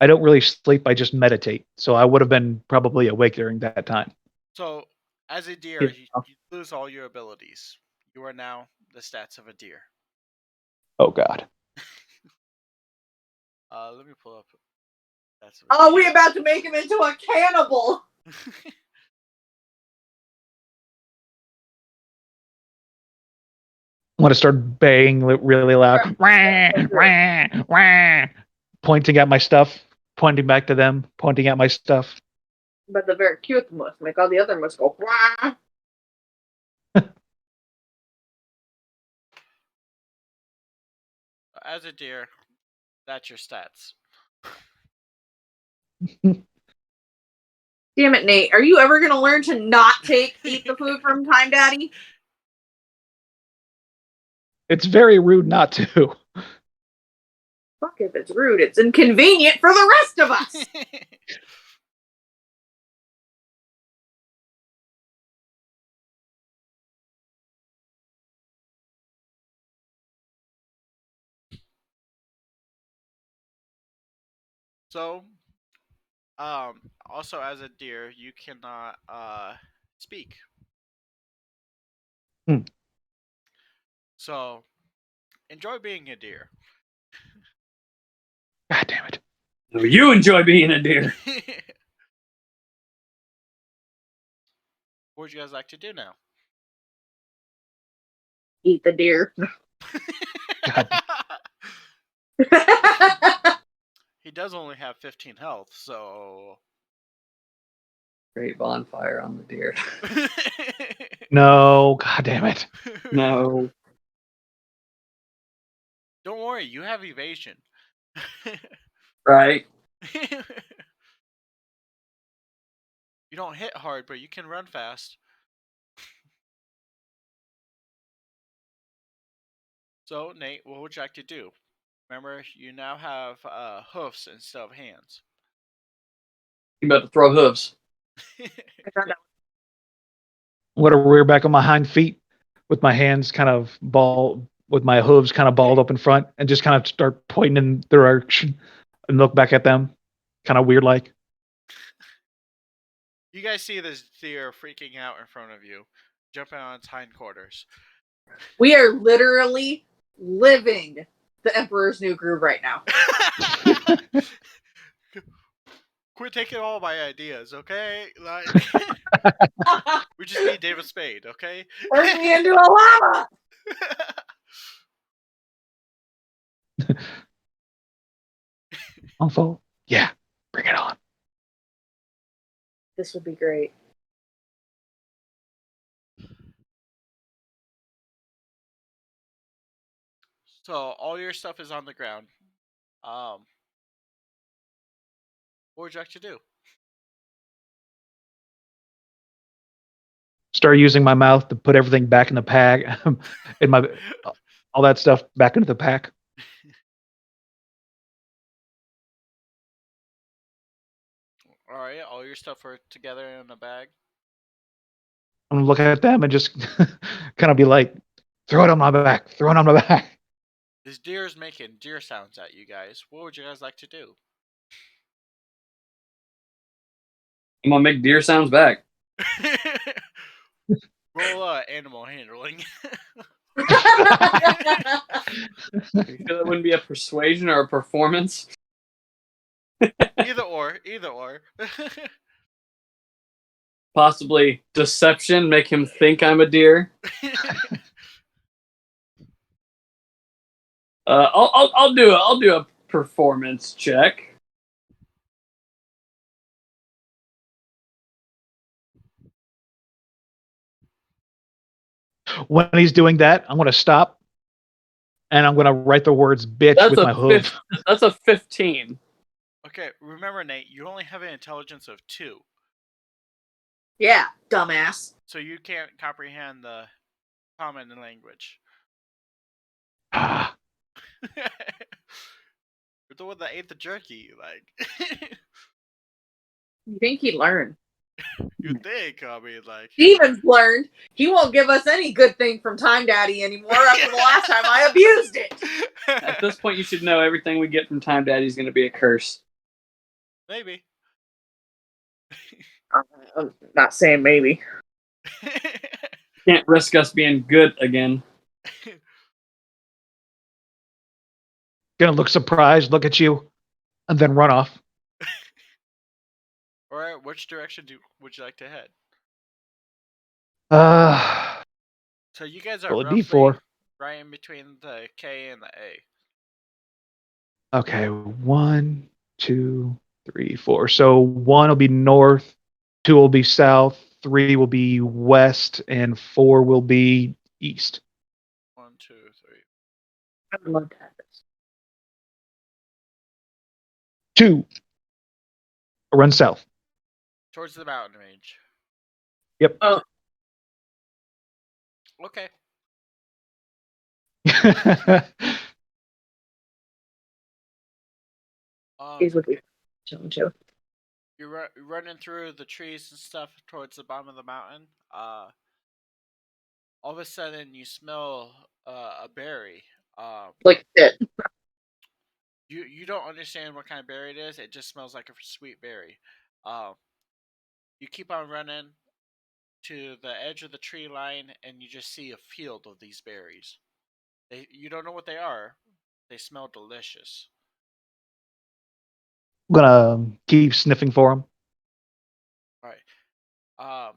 I don't really sleep, I just meditate. So I would have been probably awake during that time. So, as a deer, Yeah. you lose all your abilities. You are now the stats of a deer. Oh, God. Let me pull up. That's Oh, we about to make him into a cannibal. I'm going to start baying really loud. Wah, wah, wah. Pointing at my stuff, pointing back to them, pointing at my stuff. But the very cute must make all the other must go. Wah. As a deer, that's your stats. Damn it, Nate! Are you ever gonna learn to not eat the food from Time Daddy? It's very rude not to. Fuck if it's rude. It's inconvenient for the rest of us. So, also as a deer, you cannot speak. Hmm. So, enjoy being a deer. God damn it. No, you enjoy being a deer. What would you guys like to do now? Eat the deer. God. He does only have 15 health, so. Great bonfire on the deer. No, God damn it. No. Don't worry, you have evasion. Right? You don't hit hard, but you can run fast. So, Nate, what would you like to do? Remember, you now have hoofs instead of hands. You about to throw hooves. I'm going to rear back on my hind feet with my hands kind of ball, with my hooves kind of balled up in front, and just kind of start pointing in the direction and look back at them, kind of weird like. You guys see this deer freaking out in front of you, jumping on its hindquarters. We are literally living the Emperor's New Groove right now. Quit taking all my ideas, okay? Like, we just need David Spade, okay? Turn me into a llama. Unfold? Yeah, bring it on. This would be great. So all your stuff is on the ground. What would you like to do? Start using my mouth to put everything back in the pack, in my all that stuff back into the pack. All right, all your stuff are together in a bag. I'm gonna look at them and just kind of be like, throw it on my back, throw it on my back. This deer is making deer sounds at you guys. What would you guys like to do? I'm gonna make deer sounds back. Roll animal handling. You sure that wouldn't be a persuasion or a performance? Either or. Possibly deception, make him think I'm a deer. I'll do a performance check. When he's doing that, I'm going to stop and I'm going to write the words bitch That's with a my hoof. That's a 15. Okay, remember, Nate, you only have an intelligence of 2. Yeah, dumbass. So you can't comprehend the common language. Ah, You're the one that ate the jerky, like. You think he'd learn? You think, I mean, like. Steven's learned. He won't give us any good thing from Time Daddy anymore after the last time I abused it. At this point, you should know everything we get from Time Daddy is going to be a curse. Maybe. I'm not saying maybe. Can't risk us being good again. going to look surprised, look at you, and then run off. Alright, which direction would you like to head? So you guys are Roll a roughly D4. right in between the K and the A. Okay, 1, 2, 3, 4. So 1 will be north, 2 will be south, 3 will be west, and 4 will be east. 1, 2, 3. I would love to have this. 2. Run south. Towards the mountain range. Yep. Oh. Okay. He's with you. Chill. You're running through the trees and stuff towards the bottom of the mountain. All of a sudden, you smell a berry. Like shit. You don't understand what kind of berry it is. It just smells like a sweet berry. You keep on running to the edge of the tree line, and you just see a field of these berries. You don't know what they are. They smell delicious. I'm gonna keep sniffing for him. All right.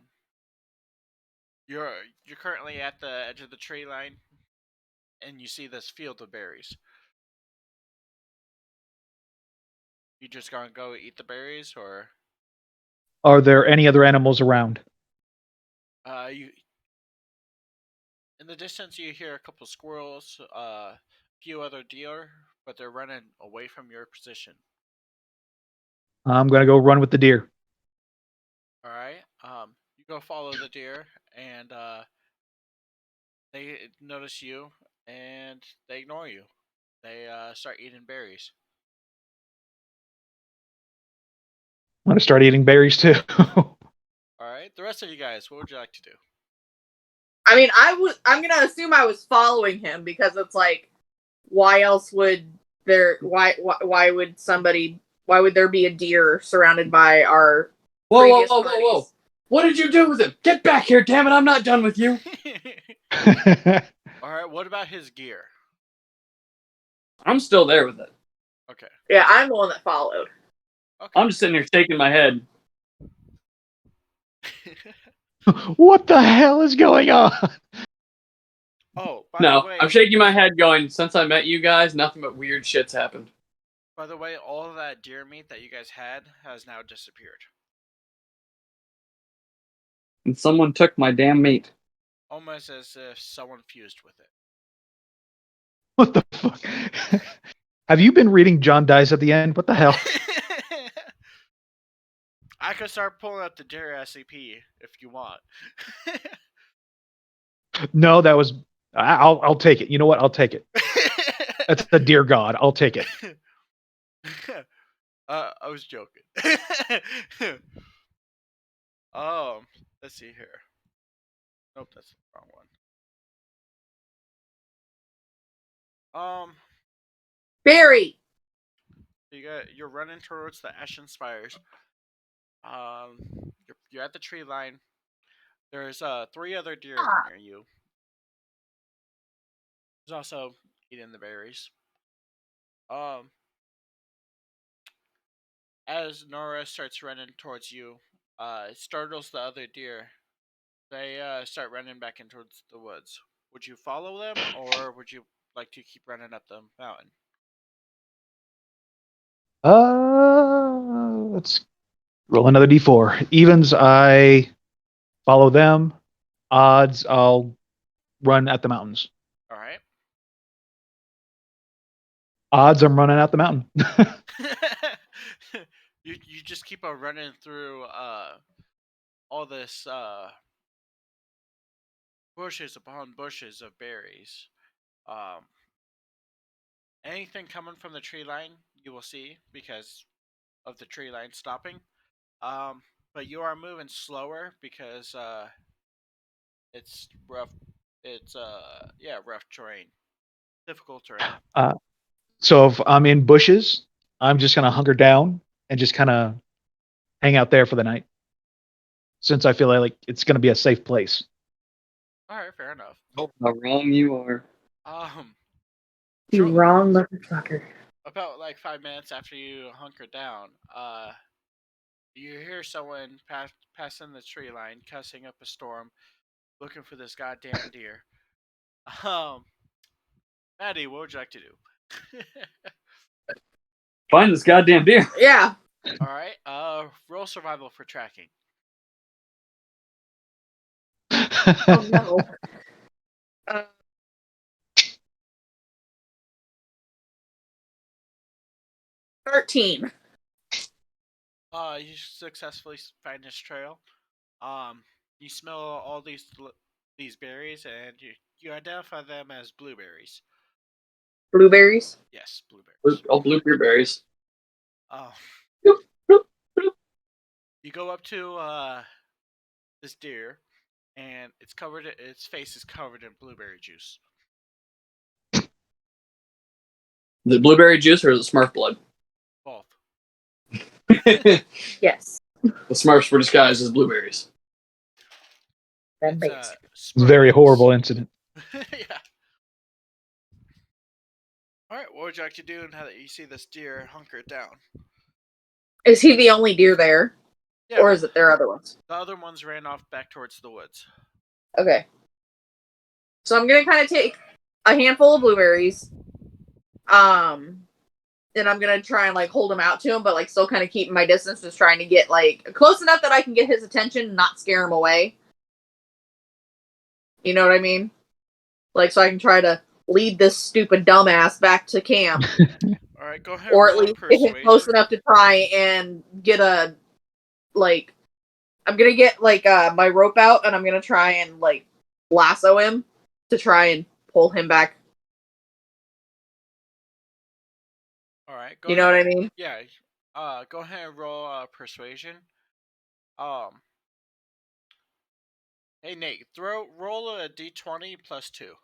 You're currently at the edge of the tree line, and you see this field of berries. You just gonna go eat the berries, or Are there any other animals around? you? In the distance, you hear a couple squirrels, a few other deer, but they're running away from your position. I'm gonna go run with the deer. All right. You go follow the deer, and they notice you, and they ignore you. They start eating berries. I'm gonna start eating berries too. All right. The rest of you guys, what would you like to do? I mean, I'm gonna assume I was following him because it's like, why else would there? Why would somebody? Why would there be a deer surrounded by our? Whoa! What did you do with him? Get back here, damn it! I'm not done with you. All right. What about his gear? I'm still there with it. Okay. Yeah, I'm the one that followed. Okay. I'm just sitting here shaking my head. What the hell is going on? Oh, by No, the way, I'm shaking my head going, since I met you guys, nothing but weird shit's happened. By the way, all of that deer meat that you guys had has now disappeared. And someone took my damn meat. Almost as if someone fused with it. What the fuck? Have you been reading John Dies at the End? What the hell? I could start pulling up the deer SCP if you want. No, that was. I'll take it. You know what? I'll take it. That's the dear God. I'll take it. I was joking. Let's see here. Nope, that's the wrong one. Barry. You're running towards the Ashen Spires. You're at the tree line. There's 3 other deer near you. There's also eating the berries. As Nora starts running towards you, it startles the other deer. They start running back in towards the woods. Would you follow them, or would you like to keep running up the mountain? Let's roll another d4. Evens, I follow them. Odds, I'll run at the mountains. All right. Odds, I'm running out the mountain. you just keep on running through all this bushes upon bushes of berries. Um, anything coming from the tree line, you will see because of the tree line stopping. But you are moving slower because it's rough. It's rough terrain, difficult terrain. So if I'm in bushes, I'm just gonna hunker down and just kind of hang out there for the night, since I feel like it's gonna be a safe place. All right, fair enough. Oh, how wrong you are. You shortly- wrong motherfucker. about like 5 minutes after you hunker down, you hear someone passing the tree line, cussing up a storm, looking for this goddamn deer. Maddie, what would you like to do? Find this goddamn deer. Yeah. All right. Roll survival for tracking. Oh no. 13. You successfully find this trail. You smell all these berries, and you identify them as blueberries. Blueberries. Yes, blueberries. Oh, blueberries. You go up to this deer, and its face is covered in blueberry juice. The blueberry juice or is it Smurf blood? Both. The Yes. Smurfs were disguised as blueberries. It's Very horrible incident. yeah. All right. What would you like to do now that you see this deer hunkered down? Is he the only deer there? Yeah. Or is it there are other ones? The other ones ran off back towards the woods. Okay. So I'm gonna kind of take a handful of blueberries. And I'm gonna try and like hold him out to him, but like still kind of keeping my distance, just trying to get like close enough that I can get his attention, not scare him away. You know what I mean? Like so I can try to lead this stupid dumbass back to camp. All right, go ahead. Or at roll least get him close enough to try and get a like I'm gonna get like my rope out and I'm gonna try and like lasso him to try and pull him back. All right, You know what I mean? Yeah. Go ahead and roll persuasion. Hey Nate, roll a d20 plus 2.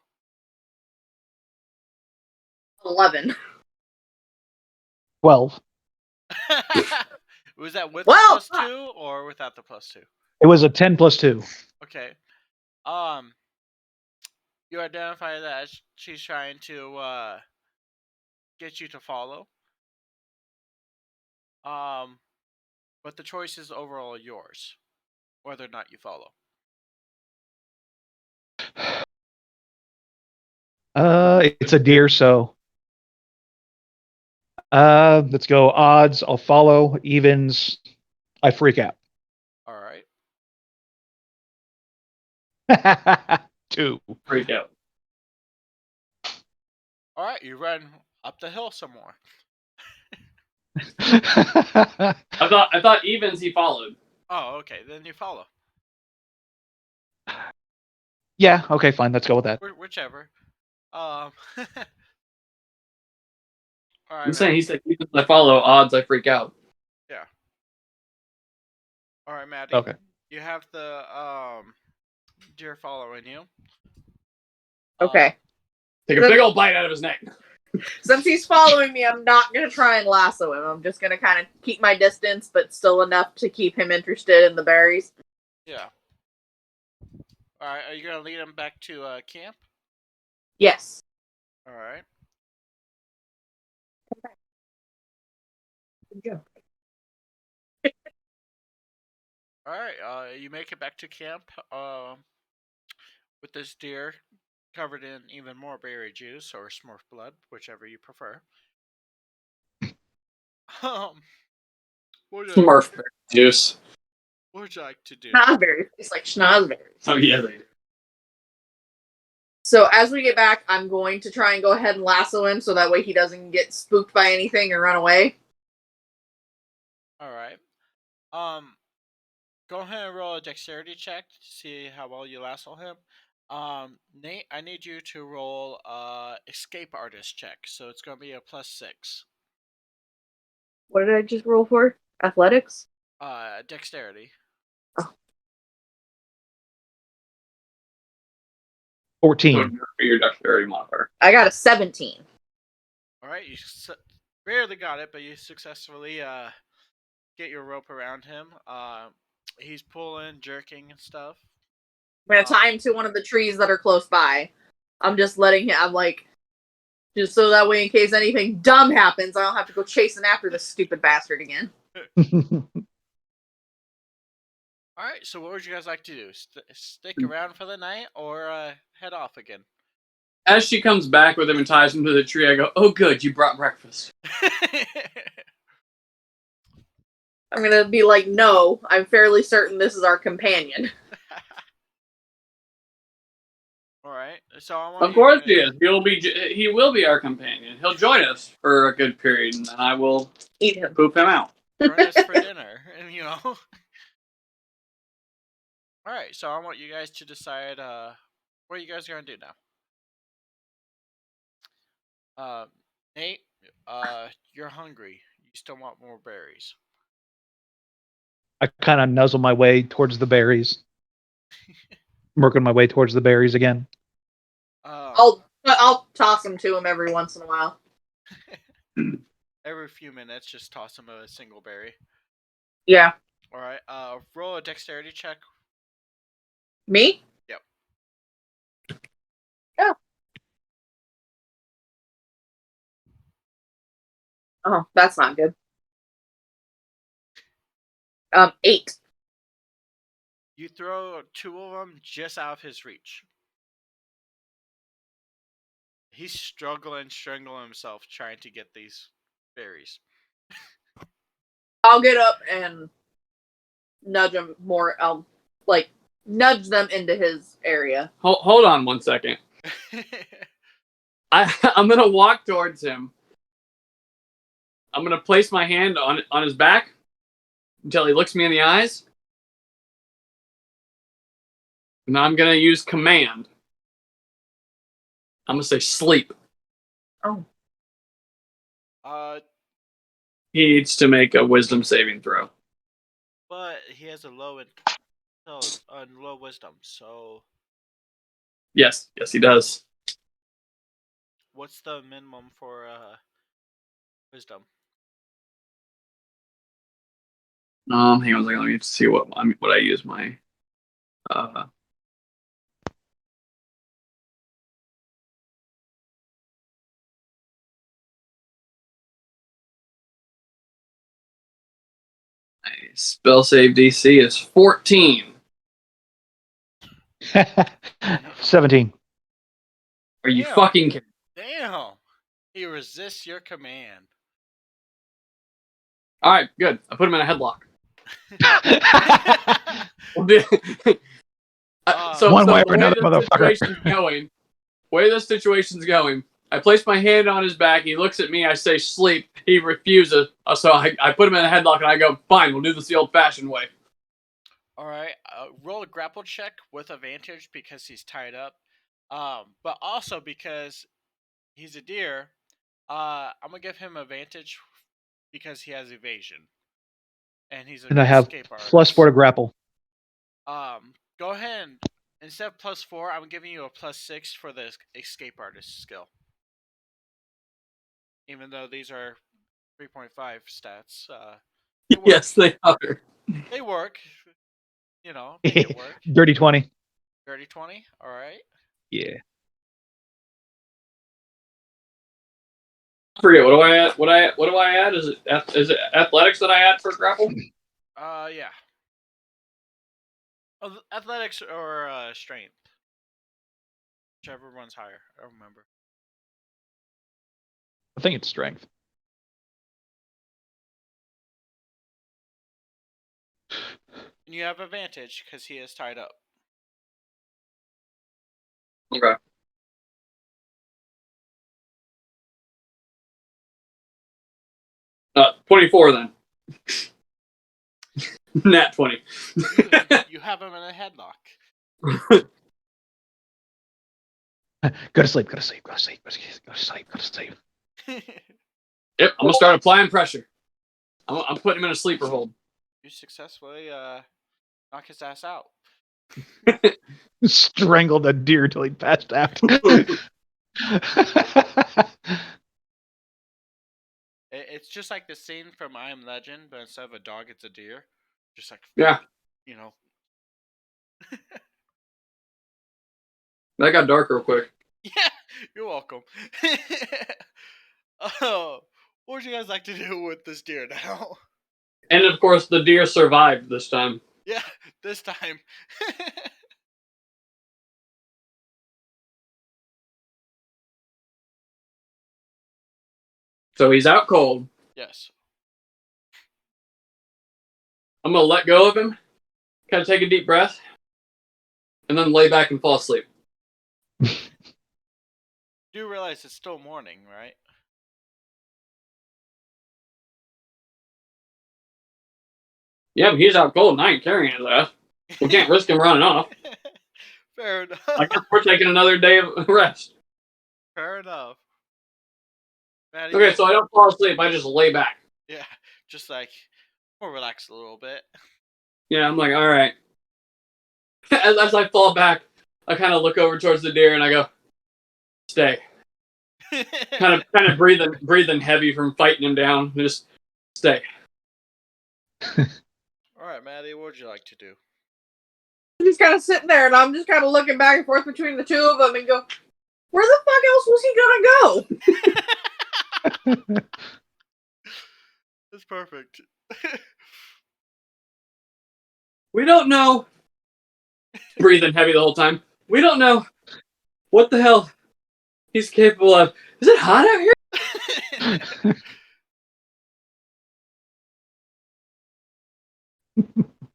11. 12. Was that with Well, the plus 2 or without the plus 2? It was a 10 plus 2. Okay. You identify that she's trying to get you to follow. But the choice is overall yours, whether or not you follow. It's a deer, so let's go. Odds, I'll follow. Evens, I freak out. All right. 2. Freak out. All right, you run up the hill some more. I thought evens he followed. Oh, okay. Then you follow. Yeah, okay, fine. Let's go with that. Whichever. All right. I'm saying he said evens I follow, odds I freak out. Yeah. All right, Maddie. Okay. You have the deer following you. Okay. Take a big old bite out of his neck. Since he's following me, I'm not gonna try and lasso him. I'm just gonna kind of keep my distance, but still enough to keep him interested in the berries. Yeah. All right. Are you gonna lead him back to camp? Yes. All right. Good job. All right. You make it back to camp. With this deer covered in even more berry juice or Smurf blood, whichever you prefer. What would you, Smurf juice. what would you like to do? Schnozberries. It's like schnozberries. Oh yeah, they do. So as we get back, I'm going to try and go ahead and lasso him so that way he doesn't get spooked by anything and run away. All right. Go ahead and roll a dexterity check to see how well you lasso him. Nate, I need you to roll escape artist check. So it's going to be a +6. What did I just roll for? Athletics? Dexterity. 14. For your dexterity modifier. I got a 17. All right, you barely got it, but you successfully get your rope around him. He's pulling, jerking, and stuff. I'm gonna tie him to one of the trees that are close by. I'm just letting him. I'm like, just so that way, in case anything dumb happens, I don't have to go chasing after this stupid bastard again. All right, so what would you guys like to do? Stick around for the night or head off again? As she comes back with him and ties him to the tree, I go, "Oh, good, you brought breakfast." I'm gonna be like, no, I'm fairly certain this is our companion. All right, so I want Of course he is. He will be our companion. He'll join us for a good period, and then I will Eat him. poop him out. join us for dinner, and you know. All right, so I want you guys to decide what you guys are gonna do now. Nate, you're hungry. You still want more berries. I kind of nuzzle my way towards the berries. Working my way towards the berries again. I'll toss them to him every once in a while. Every few minutes, just toss him a single berry. Yeah. All right. Roll a dexterity check. Me? Yep. Oh. Oh, that's not good. 8. You throw 2 of them just out of his reach. He's strangling himself trying to get these berries. I'll get up and nudge him more. I'll nudge them into his area. Hold on 1 second. I'm gonna walk towards him. I'm gonna place my hand on his back until he looks me in the eyes. And I'm gonna use command. I'm gonna say sleep. Oh. He needs to make a wisdom saving throw. But he has a low wisdom, so Yes, he does. what's the minimum for wisdom? Hang on a second. Let me see what I use my. My spell save DC is 14. 17. Are you Damn. fucking kidding? Damn! He resists your command. All right, good. I put him in a headlock. One way or another, motherfucker. Way the situation's going. I place my hand on his back. He looks at me. I say sleep. He refuses. So I put him in a headlock and I go, fine, we'll do this the old-fashioned way. All right, roll a grapple check with advantage because he's tied up, but also because he's a deer. I'm gonna give him advantage because he has evasion, and he's a And I have escape artist. +4 to grapple. Go ahead and instead of +4, I'm giving you a +6 for the escape artist skill. Even though these are 3.5 stats, Yes, they are. They work. You know, make it work. Dirty 20. Dirty 20. All right. Yeah. I forget. What do I add? What do I add? Is it athletics that I add for grapple? Yeah. Athletics or strength. Whichever one's higher. I don't remember. I think it's strength. And you have advantage because he is tied up. Okay. Uh, 24 then. Nat 20. You have him in a headlock. Go to sleep. Go to sleep. Go to sleep. Go to sleep. Go to sleep. Go to sleep. Yep, I'm gonna start applying pressure. I'm putting him in a sleeper hold. You successfully knock his ass out. Strangled a deer till he passed out. It's just like the scene from I Am Legend, but instead of a dog, it's a deer. Just like, Yeah, you know. that got dark real quick. Yeah, you're welcome. Oh, what would you guys like to do with this deer now? And of course, the deer survived this time. Yeah, this time. So he's out cold. Yes. I'm gonna let go of him, kind of take a deep breath, and then lay back and fall asleep. You do realize it's still morning, right? Yeah, but he's out cold and I ain't carrying his ass. We can't risk him running off. Fair enough. I guess we're taking another day of rest. Fair enough. Maddie, Okay, so I don't fall asleep, I just lay back. yeah, just like more relax a little bit. Yeah, I'm like, alright. As I fall back, I kind of look over towards the deer and I go, stay. Kind of breathing heavy from fighting him down. Just stay. All right, Maddie, what would you like to do? I'm just kind of sitting there, and I'm just kind of looking back and forth between the two of them, and go, "Where the fuck else was he gonna go?" That's perfect. We don't know. Breathing heavy the whole time. We don't know what the hell he's capable of. Is it hot out here?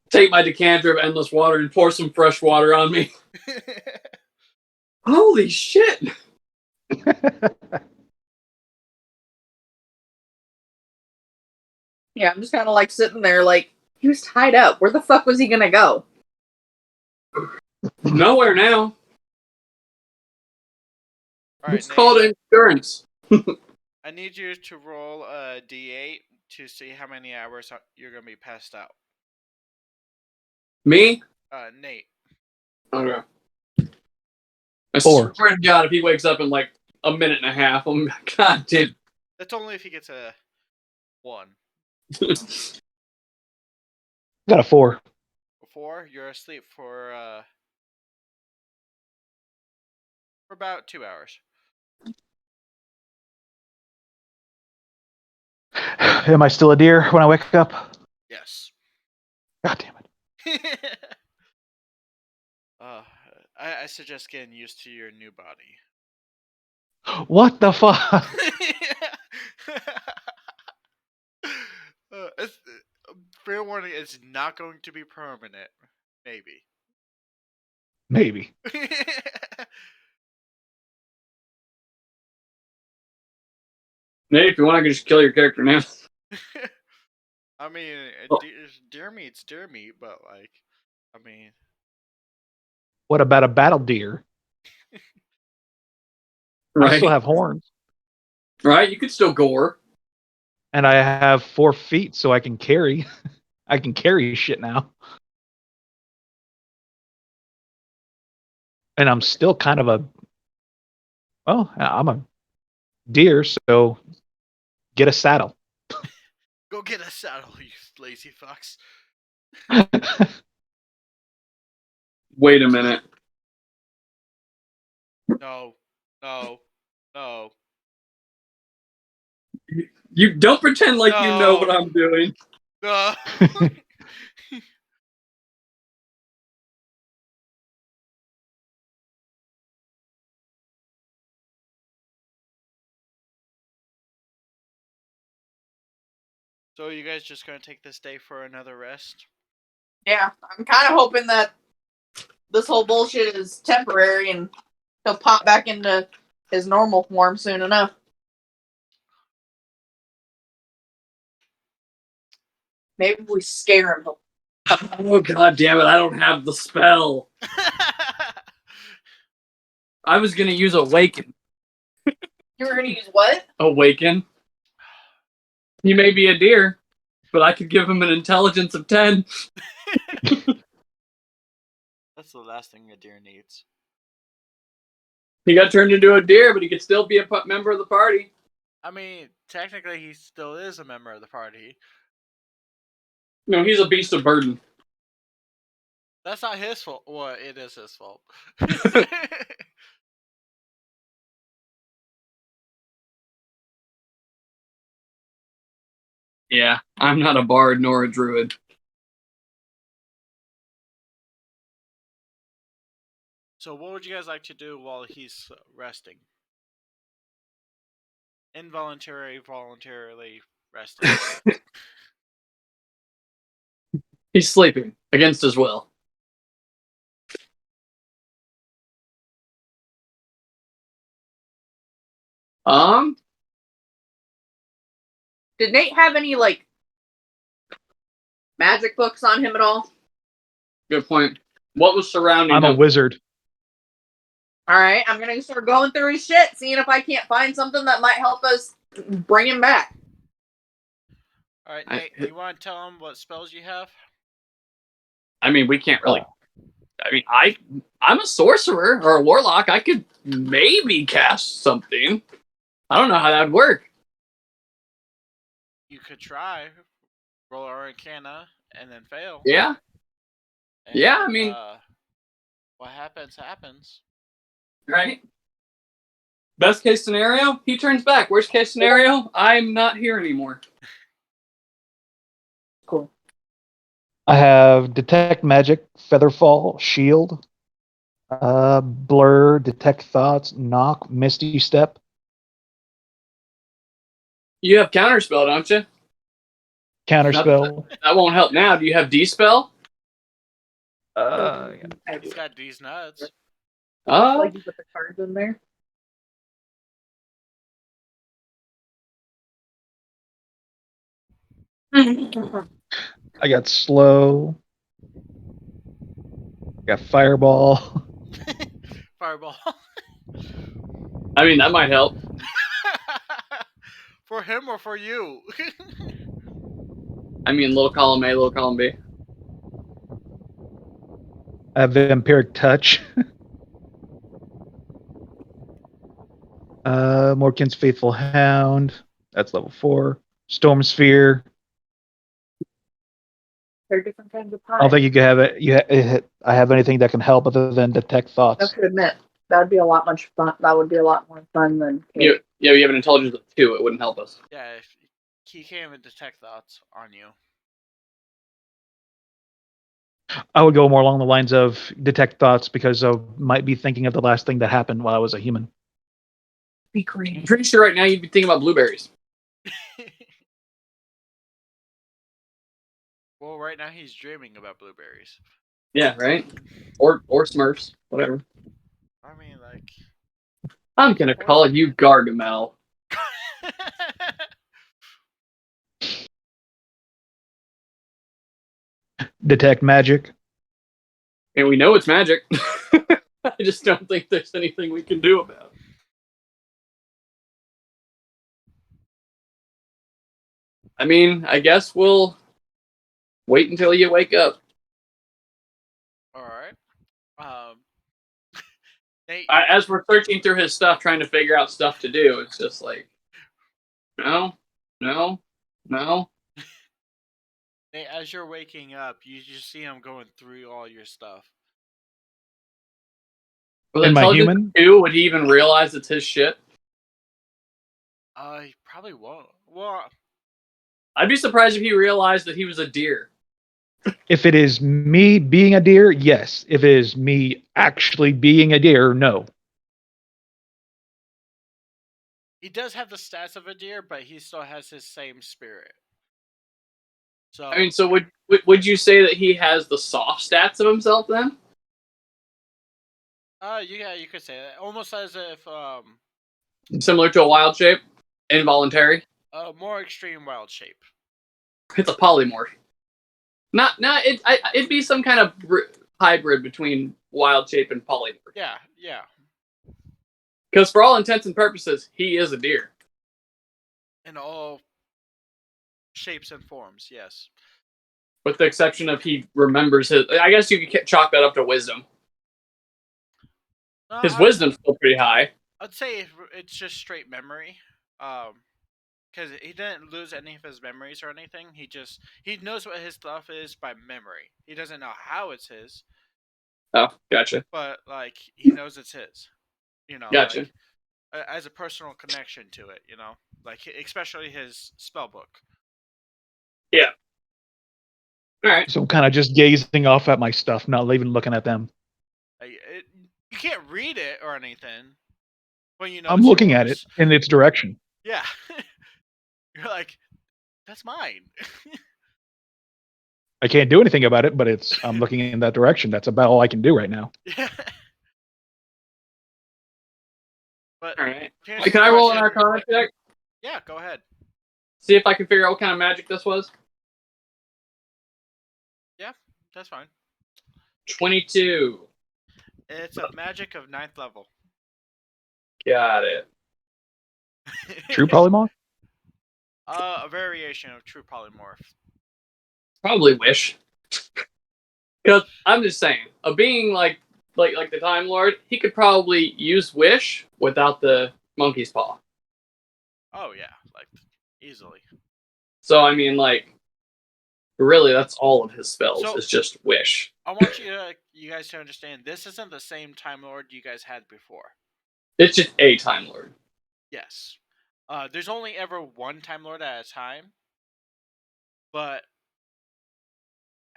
Take my decanter of endless water and pour some fresh water on me. Holy shit! Yeah, I'm just kind of like sitting there, like, he was tied up. Where the fuck was he gonna go? Nowhere now. All right, It's called insurance. I need you to roll a d8 to see how many hours you're gonna be passed out. Me? Nate. Okay. I 4. swear to God, if he wakes up in like a minute and a half, I'm God damn. That's only if he gets a 1. Got a 4. 4, you're asleep for about 2 hours. Am I still a deer when I wake up? Yes. God damn it. I suggest getting used to your new body. What the fuck? Fair warning, it's not going to be permanent. Maybe. Maybe. Nate, if you want, I can just kill your character now. I mean, deer meat's deer meat, but like, I mean, What about a battle deer? Right? I still have horns. Right? You could still gore. And I have 4 feet, so I can carry. I can carry shit now. And I'm still kind of a. Well, I'm a deer, so get a saddle. go get a saddle, you lazy fucks. Wait a minute. No. You don't pretend like you know what I'm doing. No. So you guys just gonna take this day for another rest? Yeah, I'm kind of hoping that this whole bullshit is temporary and he'll pop back into his normal form soon enough. Maybe if we scare him. Oh god damn it! I don't have the spell. I was gonna use Awaken. You were gonna use what? Awaken. He may be a deer, but I could give him an intelligence of 10. That's the last thing a deer needs. He got turned into a deer, but he could still be a member of the party. I mean, technically, he still is a member of the party. No, he's a beast of burden. That's not his fault. Well, it is his fault. Yeah, I'm not a bard nor a druid. So, what would you guys like to do while he's resting? Voluntarily resting. He's sleeping against his will. Did Nate have any like magic books on him at all? Good point. What was surrounding him? I'm a wizard. All right, I'm gonna start going through his shit, seeing if I can't find something that might help us bring him back. All right, Nate, you want to tell him what spells you have? I mean, we can't really. I mean, I'm a sorcerer or a warlock. I could maybe cast something. I don't know how that'd work. You could try. Roll Arcana and then fail. Yeah. And, yeah, I mean, what happens, happens. Right? Best case scenario, he turns back. Worst case scenario, I'm not here anymore. Cool. I have Detect Magic, Featherfall, Shield, Blur, Detect Thoughts, Knock, Misty Step. You have Counterspell, don't you? Counterspell. That won't help now. Do you have D-Spell? He's got these nuts. Like you put the cards in there. I got Slow. Got Fireball. Fireball. I mean, that might help. For him or for you? I mean, little column A, little column B. I have Vampiric Touch. Morkin's Faithful Hound. That's level 4. Storm Sphere. They're different kinds of pies. I don't think you can have it. I have anything that can help other than Detect I Thoughts. have to admit, that would be a lot much fun. That would be a lot more fun than. Yeah, we have an intelligence of 2. It wouldn't help us. Yeah, if he can't even detect thoughts on you. I would go more along the lines of Detect Thoughts because I might be thinking of the last thing that happened while I was a human. Be great. I'm pretty sure right now you'd be thinking about blueberries. Well, right now he's dreaming about blueberries. Yeah, right? Or Smurfs, whatever. I mean, like... I'm gonna call you Gargamel. Detect Magic. And we know it's magic. I just don't think there's anything we can do about it. I mean, I guess we'll wait until you wake up. Alright. Nate, As we're searching through his stuff, trying to figure out stuff to do, it's just like, no. Nate, as you're waking up, you just see him going through all your stuff. With Am I intelligence human? 2, would he even realize it's his shit? He probably won't. Well, I'd be surprised if he realized that he was a deer. If it is me being a deer, yes. If it is me actually being a deer, no. he does have the stats of a deer, but he still has his same spirit. So I mean, so would you say that he has the soft stats of himself then? yeah, you could say that. Almost as if Similar to a wild shape, involuntary. more extreme wild shape. It's a polymorph. It'd be some kind of hybrid between wild shape and polymorph. Yeah. Because for all intents and purposes, he is a deer. In all shapes and forms, yes. With the exception of he remembers his. I guess you could chalk that up to wisdom. His wisdom's still pretty high. I'd say it's just straight memory. Because he didn't lose any of his memories or anything. He knows what his stuff is by memory. He doesn't know how it's his. Oh, gotcha. But like he knows it's his. Gotcha. Like, as a personal connection to it. Like especially his spell book. Yeah. All right. So I'm kind of just gazing off at my stuff, not even looking at them. You can't read it or anything. But I'm looking at it in its direction. Yeah. You're like, that's mine. I can't do anything about it, but I'm looking in that direction. That's about all I can do right now. Yeah. But all right. Can I roll an Arcana check? Yeah, go ahead. See if I can figure out what kind of magic this was. Yeah, that's fine. 22. It's a magic of 9th level. Got it. True polymorph? A variation of true polymorph. Probably wish. Because I'm just saying, a being like the Time Lord, he could probably use wish without the monkey's paw. Oh yeah, like easily. So I mean, like, really, that's all of his spells. It's just wish. I want you guys to understand, this isn't the same Time Lord you guys had before. It's just a Time Lord. Yes. There's only ever one Time Lord at a time. But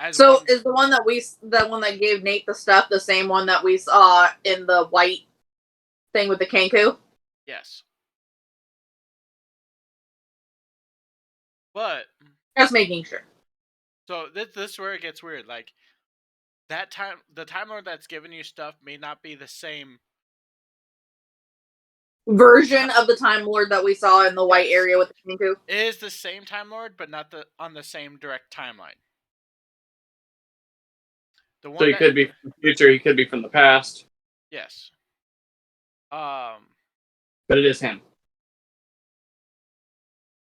is the one that gave Nate the stuff the same one that we saw in the white thing with the Kenku? Yes. But just making sure. So this is where it gets weird. Like the Time Lord that's giving you stuff may not be the same version of the Time Lord that we saw in the white area with the Kenku. It is the same Time Lord, but not on the same direct timeline. So he could be from the future. He could be from the past. Yes. But it is him.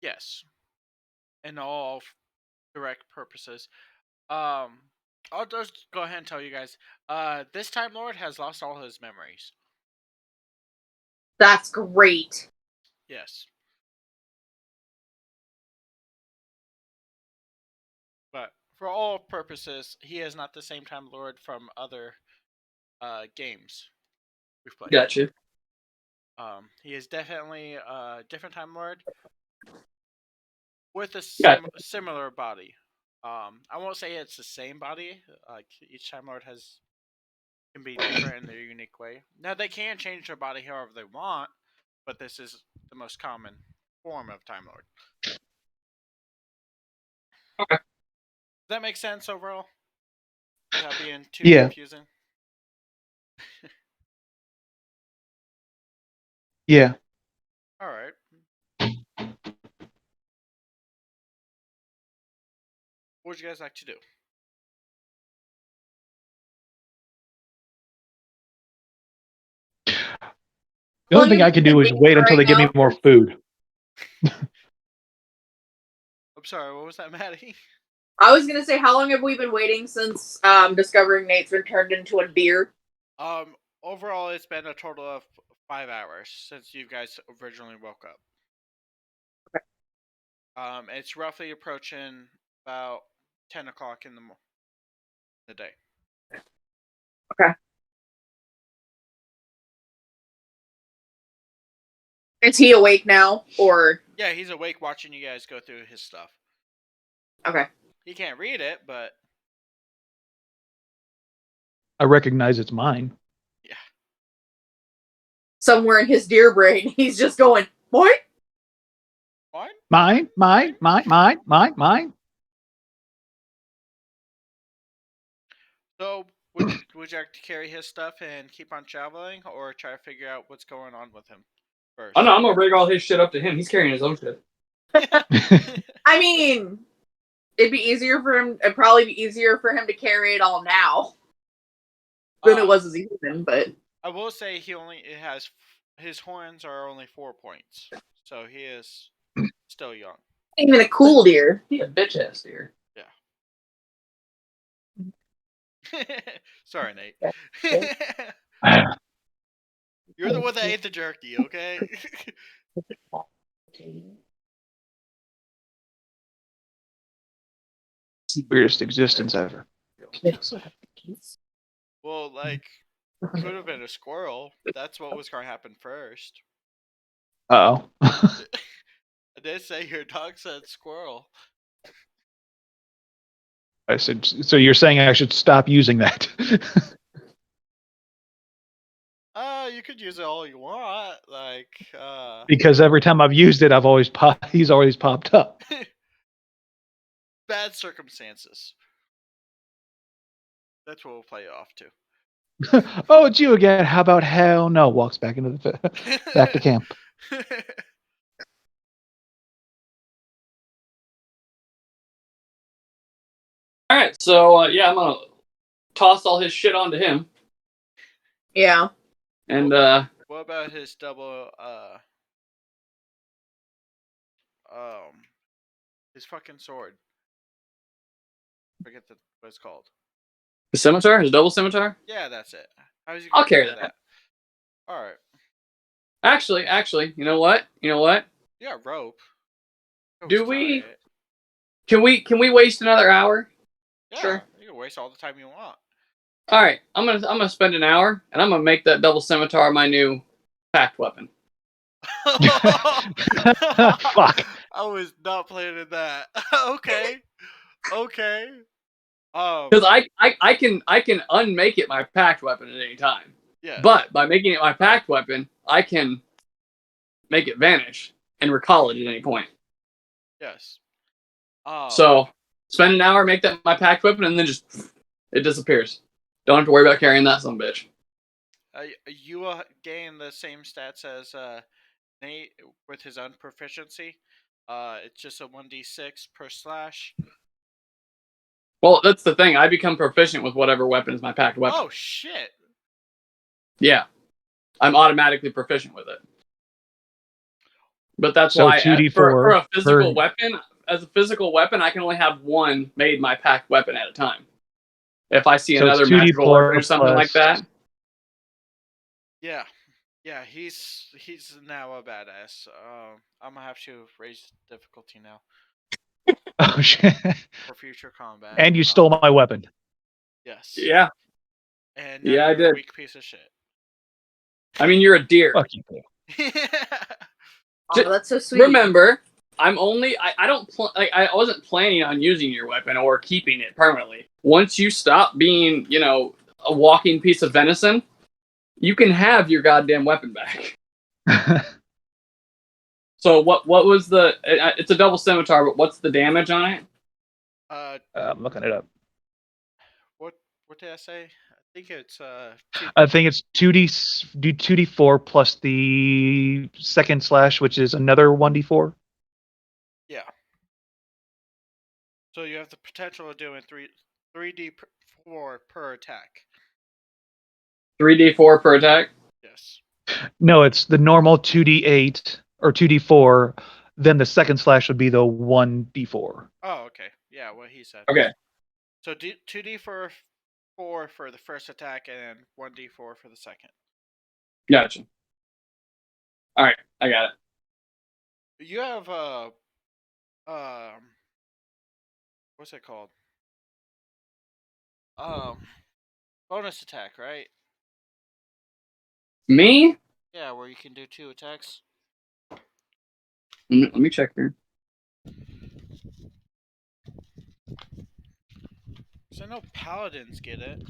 Yes. In all direct purposes. I'll just go ahead and tell you guys. This Time Lord has lost all his memories. That's great. Yes. But for all purposes, he is not the same Time Lord from other games we've played. Gotcha. He is definitely a different Time Lord with a similar body. I won't say it's the same body. Like each Time Lord can be different in their unique way. Now they can change their body however they want, but this is the most common form of Time Lord. Okay. Does that make sense overall? Without being too confusing? Yeah. Alright. What would you guys like to do? The only thing I can do is wait until they give me more food. I'm sorry, what was that, Maddie? I was gonna say, how long have we been waiting since discovering Nate's been turned into a deer? Overall, it's been a total of 5 hours since you guys originally woke up. Okay. It's roughly approaching about 10 o'clock in the day. Okay. Is he awake now, or? Yeah, he's awake watching you guys go through his stuff. Okay. He can't read it, but I recognize it's mine. Yeah. Somewhere in his deer brain, he's just going, what? What? Mine. So, would you like to carry his stuff and keep on traveling, or try to figure out what's going on with him first? Oh no, I'm gonna bring all his shit up to him. He's carrying his own shit. I mean, it'd be easier for him. It'd probably be easier for him to carry it all now than it was as a human. But I will say his horns are only 4 points, so he is still young. even a cool deer. He a bitch ass deer. Sorry, Nate. You're the one that ate the jerky, okay? Weirdest existence ever. Well, like, could have been a squirrel. That's what was going to happen first. Oh. I did say your dog said squirrel. I said, so you're saying I should stop using that? You could use it all you want. Like, Because every time I've used it, he's always popped up. bad circumstances. That's what we'll play it off to. Oh, it's you again. How about hell no? Walks back into the back to camp. All right, so yeah, I'm gonna toss all his shit onto him, Yeah. and What about his double, his fucking sword? Forget what it's called. the scimitar, his double scimitar. Yeah, that's it. How's he I'll gonna carry that. All right. Actually, you know what? Yeah, rope. Do we? Can we waste another hour? Yeah, Sure. You can waste all the time you want. All right, I'm gonna spend an hour, and I'm gonna make that double scimitar my new packed weapon. Fuck. I was not planning that. Okay. Because I can unmake it my packed weapon at any time. Yeah. But by making it my packed weapon, I can make it vanish and recall it at any point. Yes. So spend an hour, make that my packed weapon, and then just it disappears. Don't have to worry about carrying that son of a bitch. You will gain the same stats as Nate with his unproficiency. It's just a 1d6 per slash. Well, that's the thing. I become proficient with whatever weapon is my packed weapon. Oh shit! Yeah, I'm automatically proficient with it. But that's So why 2d4 for a physical per- weapon, as a physical weapon, I can only have one made my packed weapon at a time. If I see So it's another 2d4 magical weapon or something like plus- that. Yeah, he's now a badass. I'm gonna have to raise difficulty now Oh shit! for future combat. And you stole my weapon. Yes. Yeah. And Yeah, now I you're a did. weak piece of shit. I mean, you're a deer. Fuck you. Oh, that's so sweet. Remember, I'm only. I wasn't planning on using your weapon or keeping it permanently. Once you stop being, a walking piece of venison, you can have your goddamn weapon back. So what was the? It's a double scimitar, but what's the damage on it? I'm looking it up. What did I say? I think it's I think it's 2d4 plus the second slash, which is another 1d4. Yeah. So you have the potential of doing 3d4 per attack. 3d4 per attack. Yes. No, it's the normal 2d8 or 2d4. Then the second slash would be the 1d4. Oh, okay. Yeah, what he said. Okay. So 2d4 for the first attack and 1d4 for the second. Gotcha. All right, I got it. You have what's it called? Bonus attack, right? Me? Yeah, where you can do 2 attacks. Let me check here. So I know paladins get it.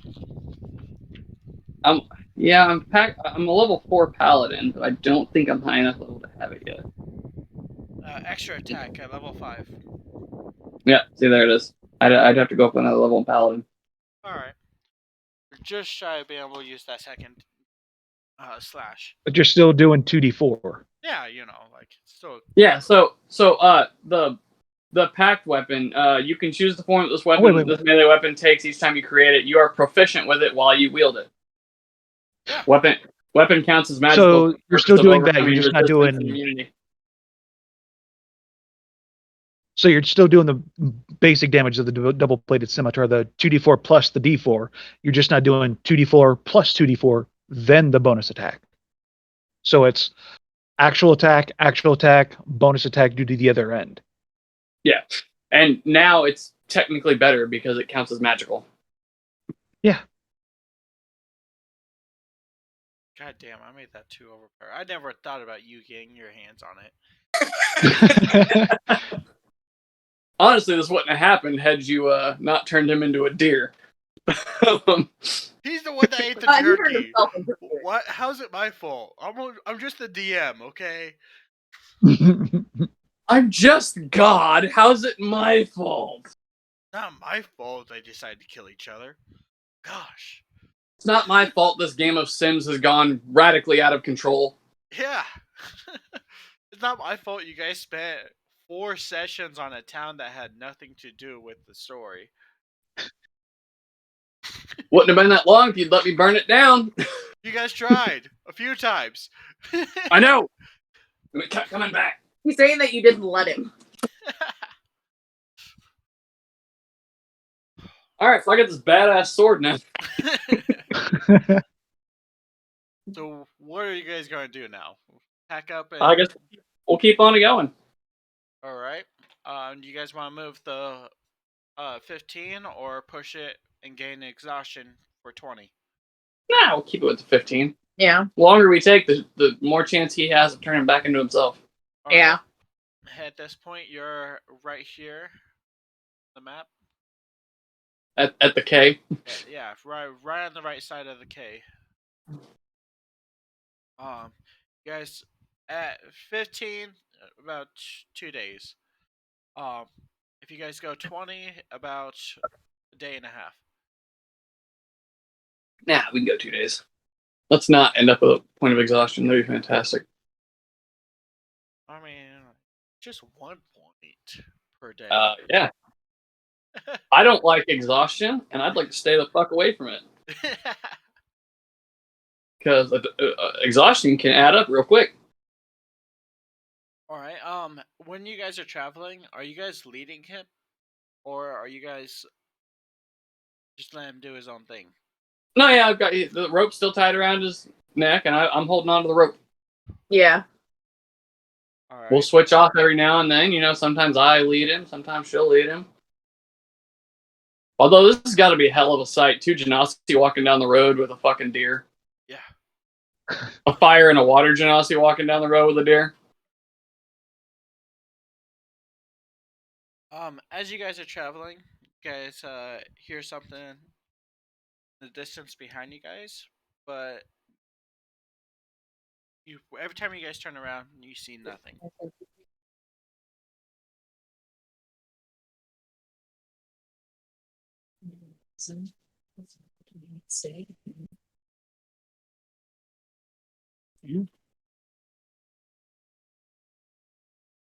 I'm a level 4 paladin, but I don't think I'm high enough level to have it yet. Extra attack at level 5. Yeah, see, there it is. I'd have to go up another level in paladin. Alright. just shy of being able to use that second slash. But you're still doing 2d4. Yeah, you know, like still. Yeah. So the packed weapon, you can choose the form that this weapon, wait. this melee weapon takes each time you create it. You are proficient with it while you wield it. Yeah. Weapon counts as magical. So you're still doing that. You're just not doing. Immunity. So you're still doing the basic damage of the double-bladed scimitar, the 2d4 plus the d4. You're just not doing 2d4 plus 2d4, then the bonus attack. So it's actual attack, bonus attack due to the other end. Yeah, and now it's technically better because it counts as magical. Yeah. God damn, I made that too overpowered. I never thought about you getting your hands on it. Honestly, this wouldn't have happened had you not turned him into a deer. He's the one that ate the He turned turkey. himself into a deer. What? How's it my fault? I'm just the DM, okay? I'm just God. How's it my fault? Not my fault they decided to kill each other. Gosh. It's not my fault this game of Sims has gone radically out of control. Yeah. It's not my fault you guys spent 4 sessions on a town that had nothing to do with the story. Wouldn't have been that long if you'd let me burn it down. You guys tried a few times. I know. It kept coming back. He's saying that you didn't let him. All right, so I got this badass sword now. So what are you guys going to do now? Pack up and... I guess we'll keep on going. Alright. Do you guys want to move the 15 or push it and gain exhaustion for 20? Nah, we'll keep it with the 15. Yeah. The longer we take, the more chance he has of turning back into himself. Alright. Yeah. At this point, you're right here. The map. At the K. Yeah, right on the right side of the K. You guys at 15, about 2 days. If you guys go 20, about a day and a half. Nah, we can go 2 days. Let's not end up at a point of exhaustion. That'd be fantastic. I mean, just 1 point per day. Yeah. I don't like exhaustion, and I'd like to stay the fuck away from it. Because exhaustion can add up real quick. Alright, when you guys are traveling, are you guys leading him? Or are you guys just letting him do his own thing? No, yeah, I've got the rope still tied around his neck, and I'm holding on to the rope. Yeah. Alright. We'll switch off every now and then. You know, sometimes I lead him, sometimes she'll lead him. Although this has got to be a hell of a sight. 2 Genasi walking down the road with a fucking deer. Yeah. A fire and a water Genasi walking down the road with a deer. As you guys are traveling, you guys hear something in the distance behind you guys, but every time you guys turn around, you see nothing. What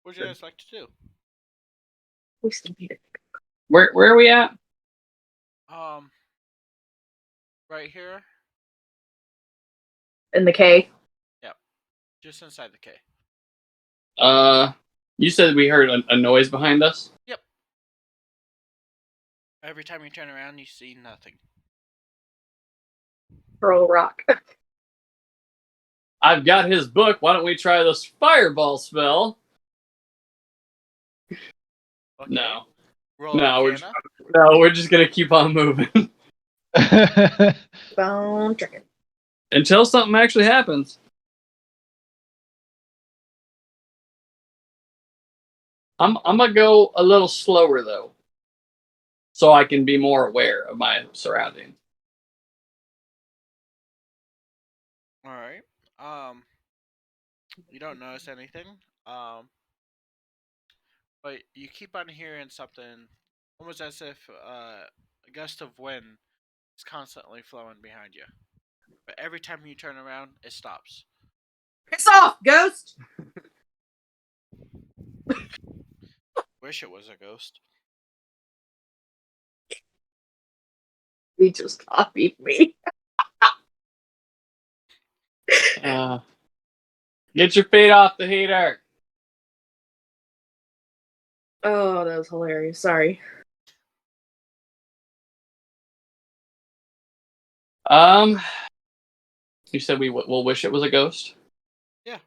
would you guys like to do? Where are we at? Right here, In the K. just inside the K. You said we heard a noise behind us? Yep. Every time you turn around, you see nothing. Throw a rock. I've got his book. Why don't we try this fireball spell? Okay. No. Roll No, Arcana. we're just gonna keep on moving Bone chicken. until something actually happens. I'm gonna go a little slower though, so I can be more aware of my surroundings. All right. You don't notice anything. But you keep on hearing something, almost as if a gust of wind It's constantly flowing behind you. But every time you turn around, it stops. Piss off, ghost! Wish it was a ghost. He just copied me. Get your feet off the heater. Oh, that was hilarious. Sorry. You said we'll wish it was a ghost? Yeah.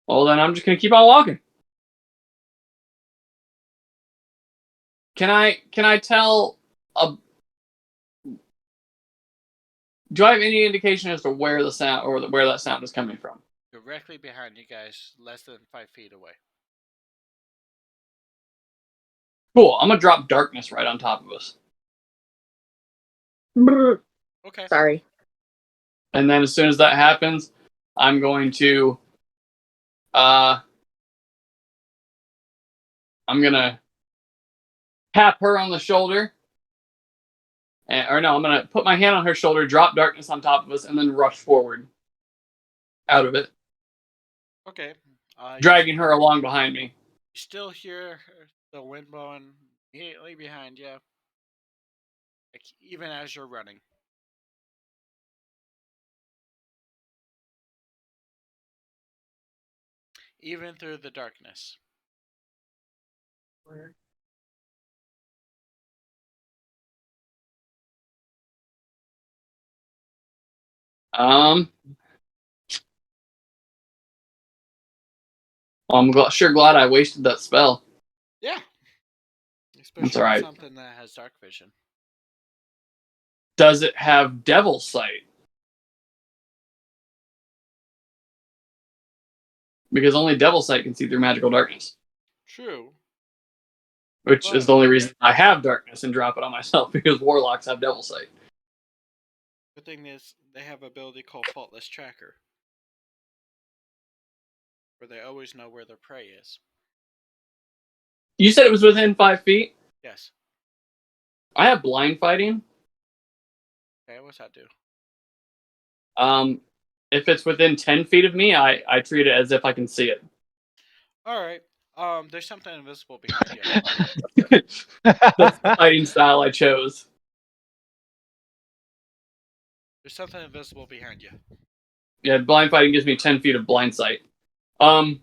Well, then I'm just gonna keep on walking. Can I tell do I have any indication as to where the sound or where that sound is coming from? Directly behind you guys, less than 5 feet away. Cool. I'm gonna drop darkness right on top of us. Okay. Sorry. And then as soon as that happens, I'm going to I'm gonna tap her on the shoulder. I'm gonna put my hand on her shoulder, drop darkness on top of us, and then rush forward out of it. Okay. Dragging her along behind me. You still hear the wind blowing immediately behind you, like even as you're running. Even through the darkness. Well, I'm sure glad I wasted that spell. Yeah. Especially That's all right. something that has dark vision. Does it have devil sight? Because only devil sight can see through magical darkness. True. Which is the only reason I have darkness and drop it on myself, because warlocks have devil sight. The thing is, they have an ability called Faultless Tracker, where they always know where their prey is. You said it was within 5 feet? Yes. I have blind fighting. Okay, what's that do? If it's within 10 feet of me, I treat it as if I can see it. Alright. There's something invisible behind you. That's the fighting style I chose. There's something invisible behind you. Yeah, blind fighting gives me 10 feet of blind sight. So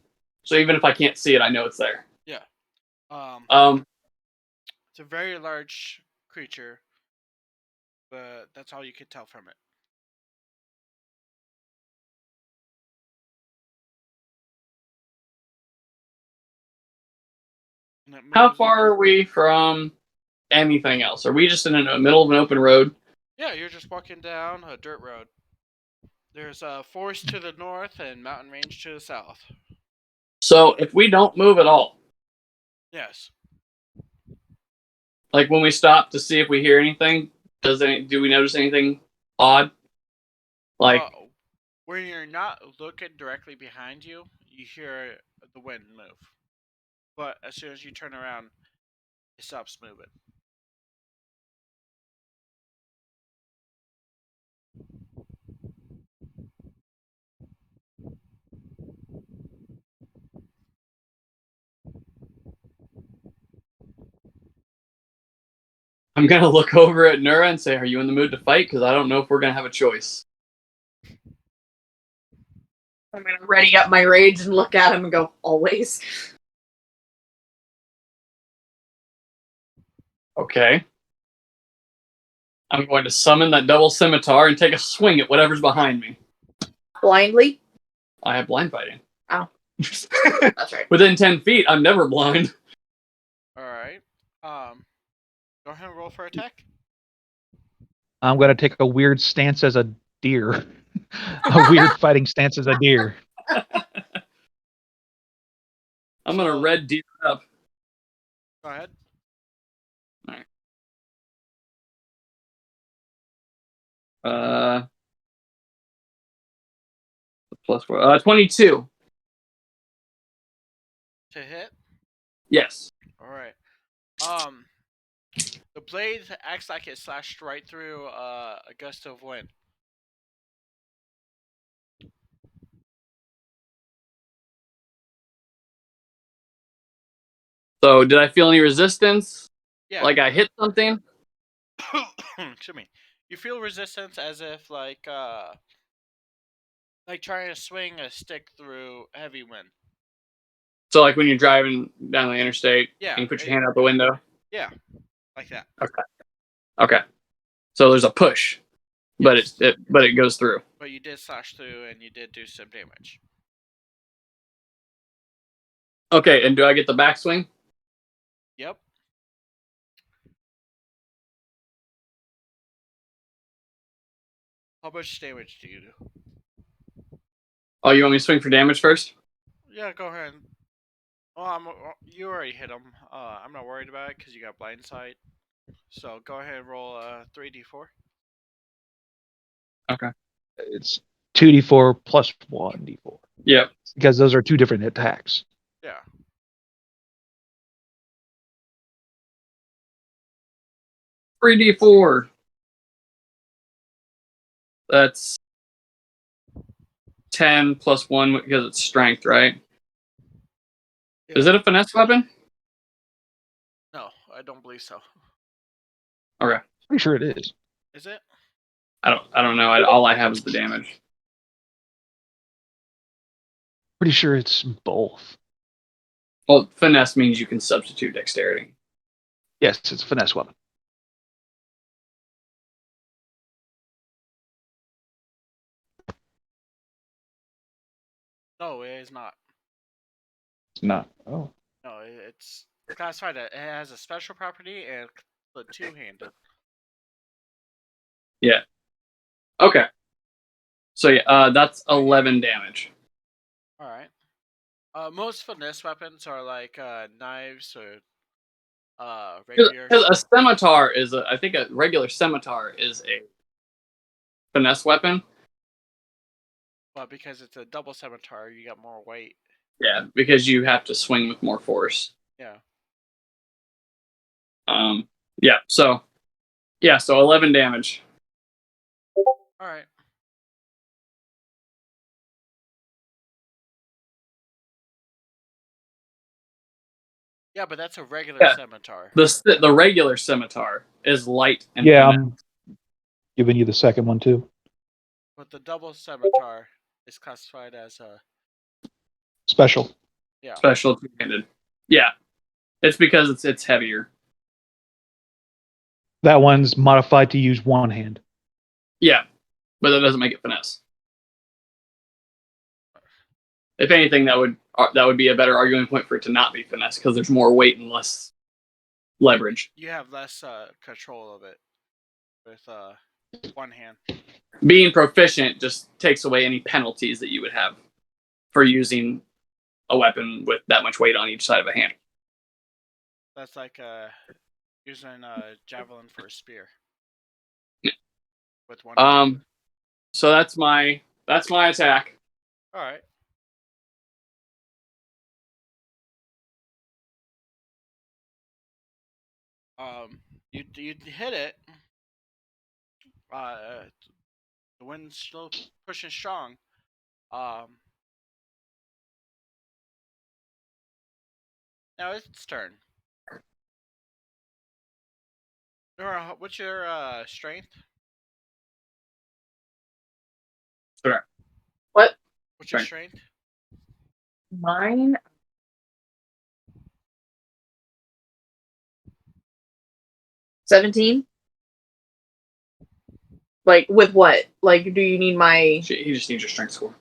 even if I can't see it, I know it's there. Yeah. It's a very large creature, but that's all you can tell from it. How far are we from anything else? Are we just in the middle of an open road? Yeah, you're just walking down a dirt road. There's a forest to the north and mountain range to the south. So if we don't move at all, Yes. like when we stop to see if we hear anything, do we notice anything odd? Like when you're not looking directly behind you, you hear the wind move. But as soon as you turn around, it stops moving. I'm gonna look over at Nura and say, "Are you in the mood to fight? Because I don't know if we're gonna have a choice." I'm gonna ready up my rage and look at him and go, always. Okay. I'm going to summon that double scimitar and take a swing at whatever's behind me. Blindly? I have blind fighting. Oh. That's right. Within 10 feet, I'm never blind. Alright. Go ahead and roll for attack. I'm going to take a weird stance as a deer. A weird fighting stance as a deer. I'm going to red deer up. Go ahead. Alright. Plus 4. 22. To hit? Yes. Alright. The blade acts like it slashed right through a gust of wind. So, did I feel any resistance? Yeah. Like I hit something? Excuse me. You feel resistance as if like trying to swing a stick through heavy wind. So, like when you're driving down the interstate Yeah. and you put your hand out the window? Yeah, like that. Okay. So there's a push, but Yes. it goes through. But you did slash through and you did do some damage. Okay, and do I get the backswing? Yep. How much damage do you do? Oh, you want me to swing for damage first? Yeah, go ahead. You already hit him. I'm not worried about it because you got blind sight. So go ahead and roll 3d4. Okay. It's 2d4 plus 1d4. Yep. Because those are two different attacks. Yeah. Three D4. That's 10 plus 1 because it's strength, right? Yeah. Is it a finesse weapon? No, I don't believe so. Okay. Pretty sure it is. Is it? I don't know. All I have is the damage. Pretty sure it's both. Well, finesse means you can substitute dexterity. Yes, it's a finesse weapon. No, it is not. It's not. Oh. No, it's classified. It has a special property and the two-handed. Yeah. Okay. So yeah, that's 11 damage. All right. Most finesse weapons are like knives or rapiers. Because a scimitar is I think a regular scimitar is a finesse weapon. But because it's a double scimitar, you got more weight. Yeah, because you have to swing with more force. Yeah. Yeah. So 11 damage. All right. Yeah, but that's a regular scimitar. The regular scimitar is light and Yeah, finesse. I'm giving you the second one too. But the double scimitar is classified as a Special. yeah. Special two-handed. Yeah. It's because it's heavier. That one's modified to use one hand. Yeah. But that doesn't make it finesse. If anything, that would be a better argument point for it to not be finesse because there's more weight and less leverage. You have less control of it with one hand. Being proficient just takes away any penalties that you would have for using a weapon with that much weight on each side of a hand. That's like using a javelin for a spear. With one hand. So that's my attack. All right. You hit it. The wind's still pushing strong. Now it's turn. Nora, what's your strength? Sure. What? What's your strength? Mine? 17? Like, with what? Like, do you need my... He just needs your strength score.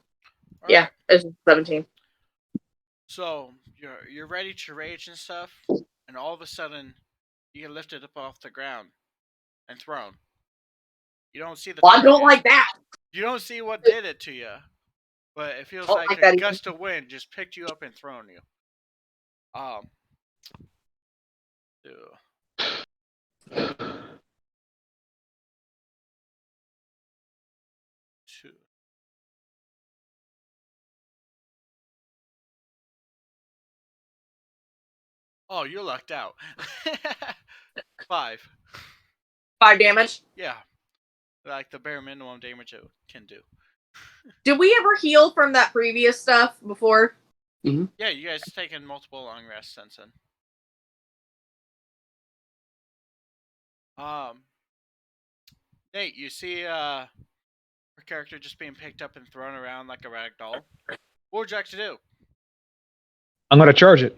All Yeah, right. it's 17. So you're ready to rage and stuff, and all of a sudden you get lifted up off the ground and thrown. You don't see the. Well, I don't like that. You don't see what did it to you, but it feels like a gust of wind just picked you up and thrown you. Two. Oh, you're lucked out. 5. 5 damage. Yeah. Like the bare minimum damage it can do. Did we ever heal from that previous stuff before? Yeah, you guys taken multiple long rests since then. Nate, you see her character just being picked up and thrown around like a rag doll. What would you like to do? I'm gonna charge it.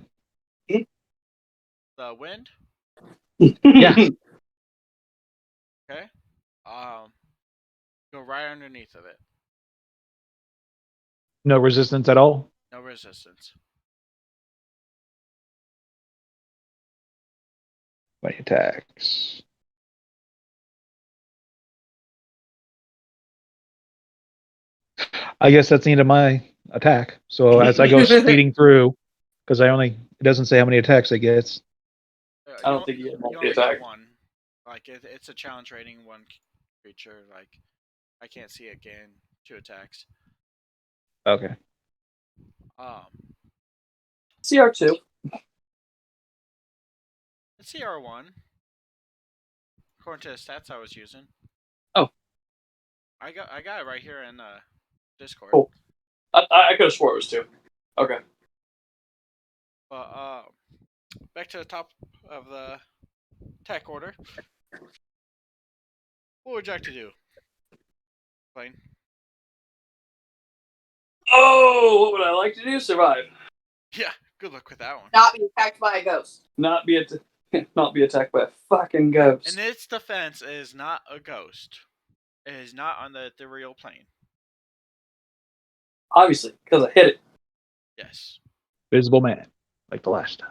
The wind? Yeah. Okay. Go right underneath of it. No resistance at all. No resistance. My attacks. I guess that's the end of my attack. So as I go speeding through, because it doesn't say how many attacks it gets. I don't think you get You only multi-attack. get one. Like it's a challenge rating 1 creature. Like I can't see it gain 2 attacks. Okay. CR2. It's CR1. According to the stats I was using. Oh. I got it right here in Discord. Cool. I could have swore it was 2. Okay. But back to the top of the tech order. What would you like to do? Blaine? Oh, what would I like to do? Survive. Yeah, good luck with that one. Not be attacked by a ghost. Not be attacked by a fucking ghost. And its defense is not a ghost. It is not on the ethereal plane. Obviously, because I hit it. Yes. Visible man, like the last time.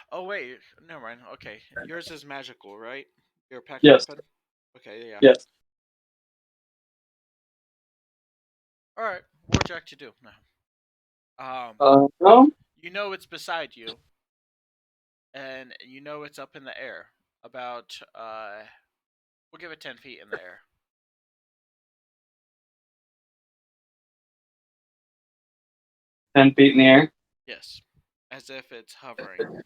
Oh wait, never mind. Okay, yours is magical, right? Your pack Yes. weapon. Okay, yeah. Yes. All right. What would you like to do now? No. You know it's beside you, and you know it's up in the air. About we'll give it 10 feet in the air. 10 feet in the air. Yes, as if it's hovering.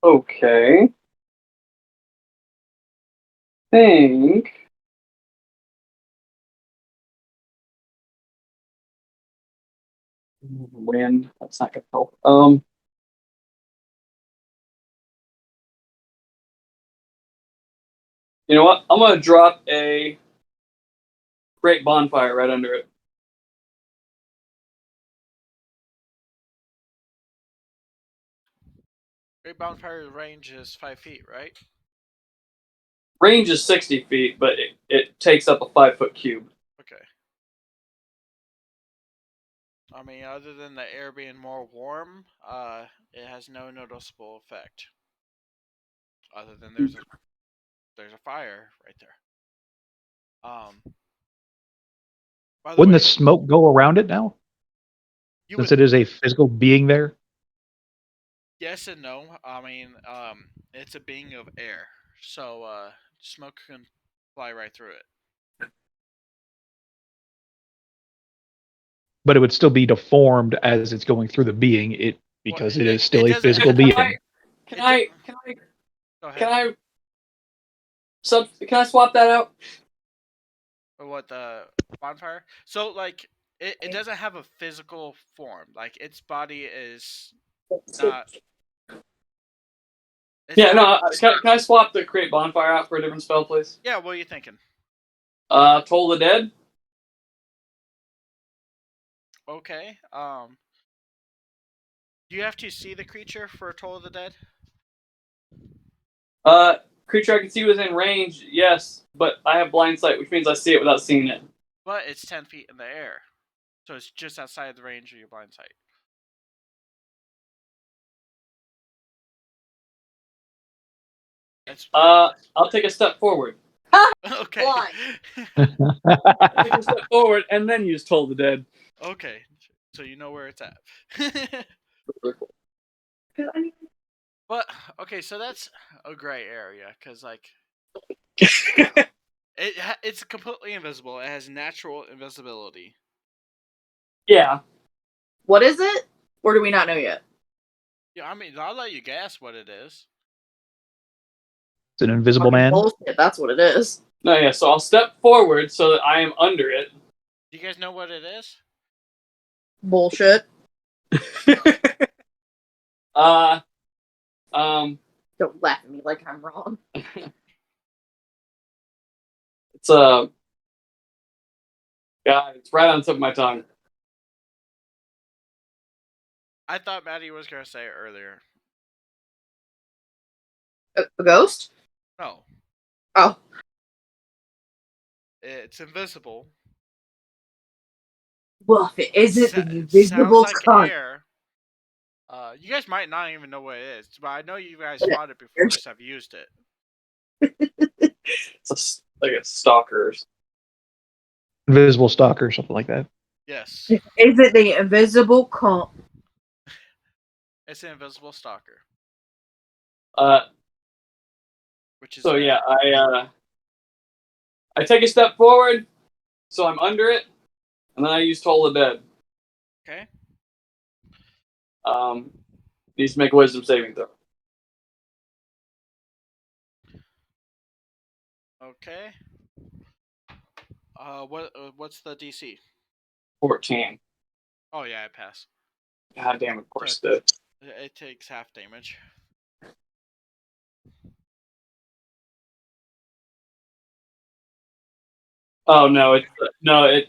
Okay. Think. Wind. That's not gonna help. You know what? I'm gonna drop a great bonfire right under it. Great bonfire range is 5 feet, right? Range is 60 feet, but it takes up a 5-foot cube. Okay. I mean, other than the air being more warm, it has no noticeable effect. Other than there's a fire right there. By the Wouldn't way, the smoke go around it now? Since it is a physical being there? Yes and no. I mean, it's a being of air, so smoke can fly right through it. But it would still be deformed as it's going through the being, because it is still a physical being. Can I Go ahead. Can I swap that out? Or what, the bonfire? So like it doesn't have a physical form. Like its body is not. Yeah, no. Can I swap the create bonfire out for a different spell, please? Yeah, what are you thinking? Toll the Dead. Okay. Do you have to see the creature for Toll of the Dead? Creature I can see within range, yes, but I have blind sight, which means I see it without seeing it. But it's 10 feet in the air, so it's just outside the range of your blind sight. I'll take a step forward. Okay. Take a step forward and then use Toll the Dead. Okay, so you know where it's at. But okay, so that's a gray area because like It's completely invisible. It has natural invisibility. Yeah. What is it? Or do we not know yet? Yeah, I mean, I'll let you guess what it is. It's an invisible Fucking man. bullshit, that's what it is. No, yeah. So I'll step forward so that I am under it. Do you guys know what it is? Bullshit. Don't laugh at me like I'm wrong. It's God, it's right on the tip of my tongue. I thought Maddie was gonna say it earlier. A ghost? No, Oh. it's invisible. Well, if it isn't the Sounds invisible like cunt. air. You guys might not even know what it is, but I know you guys fought it before, so I've used it. It's like a stalkers. Invisible stalker, something like that. Yes, Is it the invisible cunt? it's an invisible stalker. Which is So bad. yeah, I take a step forward, so I'm under it, and then I use Toll the Dead. Okay. Needs to make a wisdom saving throw. Okay. What's the DC? 14. Oh yeah, I pass. God damn, of course So it did. it takes half damage. Oh no, it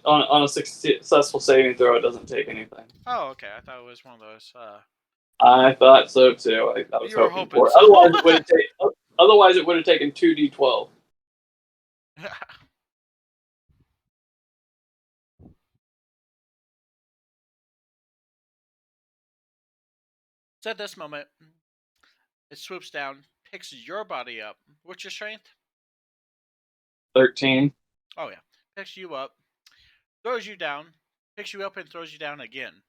on a successful saving throw, it doesn't take anything. Oh, okay. I thought it was one of those. I thought so too. I was You were hoping hoping for it. so. Otherwise, it would have taken 2d12. So at this moment, it swoops down, picks your body up. What's your strength? 13. Oh yeah, picks you up, throws you down, picks you up and throws you down again.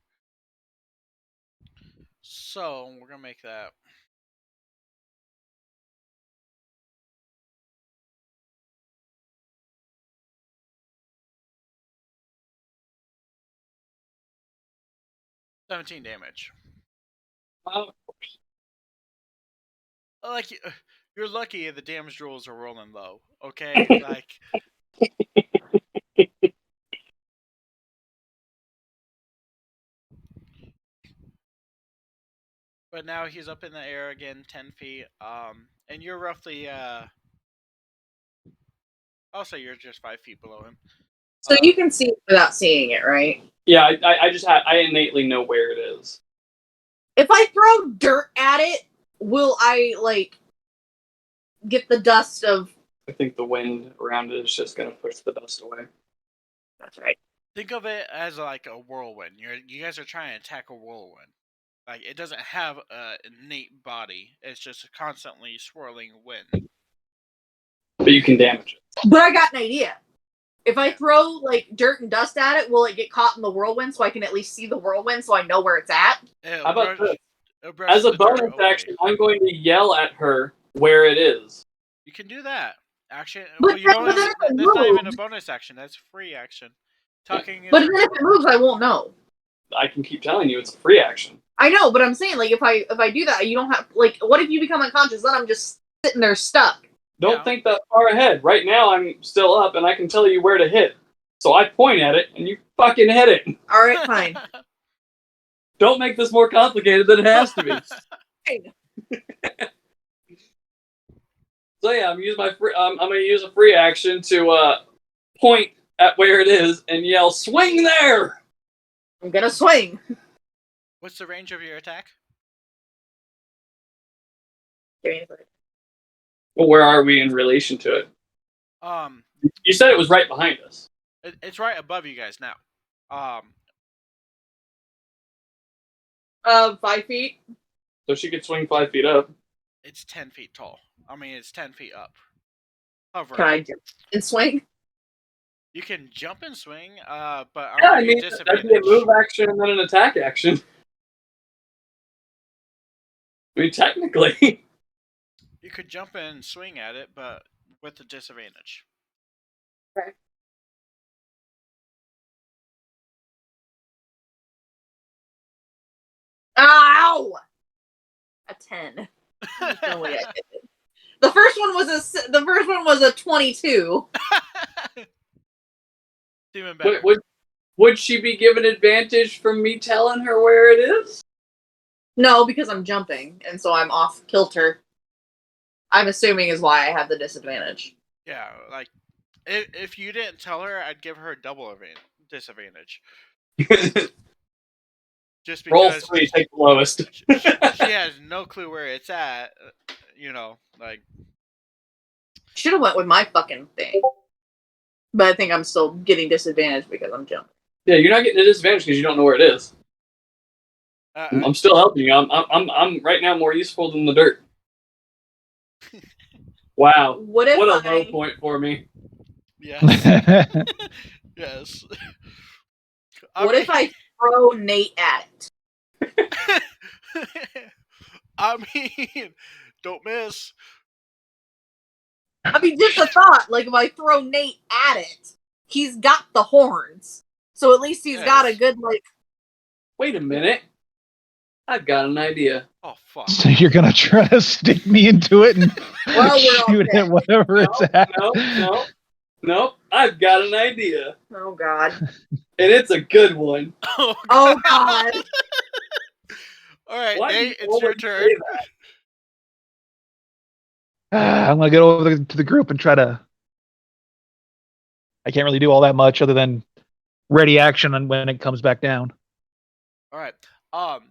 So we're gonna make that. $17 damage. Like you're lucky the damage rolls are rolling low. Okay, like. But now he's up in the air again, 10 feet. And you're roughly. I'll say you're just 5 feet below him. So you can see it without seeing it, right? Yeah, I innately know where it is. If I throw dirt at it, will I get the dust of? I think the wind around it is just gonna push the dust away. That's right. Think of it as like a whirlwind. You guys are trying to attack a whirlwind. Like it doesn't have an innate body. It's just a constantly swirling wind. But you can damage it. But I got an idea. If I throw dirt and dust at it, will it get caught in the whirlwind so I can at least see the whirlwind so I know where it's at? How about this? As a bonus action, I'm going to yell at her where it is. You can do that. Action. But That's not even a bonus action. That's free action. Talking. But then if it moves, I won't know. I can keep telling you it's a free action. I know, but I'm saying if I do that, you don't have what if you become unconscious? Then I'm just sitting there stuck. Don't think that far ahead. Right now, I'm still up, and I can tell you where to hit. So I point at it, and you fucking hit it. All right, fine. Don't make this more complicated than it has to be. So yeah, I'm going to use a free action to point at where it is and yell, "Swing there!" I'm gonna swing. What's the range of your attack? Well, where are we in relation to it? You said it was right behind us. It's right above you guys now. 5 feet. So she could swing 5 feet up. It's 10 feet tall. I mean, it's 10 feet up. Hovering. Can I jump and swing? You can jump and swing, but yeah, I mean, that'd be a move action and then an attack action. I mean, technically. You could jump and swing at it, but with the disadvantage. Ow! A 10. There's no way I did it. The first one was a 22. Even better. Would she be given advantage from me telling her where it is? No, because I'm jumping, and so I'm off kilter. I'm assuming is why I have the disadvantage. Yeah, like if you didn't tell her, I'd give her a double disadvantage. Just Roll because 3, take the lowest. she has no clue where it's at. You know, like Should have went with my fucking thing. But I think I'm still getting disadvantage because I'm jumping. Yeah, you're not getting a disadvantage because you don't know where it is. I'm still helping you. I'm right now more useful than the dirt. Wow. What if What a low point for me. yes, yes. What if I throw Nate at it? I mean, don't miss. I mean, just a thought. Like, if I throw Nate at it, he's got the horns. So at least he's got a good, like... Wait a minute. I've got an idea. Oh, fuck. So you're going to try to stick me into it and shoot at whatever it's at? No. I've got an idea. Oh, God. And it's a good one. Oh, God. All right, Why Nate, do you it's your always turn. say that? I'm going to get over to the group and try to... I can't really do all that much other than ready action when it comes back down. All right.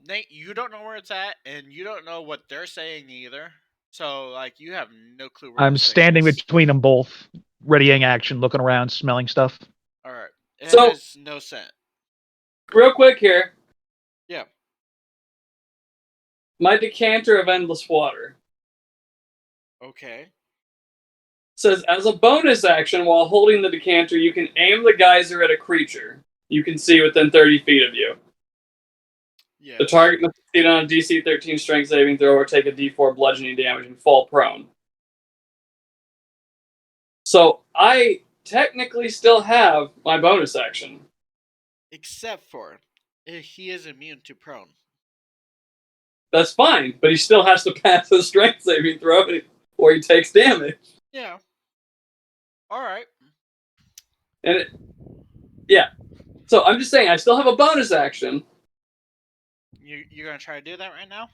Nate, you don't know where it's at, and you don't know what they're saying either. So, like, you have no clue where I'm standing between them both, readying action, looking around, smelling stuff. All right. It So- has no scent. Real quick here. Yeah. My decanter of endless water Okay. says, as a bonus action while holding the decanter, you can aim the geyser at a creature you can see within 30 feet of you. Yeah. The target must succeed on a DC 13 strength saving throw or take a D4 bludgeoning damage and fall prone. So I technically still have my bonus action. Except for he is immune to prone. That's fine, but he still has to pass a strength saving throw or he takes damage. Yeah. All right. And yeah. So I'm just saying, I still have a bonus action. You're gonna try to do that right now?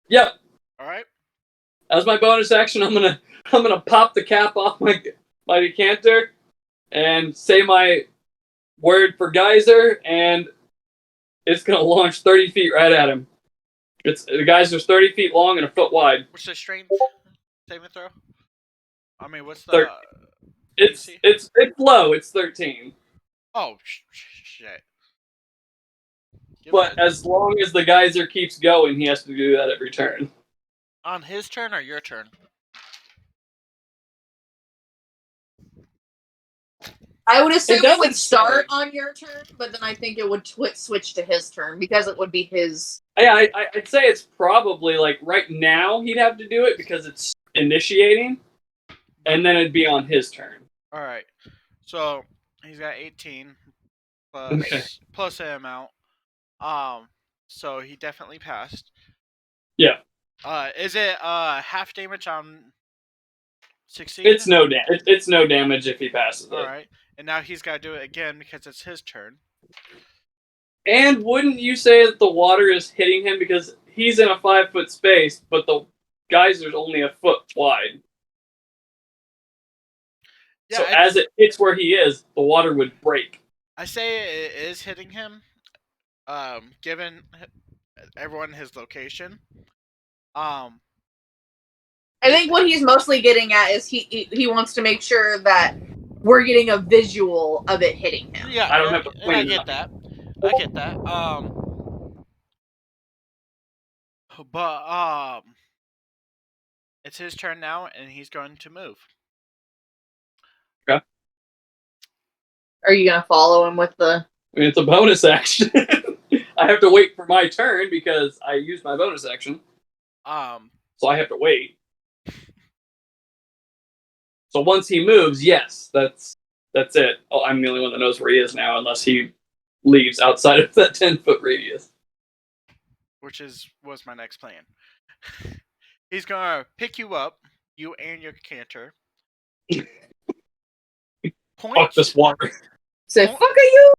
Yep. All right. As my bonus action, I'm gonna pop the cap off my decanter and say my word for geyser, and it's gonna launch 30 feet right at him. The geyser's 30 feet long and a foot wide. What's the strength saving throw? I mean, what's the? It's low. It's 13. Oh shit! But as long as the geyser keeps going, he has to do that every turn. On his turn or your turn? I would assume it doesn't would start say. on your turn, but then I think it would switch to his turn because it would be his. Yeah, I'd say it's probably like right now he'd have to do it because it's initiating, and then it'd be on his turn. All right. So he's got 18 plus an amount. So he definitely passed. Yeah. Is it half damage on 16? It's no damage. It's no damage if he passes it. All right. And now he's got to do it again because it's his turn. And wouldn't you say that the water is hitting him because he's in a 5-foot space, but the geyser's only a foot wide? Yeah, So as it hits where he is, the water would break. I say it is hitting him. Given everyone his location. I think what he's mostly getting at is he wants to make sure that we're getting a visual of it hitting him. Yeah, I don't have to and I point get it that. I get that. But it's his turn now, and he's going to move. Okay. Are you gonna follow him with the? I mean, it's a bonus action. I have to wait for my turn because I used my bonus action. So I have to wait. So So once he moves, yes, that's it. Oh, I'm the only one that knows where he is now, unless he leaves outside of that 10-foot radius. Which was my next plan. He's gonna pick you up, you and your canter. Fuck this water. Say, Point- fuck are you?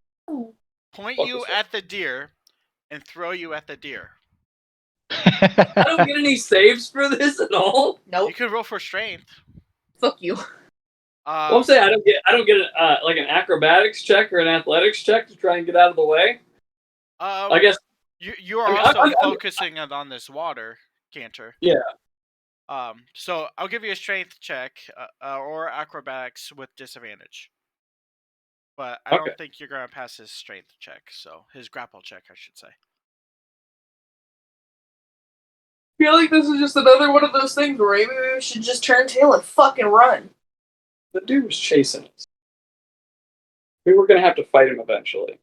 Point Fuck you this at the deer, and throw you at the deer. I don't get any saves for this at all. Nope. You could roll for strength. Fuck you. Well, I'm saying I don't get like an acrobatics check or an athletics check to try and get out of the way. I guess you are I mean, also I'm- focusing on this water, canter. Yeah. So I'll give you a strength check or acrobatics with disadvantage. But I don't think you're gonna pass his strength check, so his grapple check, I should say. I feel like this is just another one of those things where maybe we should just turn tail and fucking run. The dude was chasing us. We were gonna have to fight him eventually.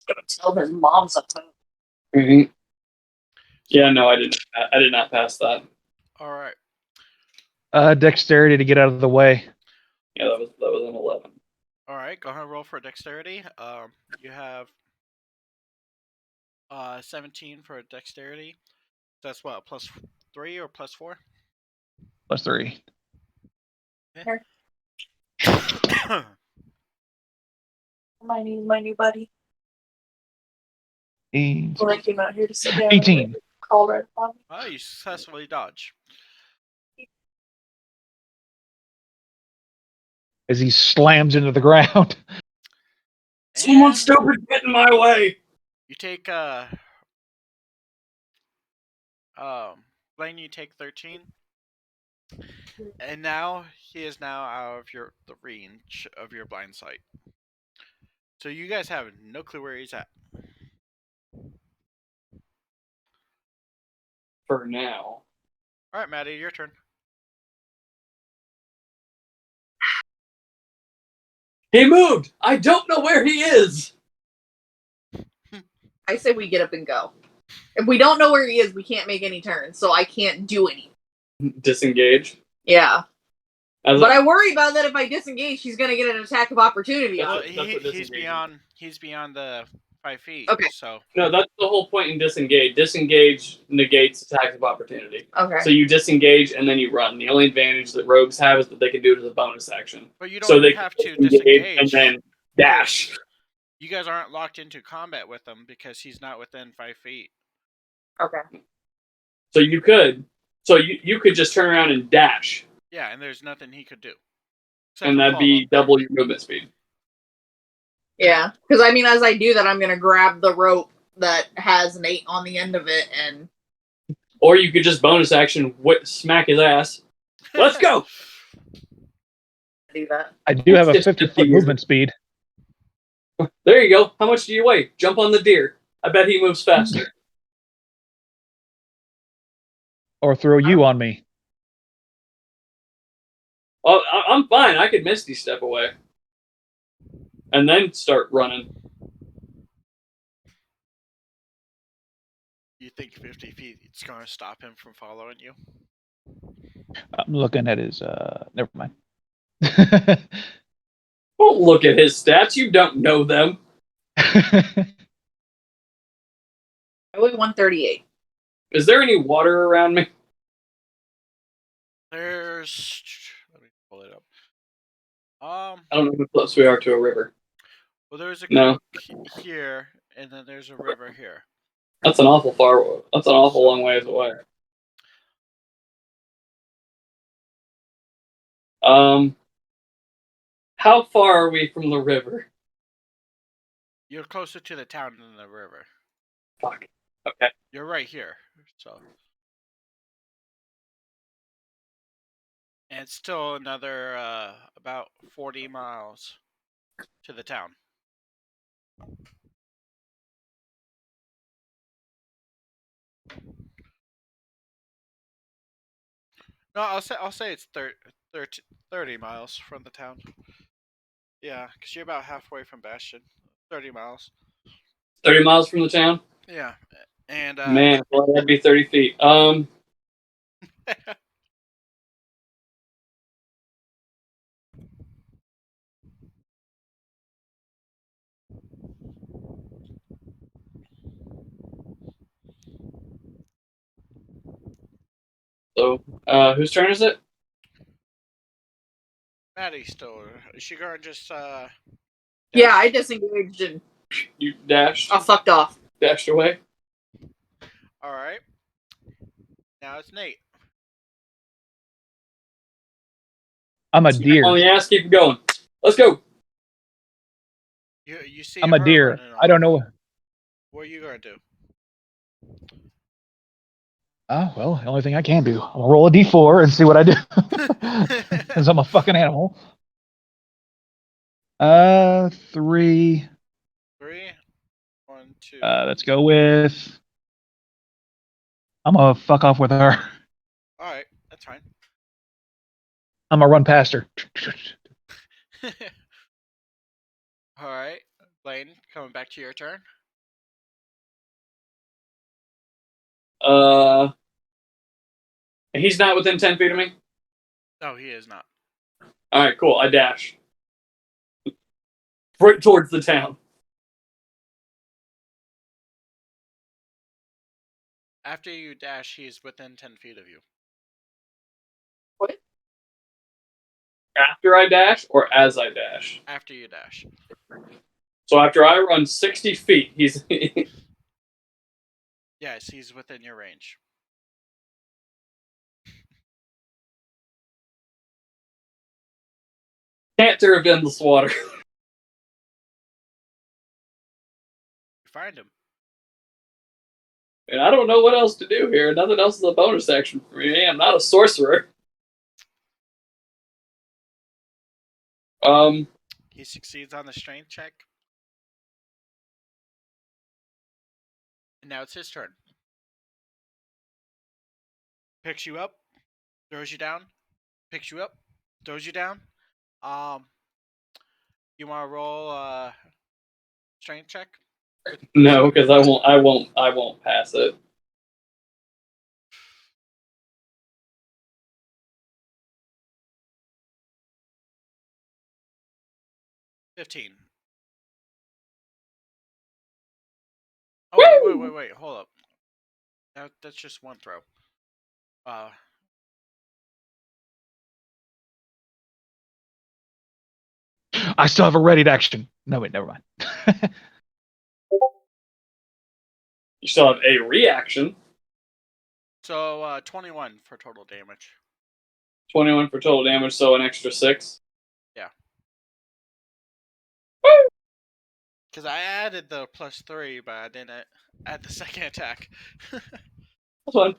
Gonna tell his mom's up there. Mm-hmm. Yeah, no, I didn't. I did not pass that. All right. Dexterity to get out of the way. Yeah, that was an 11. All right. Go ahead and roll for dexterity. You have 17 for dexterity. That's what, +3 or +4? +3. My new buddy. 18. When I came out here to sit down. 18. Called right upon me. Oh, you successfully dodge. As he slams into the ground. Someone And stupid get in my way. you take Blaine, you take 13. And now he is now out of the range of your blind sight. So you guys have no clue where he's at. For now. All right, Maddie, your turn. He moved. I don't know where he is. I say we get up and go. If we don't know where he is, we can't make any turns, so I can't do anything. Disengage. Yeah. As But I worry about that if I disengage, he's gonna get an attack of opportunity. That's on Well, what- me. that's what he's beyond the 5 feet. Okay. So No, that's the whole point in disengage. Disengage negates attacks of opportunity. Okay. So you disengage and then you run. The only advantage that rogues have is that they can do it as a bonus action. but you don't So even they have can to disengage. and then dash. You guys aren't locked into combat with him because he's not within 5 feet. Okay. So you could. So you could just turn around and dash, Yeah, and there's nothing he could do. Except and for that'd be follow. double your movement speed. Yeah, because I mean, as I do that, I'm gonna grab the rope that has an 8 on the end of it, and Or you could just bonus action smack his ass. Let's go. do that. I do have a It's just 50-foot 50 movement speed. There you go. How much do you weigh? Jump on the deer. I bet he moves faster. Or throw you on me. Well, I'm fine. I could Misty step away. And then start running. You think 50 feet is going to stop him from following you? I'm looking at his, never mind. Don't look at his stats. You don't know them. I weigh 138. Is there any water around me? There's. Let me pull it up. I don't know how close we are to a river. Well, there's a No. creek here, and then there's a river here. That's an awful long ways away. How far are we from the river? You're closer to the town than the river. Fuck. Okay. You're right here, so. And it's still another about 40 miles to the town. No, I'll say it's 30 miles from the town. Yeah, because you're about halfway from Bastion. 30 miles. 30 miles from the town? Yeah, and Man, well, that'd be 30 feet. So, whose turn is it? Maddie's still. Is she gonna just Yeah, dash? I disengaged and You dashed. fucked off. Dashed away. All right. Now it's Nate. I'm a deer. On the ass, keep going. Let's go. You see I'm a her deer. running I don't off. know. What are you gonna do? Oh, well, the only thing I can do. I'll roll a d4 and see what I do. Because I'm a fucking animal. 3. 3, 1, 2. Let's go with. I'm gonna fuck off with her. All right, that's fine. I'm gonna run past her. All right, Blaine, coming back to your turn. He's not within 10 feet of me. No, he is not. All right, cool. I dash right towards the town. After you dash, he is within 10 feet of you. After I dash or as I dash? After you dash. So after I run 60 feet, he's. Yes, he's within your range. Canter of endless water. You find him. And I don't know what else to do here. Nothing else is a bonus action for me. I'm not a sorcerer. He succeeds on the strength check. And now it's his turn. Picks you up, throws you down, picks you up, throws you down. You want to roll a strength check? No, because I won't pass it. $15. Oh, wait, hold up. That's just one throw. I still have a ready to action. No, wait, never mind. You still have a reaction. So 21 for total damage. 21 for total damage, so an extra 6. Yeah. Because I added the +3, but I didn't add the second attack. That's fine.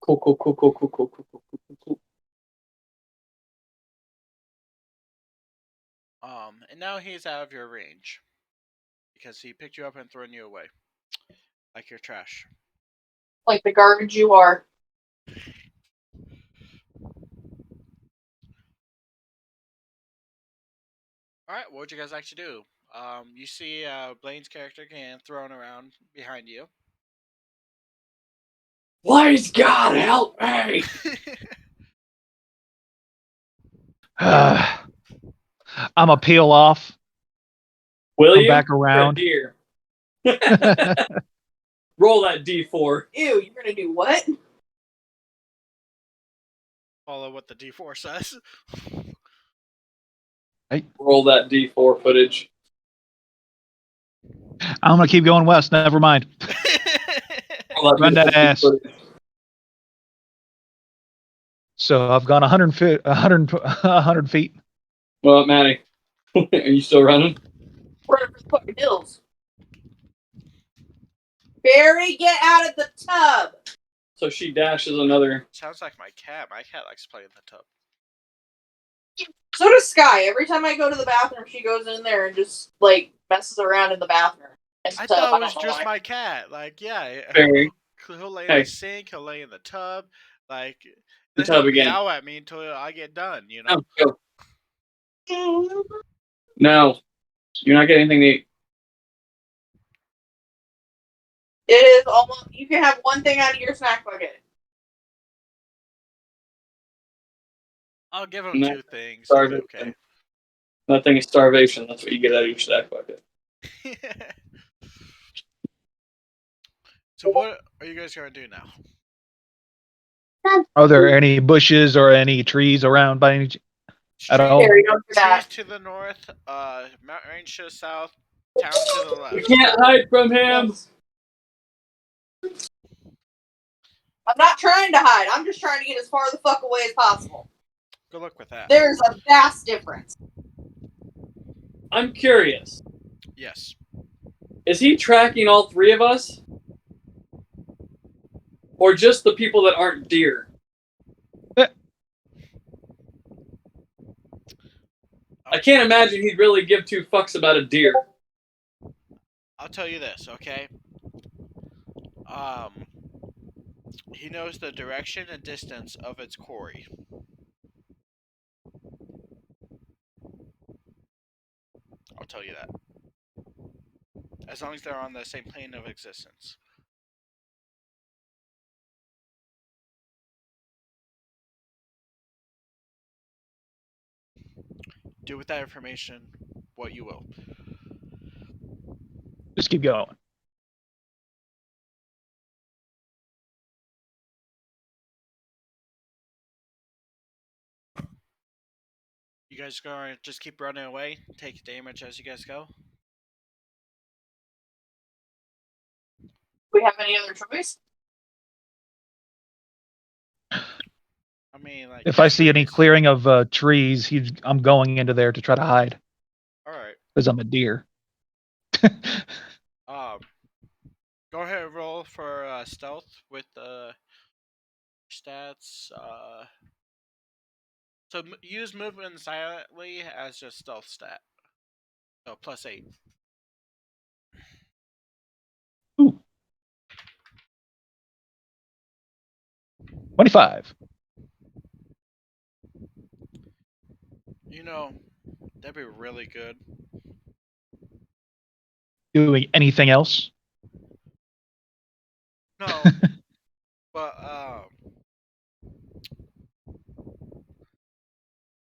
Cool. And now he's out of your range. Because he picked you up and thrown you away. Like you're trash. Like the garbage you are. Alright, what would you guys like to do? You see Blaine's character getting thrown around behind you. Please, God, help me! I'm gonna peel off. Will Come you? back around. Deer. Roll that D4. Ew, you're gonna do what? Follow what the D4 says. Hey. Roll that D4 footage. I'm gonna keep going west. Never mind. Run that ass. Footage. So I've gone 100 feet. 100 feet. Well, Maddie, are you still running? Running for the fucking hills. Barry, get out of the tub! So she dashes another. Sounds like my cat. My cat likes playing in the tub. So does Sky. Every time I go to the bathroom, she goes in there and just, like, messes around in the bathroom. I thought it was just my cat. Like, yeah. Barry. He'll lay in Hey. the sink. He'll lay in the tub. Like, The then tub he'll again. meow at me until I get done, you know? No, go. No. You're not getting anything to eat. It is almost. You can have one thing out of your snack bucket. I'll give him No. 2 things. Starvation. Okay. That thing is starvation. That's what you get out of your snack bucket. So what are you guys gonna do now? Are there any bushes or any trees around by any at all? Harry, don't do Trees that. to the north, mountain range to the south, town to the We left. can't hide from him. I'm not trying to hide. I'm just trying to get as far the fuck away as possible. Good luck with that. There's a vast difference. I'm curious. Yes. Is he tracking all 3 of us? Or just the people that aren't deer? I can't imagine he'd really give 2 fucks about a deer. I'll tell you this, okay? He knows the direction and distance of its quarry. I'll tell you that. As long as they're on the same plane of existence. Do with that information what you will. Just keep going. You guys gonna just keep running away, take damage as you guys go? We have any other choice? I mean, like, If I see any clearing of trees, I'm going into there to try to hide all right. because I'm a deer. Go ahead and roll for stealth with stats. So use movement silently as your stealth stat. So +8. Ooh. 25. You know, that'd be really good. Doing anything else? No, but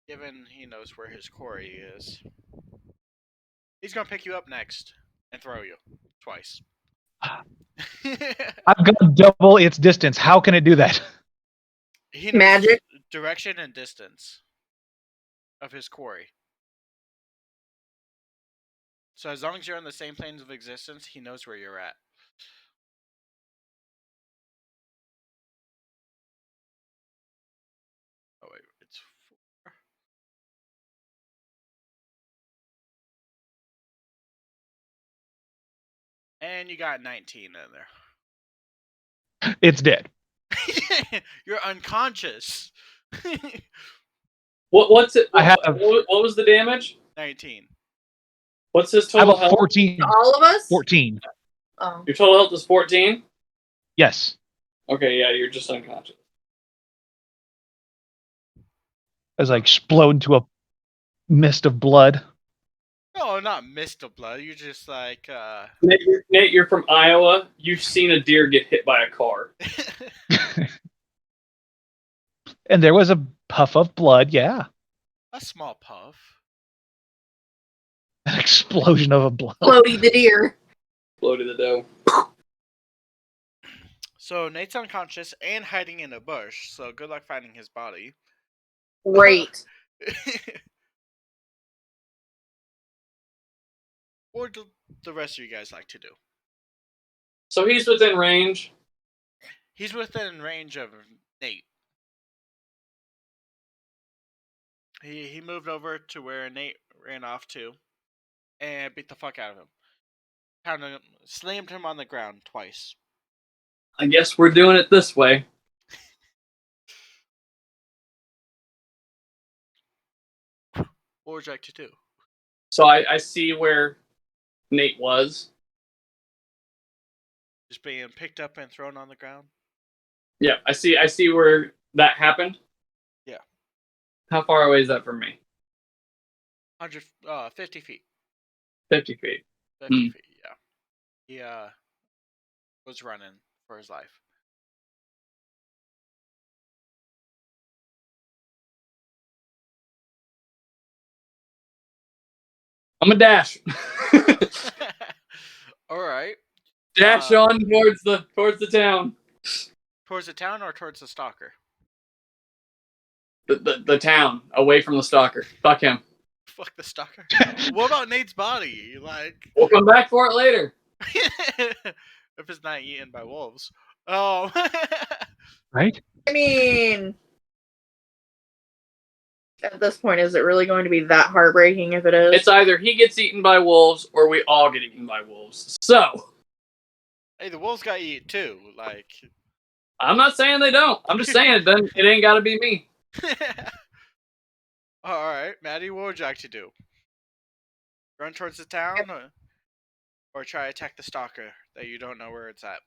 given he knows where his quarry is, he's gonna pick you up next and throw you twice. I've got double its distance. How can it do that? He knows Magic. direction and distance of his quarry. So as long as you're on the same planes of existence, he knows where you're at. Oh wait, it's 4. And you got 19 in there. It's dead. You're unconscious. What's it? I have- What was the damage? 19. What's his I have total a health? 14. All of us? 14. Oh. Your total health is 14? Yes. Okay, yeah, you're just unconscious. As I explode into a mist of blood. No, not mist of blood. You're just like, Nate, you're from Iowa. You've seen a deer get hit by a car. And there was a puff of blood, yeah. a small puff. An explosion of a blood. Floaty the deer. Blow to the dough. So Nate's unconscious and hiding in a bush. So good luck finding his body. Great. What do the rest of you guys like to do? So he's within range. He's within range of Nate. He moved over to where Nate ran off to and beat the fuck out of him. Pounded him, slammed him on the ground twice. I guess we're doing it this way. What would you like to do? So I see where Nate was. Just being picked up and thrown on the ground? Yeah, I see where that happened. Yeah. How far away is that from me? 50 feet. 50 feet. 50 feet, yeah. was running for his life. I'm a dash. All right. Dash on towards the town. Towards the town or towards the stalker? The town, away from the stalker. Fuck him. Fuck the stalker. What about Nate's body? Like, We'll come back for it later. if it's not eaten by wolves. Oh. Right? I mean, at this point, is it really going to be that heartbreaking if it is? It's either he gets eaten by wolves or we all get eaten by wolves. So, Hey, the wolves got eaten too. Like, I'm not saying they don't. I'm just saying it ain't got to be me. all right, Maddie, what would you like to do? Run towards the town, or try to attack the stalker that you don't know where it's at?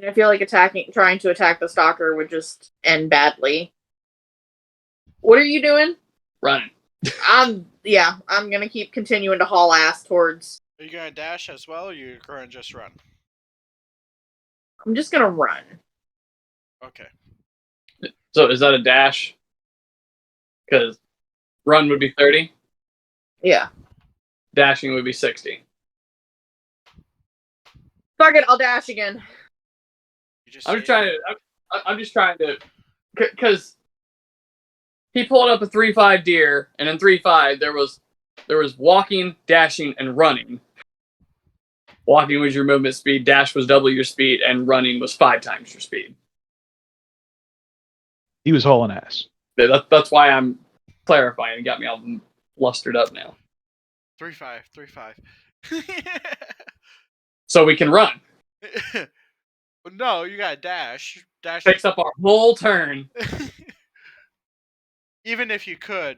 I feel like trying to attack the stalker would just end badly. What are you doing? Running. I'm gonna keep continuing to haul ass towards. Are you gonna dash as well, or you gonna just run? I'm just gonna run. Okay. So is that a dash? Because run would be 30. Yeah. Dashing would be 60. Fuck it, I'll dash again. I'm just trying to, because he pulled up a 3-5 deer, and in 3-5 there was walking, dashing, and running. Walking was your movement speed, dash was double your speed, and running was 5 times your speed. He was hauling ass. That's why I'm clarifying. It got me all flustered up now. 3-5, 3-5. So we can run. No, you gotta dash. Dash Takes up our whole turn. Even if you could,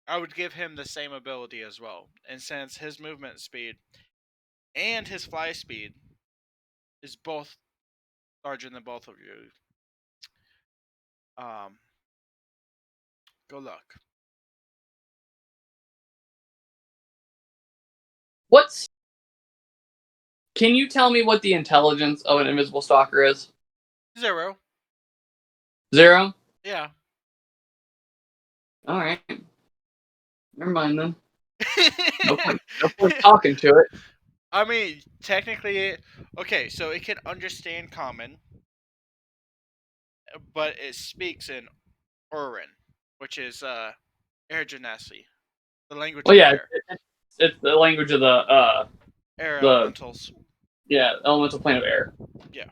I would give him the same ability as well. And since his movement speed and his fly speed is both larger than both of you, good luck. Can you tell me what the intelligence of an invisible stalker is? 0. 0? Yeah. Alright. Never mind then. No point talking to it. I mean, technically, okay, so it can understand common, but it speaks in Urin, which is air genasi, the language of air. It's the language of the Air elementals. Yeah, elemental plane of air. Yeah.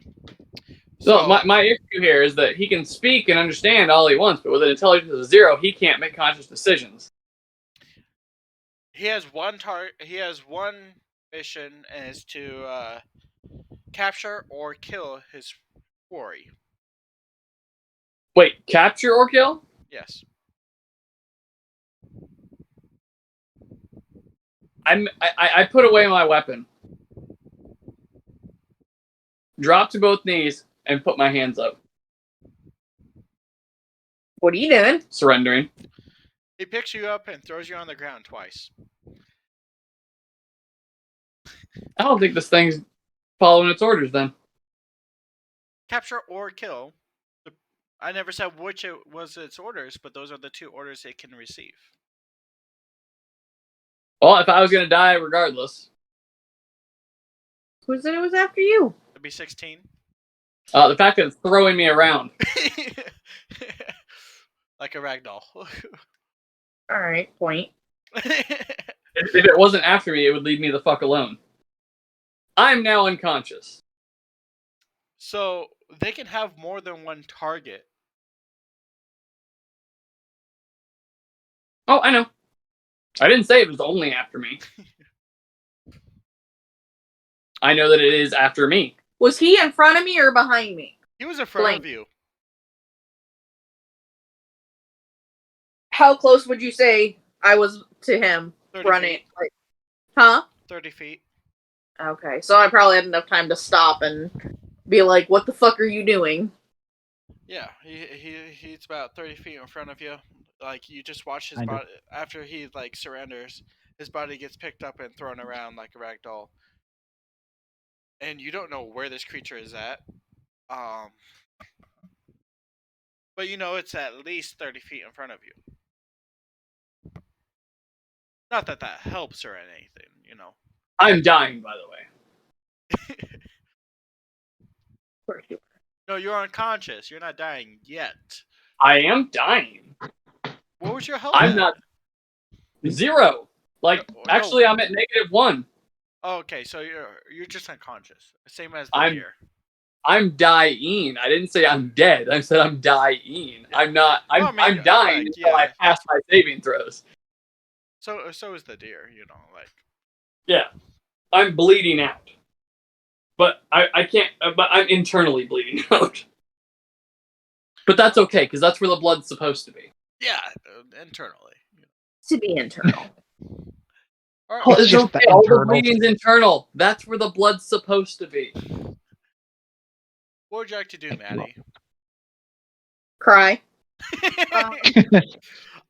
So my issue here is that he can speak and understand all he wants, but with an intelligence of 0, he can't make conscious decisions. He has one mission, and is to capture or kill his quarry. Wait, capture or kill? Yes. I put away my weapon, drop to both knees, and put my hands up. What are you doing? Surrendering. He picks you up and throws you on the ground twice. I don't think this thing's following its orders then. Capture or kill. I never said which it was its orders, but those are the 2 orders it can receive. Well, if I was going to die regardless. Who said it was after you? It'd be 16. The fact that it's throwing me around. Like a ragdoll. Alright, point. If it wasn't after me, it would leave me the fuck alone. I'm now unconscious. So, they can have more than one target. Oh, I know. I didn't say it was only after me. I know that it is after me. Was he in front of me or behind me? He was in front of you. How close would you say I was to him 30 running? feet. Like, huh? 30 feet. Okay, so I probably had enough time to stop and be like, "What the fuck are you doing?" Yeah, he's about 30 feet in front of you. Like, you just watch his body after he like surrenders. His body gets picked up and thrown around like a rag doll. and you don't know where this creature is at. But you know it's at least 30 feet in front of you. Not that that helps or anything, you know. I'm dying, by the way. No, you're unconscious. You're not dying yet. I am dying. What was your health? I'm at? not 0. Like, No. actually, I'm at -1. Oh, okay, so you're just unconscious. Same as the I'm- deer. I'm dying. I didn't say I'm dead. I said I'm dying. I'm not. I'm, Well, I mean, I'm dying like, until I yeah. pass my saving throws. So is the deer, you know, like. Yeah, I'm bleeding out, but I can't. But I'm internally bleeding out. But that's okay because that's where the blood's supposed to be. Yeah, internally. To be internal. All right, It's It's just okay. the All the internal. bleeding's internal. That's where the blood's supposed to be. what would you like to do, Maddie? Cry.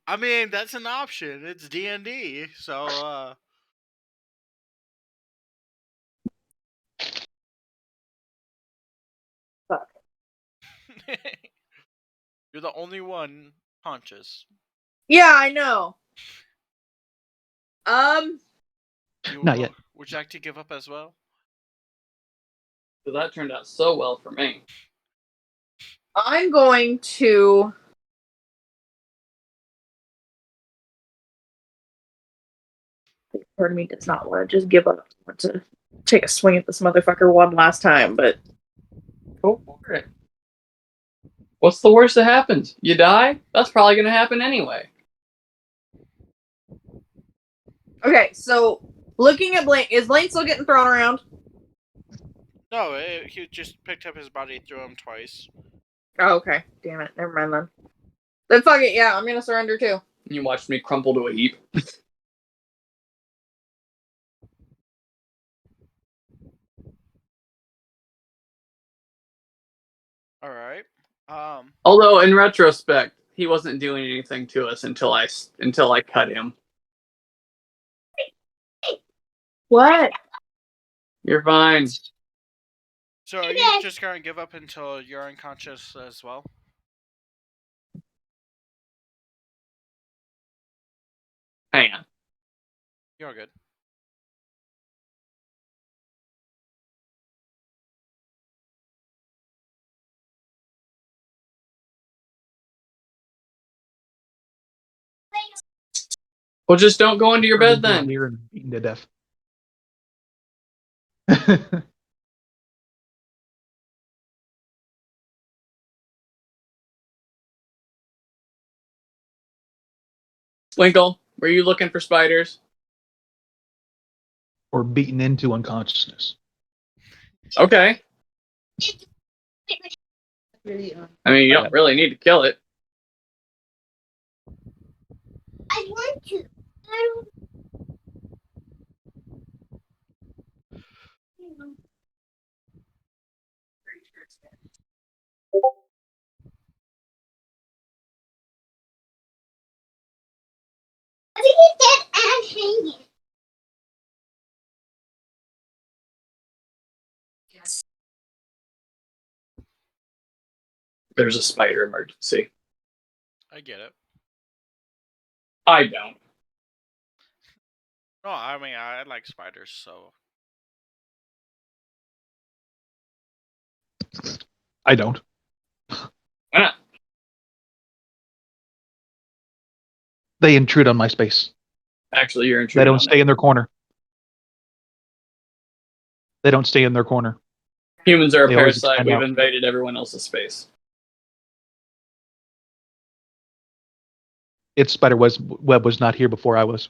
I mean, that's an option. It's D&D, so Fuck. You're the only one conscious. Yeah, I know. Not yet. Would you like to give up as well? So that turned out so well for me. I'm going to. Part of me does not want to just give up. I want to take a swing at this motherfucker one last time, but Go for it. What's the worst that happens? You die? That's probably going to happen anyway. okay. So looking at Blaine, is Blaine still getting thrown around? No, he just picked up his body, threw him twice. Oh, okay. Damn it. Never mind then. Then fuck it. Yeah, I'm gonna surrender too. You watched me crumple to a heap. All right. Although in retrospect, he wasn't doing anything to us until I cut him. What? You're fine. So are you just gonna give up until you're unconscious as well? Hang on. You're good. Well, just don't go into your bed then. Deer and beaten to death. Winkle, were you looking for spiders? Or beaten into unconsciousness. Okay. I mean, you don't really need to kill it. I want to. I think it's dead and hanging. Yes. There's a spider emergency. I get it. I don't. No, I mean I like spiders, so I don't. Why not? They intrude on my space. Actually, you're They intruding. don't stay in their corner. They don't stay in their corner. Humans are a They always parasite. expand We've out. invaded everyone else's space. Its spider web was not here before I was.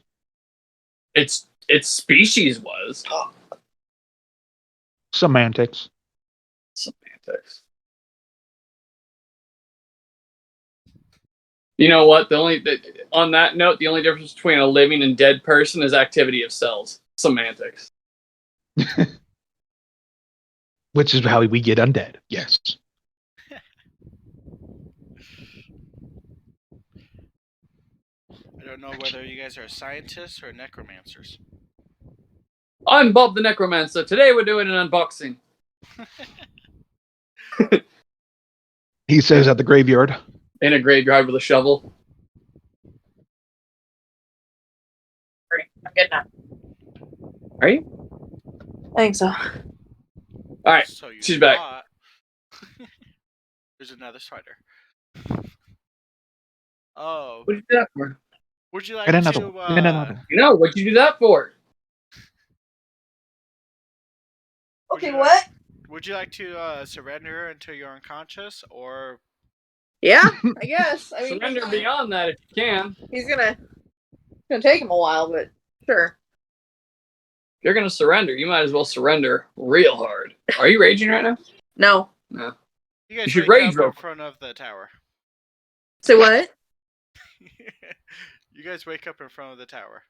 Its species was Semantics. semantics. You know what? On that note, the only difference between a living and dead person is activity of cells. Semantics. Which is how we get undead. Yes. I don't know whether you guys are scientists or necromancers. I'm Bob the Necromancer. Today we're doing an unboxing. He says at the graveyard. In a graveyard with a shovel. I'm good now. Are you? I think so. Alright, So you she's back. thought- There's another spider. Oh, What'd you do that for? would you like And another to? one. And another one. You know, what'd you do that for? Would Okay, you what? Would you like to surrender until you're unconscious, or Yeah, I guess. I mean, Surrender beyond that if you can. he's gonna take him a while, but sure. If you're gonna surrender, you might as well surrender real hard. Are you raging right now? No. No. you guys should wake rage up real in front of the tower? Say what? You guys wake up in front of the tower.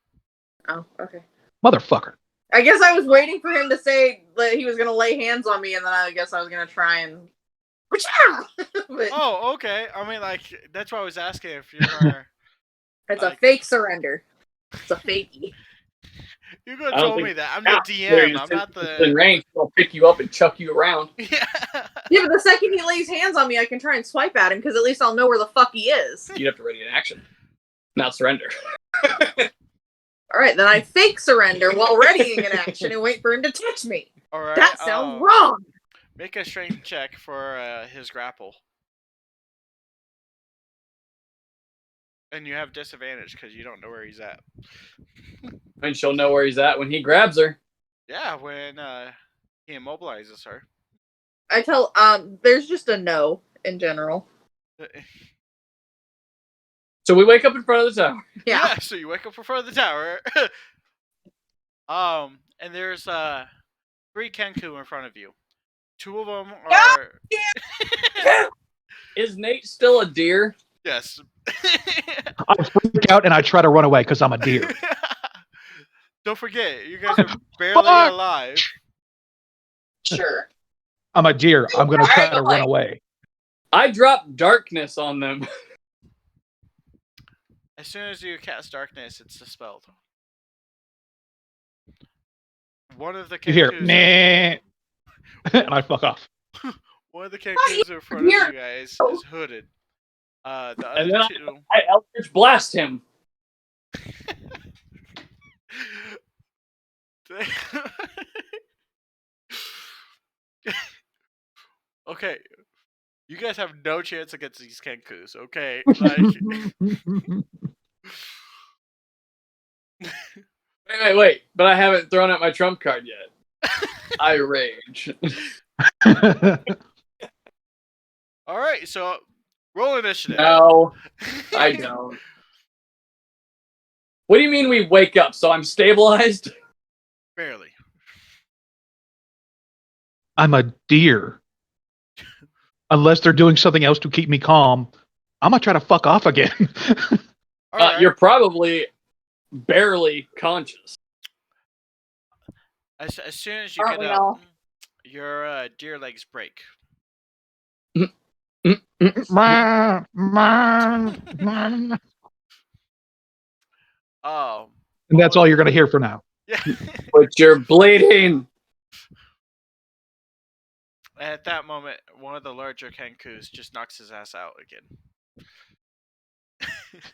Oh, okay. Motherfucker. I guess I was waiting for him to say that he was gonna lay hands on me, and then I guess I was gonna try and. But Oh, okay. I mean, like that's why I was asking if you were. it's a like- fake surrender. It's a fakey. You could have I don't told think- me that. I'm Yeah, the DM. I'm not in the. range. They'll pick you up and chuck you around. Yeah. Yeah, but the second he lays hands on me, I can try and swipe at him because at least I'll know where the fuck he is. You'd have to ready an action. Not surrender. All right, then I fake surrender while readying an action and wait for him to touch me. All right. That sounds wrong. Make a strength check for his grapple. And you have disadvantage because you don't know where he's at. And she'll know where he's at when he grabs her. Yeah, when he immobilizes her. I tell there's just a no in general. So we wake up in front of the tower. Yeah. So you wake up in front of the tower. And there's 3 Kenku in front of you. 2 of them are Is Nate still a deer? yes. I freak out and I try to run away because I'm a deer. Don't forget, you guys are barely Fuck. alive. Sure. I'm a deer. I'm going to try to run away. I dropped darkness on them. As soon as you cast darkness, it's dispelled. One of the You hear, Kenkus, nah. And I fuck off. one of the Kenkus in front of you guys is hooded. The And then other 2. I Eldritch blast him. Okay, you guys have no chance against these Kenkus. Okay, like Wait. But I haven't thrown out my trump card yet. I rage. all right. So roll initiative. No, I don't. What do you mean we wake up? So I'm stabilized? Barely. I'm a deer. Unless they're doing something else to keep me calm, I'm going to try to fuck off again. All right. You're probably barely conscious. As soon as you Aren't get we up, all? your deer legs break. Oh. And that's all you're going to hear for now. Yeah. But you're bleeding. At that moment, one of the larger Kenkus just knocks his ass out again.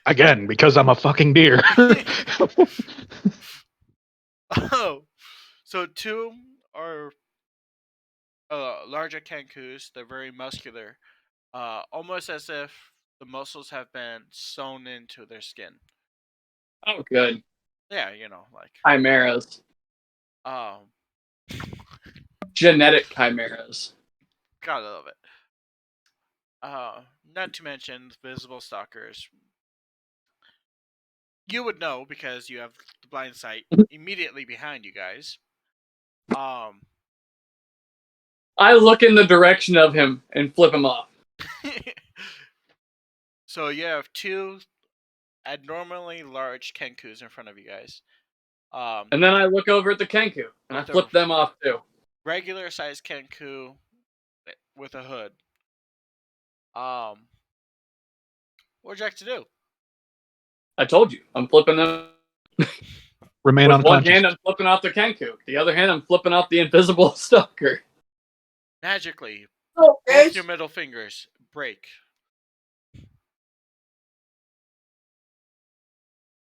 Again, because I'm a fucking deer. Oh, so 2 are larger Kenkus. They're very muscular, almost as if the muscles have been sewn into their skin. Oh, good. Yeah, you know, like Chimeras. Genetic chimeras. gotta love it. Not to mention visible stalkers. You would know because you have the blind sight immediately behind you guys. I look in the direction of him and flip him off. So you have 2 abnormally large Kenkus in front of you guys. And then I look over at the Kenku and I With flip a- them off too. Regular sized Kenku with a hood. What would you like to do? I told you, I'm flipping them. Remain With one unconscious. hand, I'm flipping off the Kenku. The other hand, I'm flipping off the invisible stalker. Magically, Oh, both your middle fingers break.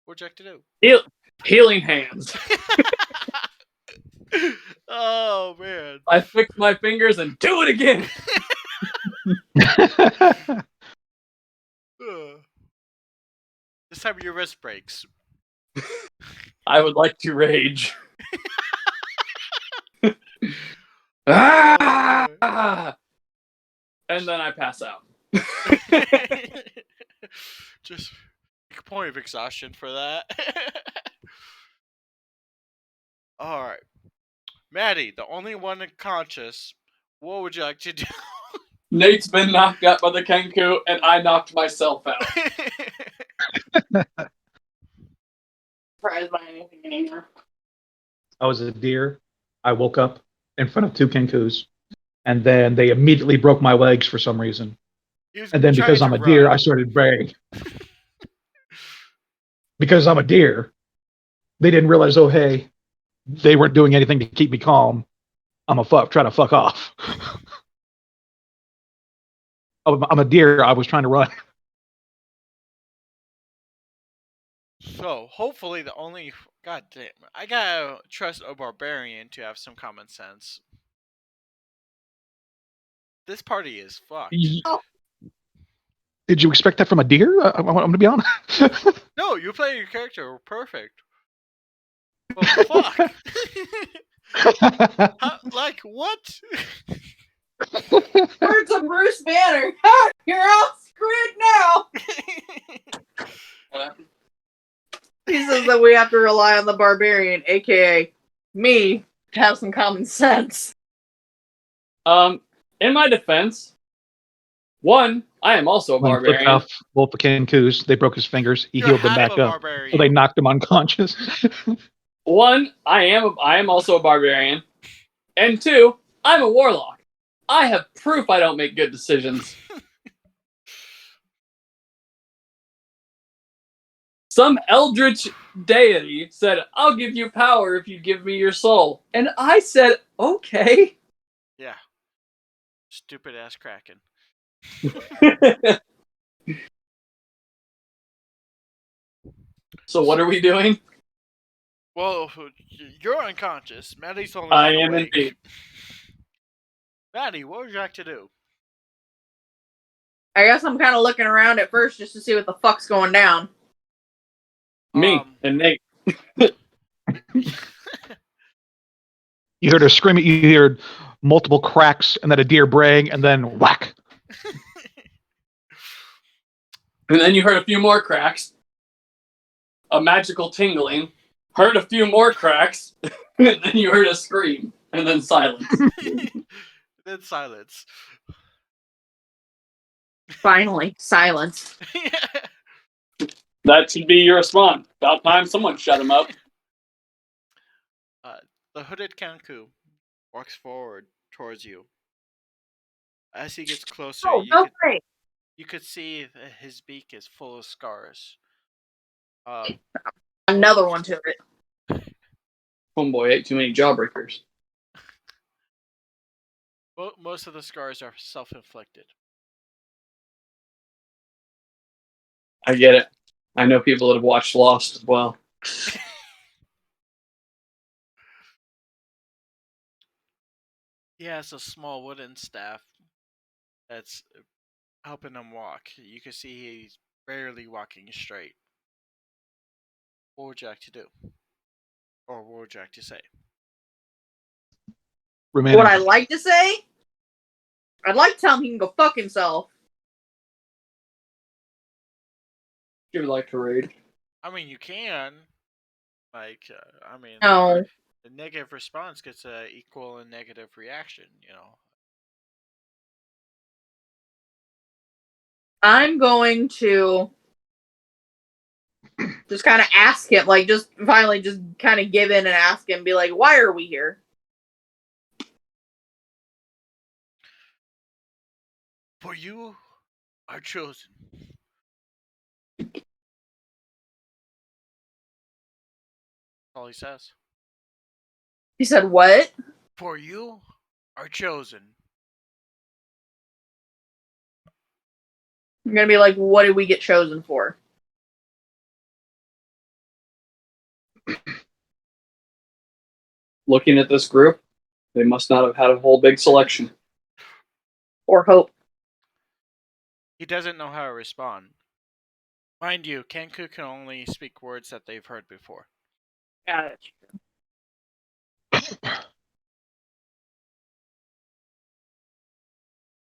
What'd you like to do? Healing hands. Oh man. I fix my fingers and do it again. This time your wrist breaks. I would like to rage. Ah! And then I pass out. Just make a point of exhaustion for that. Alright. Maddie, the only one unconscious, what would you like to do? Nate's been knocked out by the Kenku, and I knocked myself out. Surprised by anything anymore. I was a deer. I woke up in front of two Kenkus, and then they immediately broke my legs for some reason. And then because I'm a deer, I started braying. Because I'm a deer, they didn't realize, oh, hey, they weren't doing anything to keep me calm. I'm trying to fuck off. I'm a deer. I was trying to run. So, hopefully the only... God damn. I gotta trust a barbarian to have some common sense. This party is fucked. Did you expect that from a deer? I'm going to be honest. No, you play your character perfect. Well, fuck. Like, what? Words of Bruce Banner. You're all screwed now. He says that we have to rely on the barbarian, aka me, to have some common sense. In my defense, one, I am also a When flipped barbarian. off both the Kenkus, they broke his fingers. He You're healed them half back a up. barbarian. So they knocked him unconscious. One, I am also a barbarian. And two, I'm a warlock. I have proof I don't make good decisions. Some eldritch deity said, I'll give you power if you give me your soul. And I said, okay. Yeah. Stupid ass Kraken. So what are we doing? Well, you're unconscious. Maddie's only I one am awake. indeed. Maddie, what would you like to do? I guess I'm kind of looking around at first just to see what the fuck's going down. Me and Nate. You heard her screaming. You heard multiple cracks, and then a deer braying, and then whack. And then you heard a few more cracks. A magical tingling. Heard a few more cracks. And then you heard a scream. And then silence. Then silence. Finally, silence. That should be your response. About time someone shut him up. The hooded Kanku walks forward towards you. As he gets closer, you could see that his beak is full of scars. Another one to it. Homeboy ate too many jawbreakers. Most of the scars are self-inflicted. I get it. I know people that have watched Lost as well. He has a small wooden staff that's helping him walk. You can see he's barely walking straight. What would you like to do? Or what would you like to say? What I'd like to say? I'd like to tell him he can go fuck himself. You would like to raid? I mean, you can. No. The negative response gets an equal and negative reaction, you know. I'm going to just kind of ask him, like, just finally just kind of give in and ask him, be like, why are we here? For you are chosen. all he says. He said what? For you are chosen. I'm gonna be like, what did we get chosen for? Looking at this group, they must not have had a whole big selection. Or hope. He doesn't know how to respond. Mind you, Kenku can only speak words that they've heard before. Yeah, that's true.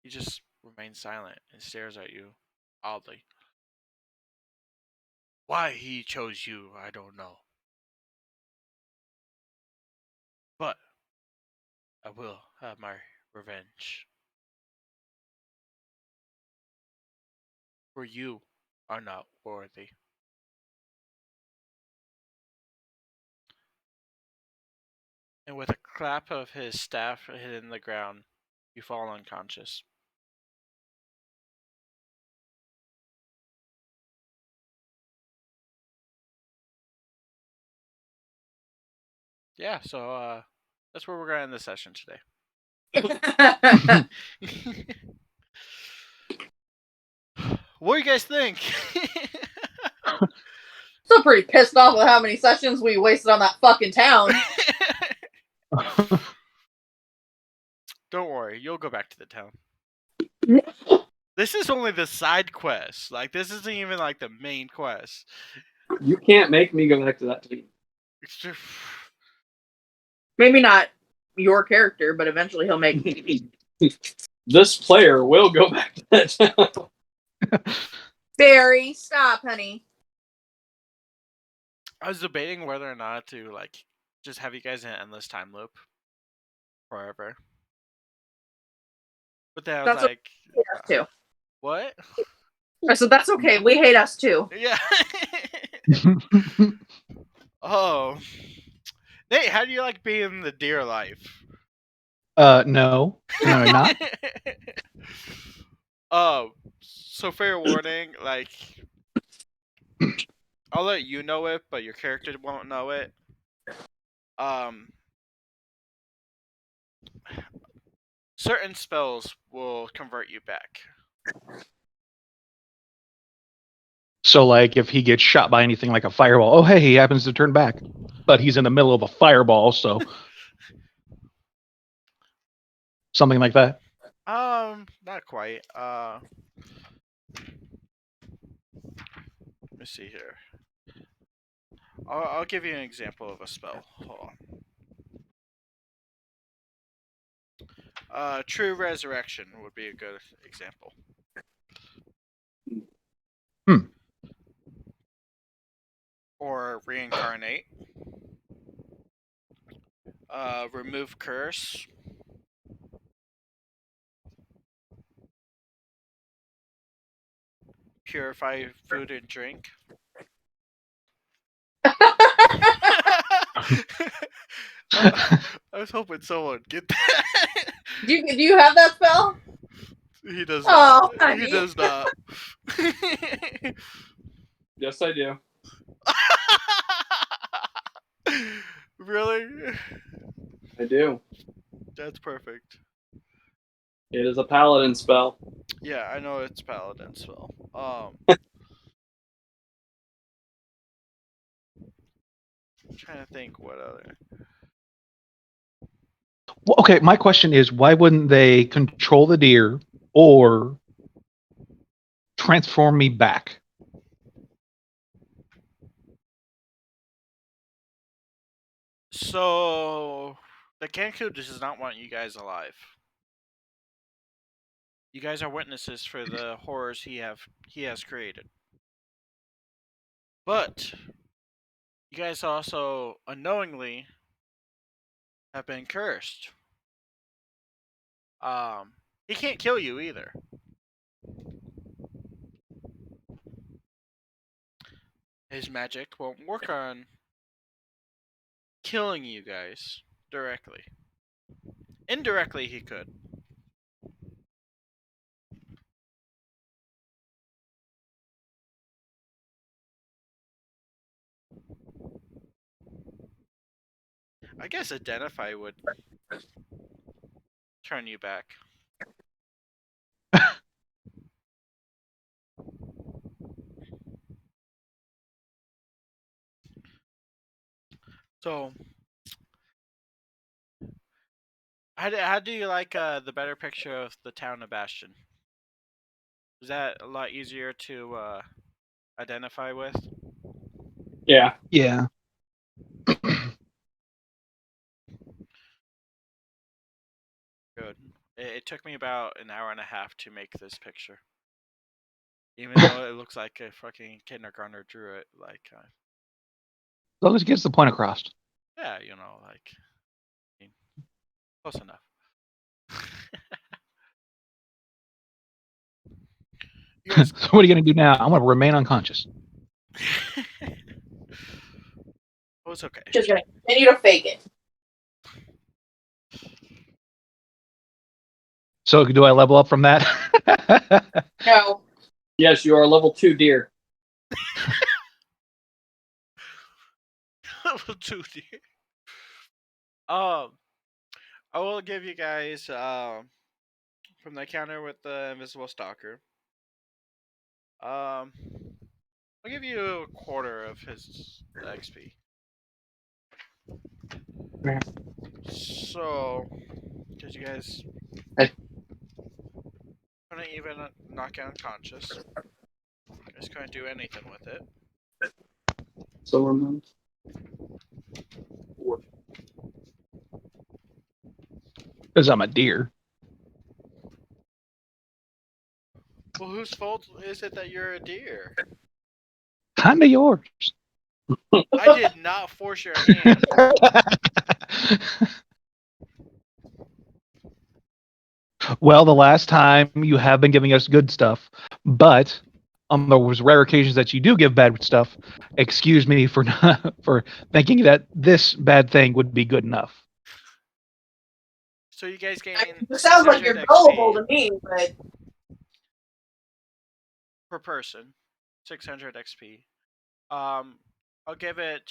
He just remains silent and stares at you oddly. Why he chose you, I don't know. But I will have my revenge. For you are not worthy. And with a clap of his staff hitting the ground, you fall unconscious. Yeah, so that's where we're going to end the session today. What do you guys think? Still pretty pissed off with how many sessions we wasted on that fucking town. Don't worry, you'll go back to the town. This is only the side quest. Like, this isn't even like the main quest. You can't make me go back to that team. It's just... Maybe not your character, but eventually he'll make. This player will go back to that town. Barry, stop, honey. I was debating whether or not to, like, just have you guys in an endless time loop forever. But then I was That's like, We hate us too. what? I said that's okay. We hate us too. Yeah. Oh. Nate, how do you like being the deer life? No, not. Oh, so fair warning, like, I'll let you know it, but your character won't know it. Certain spells will convert you back. So, like, if he gets shot by anything like a fireball, oh, hey, he happens to turn back. But he's in the middle of a fireball, so something like that. Not quite. Let me see here. I'll give you an example of a spell. Hold on. True Resurrection would be a good example. Or Reincarnate. Remove Curse. Purify food and drink. I was hoping someone would get that. Do you have that spell? He does Oh, not. honey. He does not. Yes, I do. Really? I do. That's perfect. It is a paladin spell. Yeah, I know it's paladin spell. I'm trying to think what other. Well, okay, my question is, why wouldn't they control the deer or transform me back? So the Kenku does not want you guys alive. You guys are witnesses for the horrors he has created. But you guys also unknowingly have been cursed. He can't kill you either. His magic won't work on killing you guys directly. Indirectly, he could. I guess identify would turn you back. So, how do you like the better picture of the town of Bastion? Is that a lot easier to identify with? Yeah. Yeah. Good. It took me about an hour and a half to make this picture. Even though it looks like a fucking kindergartner drew it, like, As long as it gets the point across. yeah, you know, like, I mean, close enough. You guys, So what are you going to do now? I'm going to remain unconscious. oh, it's okay. Just gonna continue to fake it. So do I level up from that? No. Yes, you are level 2 deer. Level 2 deer. I will give you guys from the counter with the invisible stalker. I'll give you a quarter of his XP. Yeah. So, because you guys Hey. couldn't even knock out unconscious. You guys couldn't do anything with it. Silver moon. Because I'm a deer. Well, whose fault is it that you're a deer? Kind of yours. I did not force your hand. Well, the last time you have been giving us good stuff, but on those rare occasions that you do give bad stuff, excuse me for not, for thinking that this bad thing would be good enough. So you guys gain It sounds like 600 you're gullible XP to me, but per person. 600 XP. I'll give it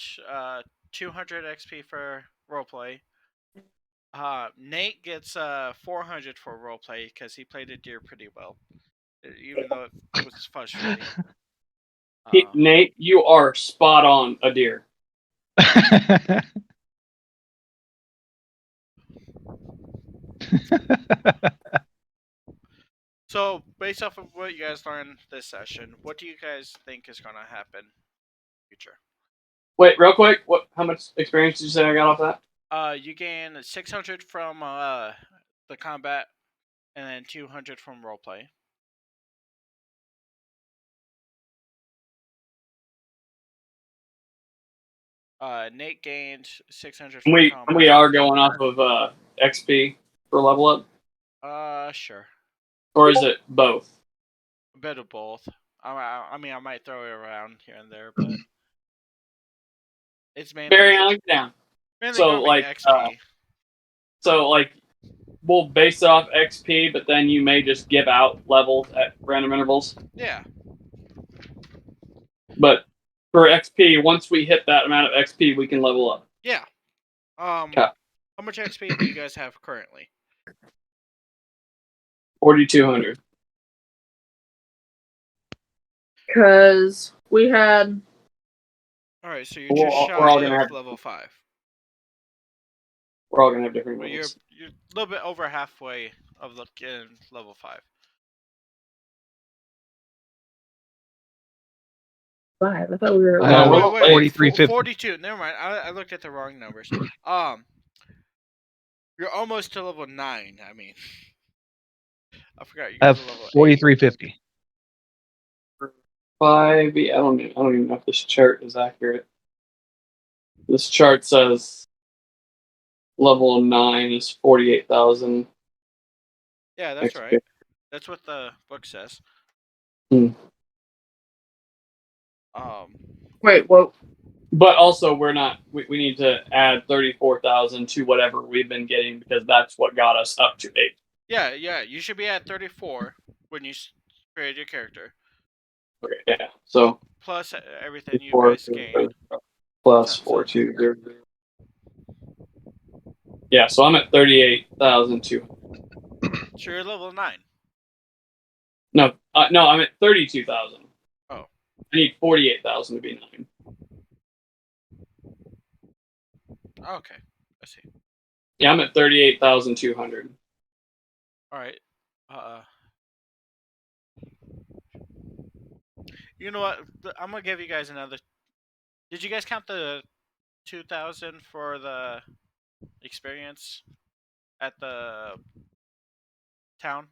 200 XP for roleplay. Nate gets 400 for roleplay because he played a deer pretty well, even though it was frustrating. Nate, you are spot on a deer. So, based off of what you guys learned this session, what do you guys think is going to happen in the future? Wait, real quick. How much experience did you say I got off that? You gain 600 from the combat, and then 200 from roleplay. Nate gained 600 from combat. We are going off of XP for level up, Sure. or is it both? A bit of both. I mean, I might throw it around here and there, but it's mainly Barry, I down. mainly So gonna be like, XP. So like, we'll base off XP, but then you may just give out levels at random intervals. Yeah. But for XP, once we hit that amount of XP, we can level up. Yeah. Okay. How much XP do you guys have currently? 4,200. because we had. All right, so you're just we're all shy gonna of have- level 5. We're all gonna have different But levels. you're a little bit over halfway of level 5. 5. I thought we were. Wait, 4350. 42. Never mind. I looked at the wrong numbers. You're almost to level 9. I mean, I forgot you I guys have are level 8. 4350. 5. Yeah, I don't even know if this chart is accurate. This chart says level 9 is 48,000. Yeah, that's XP. right. That's what the book says. Hmm. Wait, what? But also, we need to add 34,000 to whatever we've been getting because that's what got us up to 8. Yeah. You should be at 34 when you create your character. Okay, yeah. So plus everything you guys gained. plus 4,200. Yeah, so I'm at 38,200. So you're level 9. No, I'm at 32,000. Oh. I need 48,000 to be 9. Okay, I see. Yeah, I'm at 38,200. All right. You know what? I'm gonna give you guys another. Did you guys count the 2,000 for the experience at the town?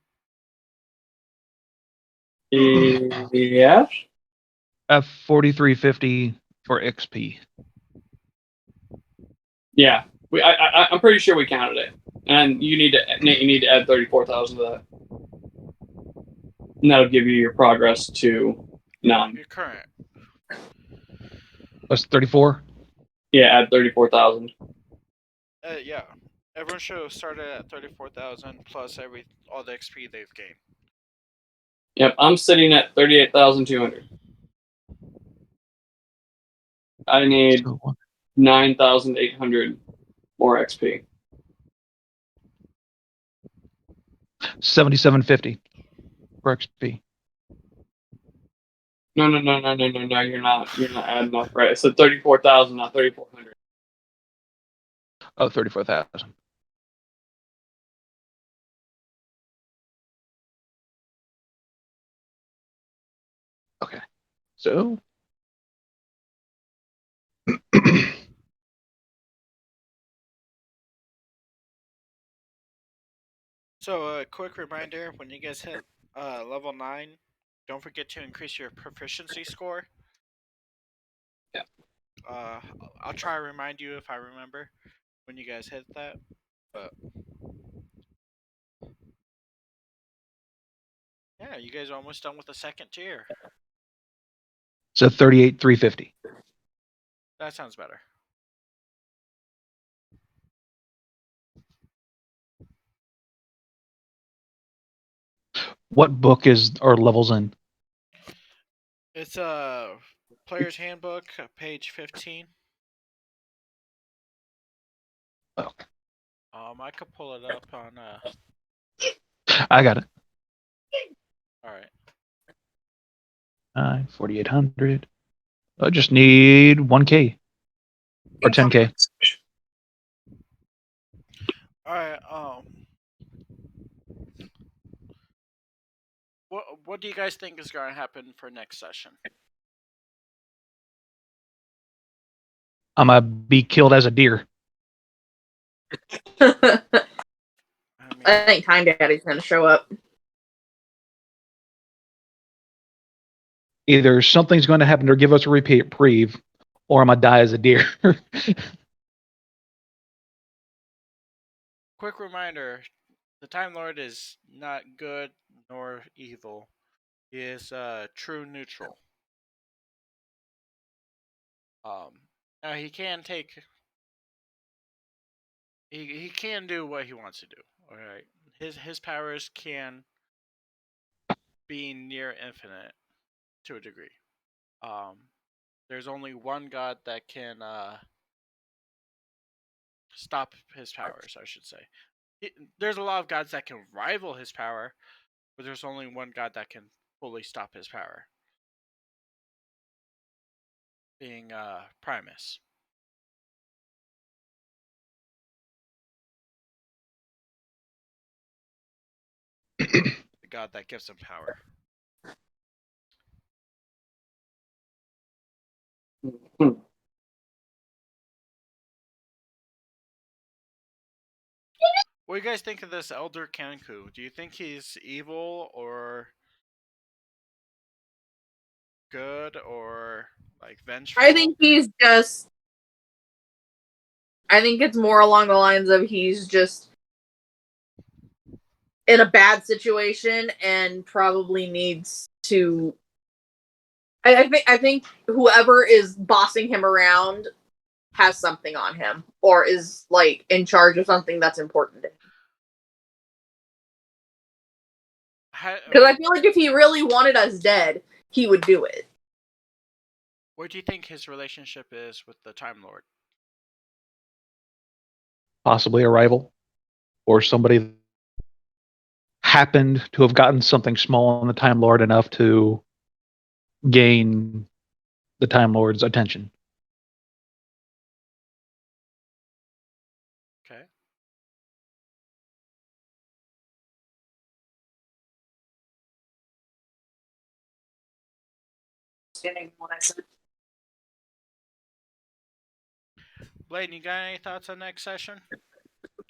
Yeah. 4350 for XP. Yeah. I'm pretty sure we counted it. And Nate, you need to add 34,000 to that. And that'll give you your progress to 9. Your current. That's 34. Yeah, add 34,000. Yeah. Everyone should have started at 34,000 plus all the XP they've gained. Yep, I'm sitting at 38,200. I need 9,800 more XP. 7750 for XP. No, you're not adding up right. It said 34,000, not 3,400. Oh, 34,000. Okay. So So a quick reminder: when you guys hit level 9, don't forget to increase your proficiency score. Yeah. I'll try to remind you if I remember when you guys hit that. But yeah, you guys are almost done with the second tier. So 38,350. That sounds better. What book is or levels in? It's a player's handbook, page 15. Okay. I could pull it up on. I got it. All right. 4,800. I just need 1K or 10K. All right. What do you guys think is going to happen for next session? I'm gonna be killed as a deer. I think Time Daddy's gonna show up. Either something's going to happen to give us a reprieve, or I'm gonna die as a deer. Quick reminder: the Time Lord is not good nor evil. He is true neutral. Now he can take. He can do what he wants to do. All right. His powers can be near infinite to a degree. There's only one god that can stop his powers, I should say. There's a lot of gods that can rival his power, but there's only one god that can fully stop his power. Being Primus. The god that gives him power. What do you guys think of this Elder Kanku? Do you think he's evil or good or like vengeful? I think he's just. I think it's more along the lines of he's just in a bad situation and probably needs to. I think whoever is bossing him around has something on him or is like in charge of something that's important to him. Because I feel like if he really wanted us dead, he would do it. What do you think his relationship is with the Time Lord? possibly a rival, or somebody that happened to have gotten something small on the Time Lord enough to gain the Time Lord's attention. Okay. Understanding what I said. Blaine, you got any thoughts on next session?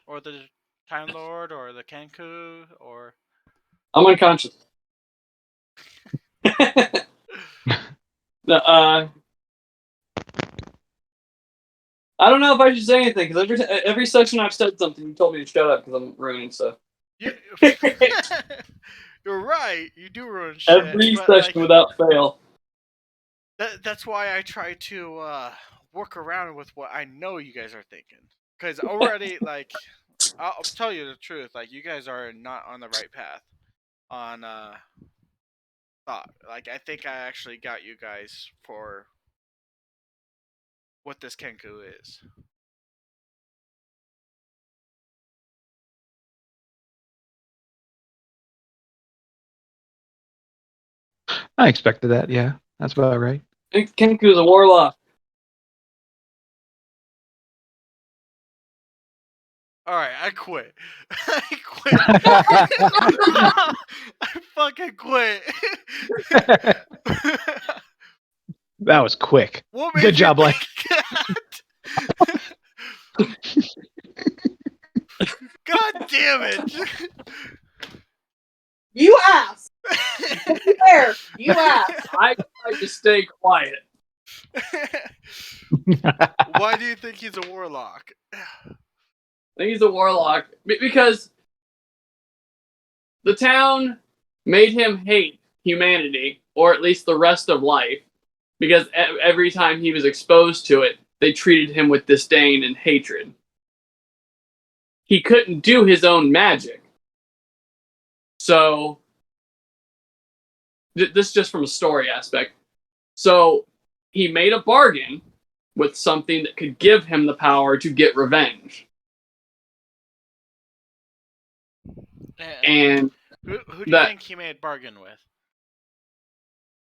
Or the Time Lord, or the Kenku, or... I'm unconscious. I don't know if I should say anything because every session I've said something, you told me to shut up because I'm ruining stuff. You're right. You do ruin shit. Every but, session without fail. That's why I try to work around with what I know you guys are thinking. Because already, I'll tell you the truth. You guys are not on the right path on thought. I think I actually got you guys for what this Kenku is. I expected that. Yeah, that's about right. I think Kenku's a warlock. Alright, I quit. I quit. I fucking quit. That was quick. What made Good job, you Blake. think that? God damn it! You asked. There, you asked. I tried to stay quiet. Why do you think he's a warlock? I think he's a warlock because the town made him hate humanity, or at least the rest of life, because every time he was exposed to it, they treated him with disdain and hatred. He couldn't do his own magic. So, this just from a story aspect. So, he made a bargain with something that could give him the power to get revenge. And who do you think he made a bargain with?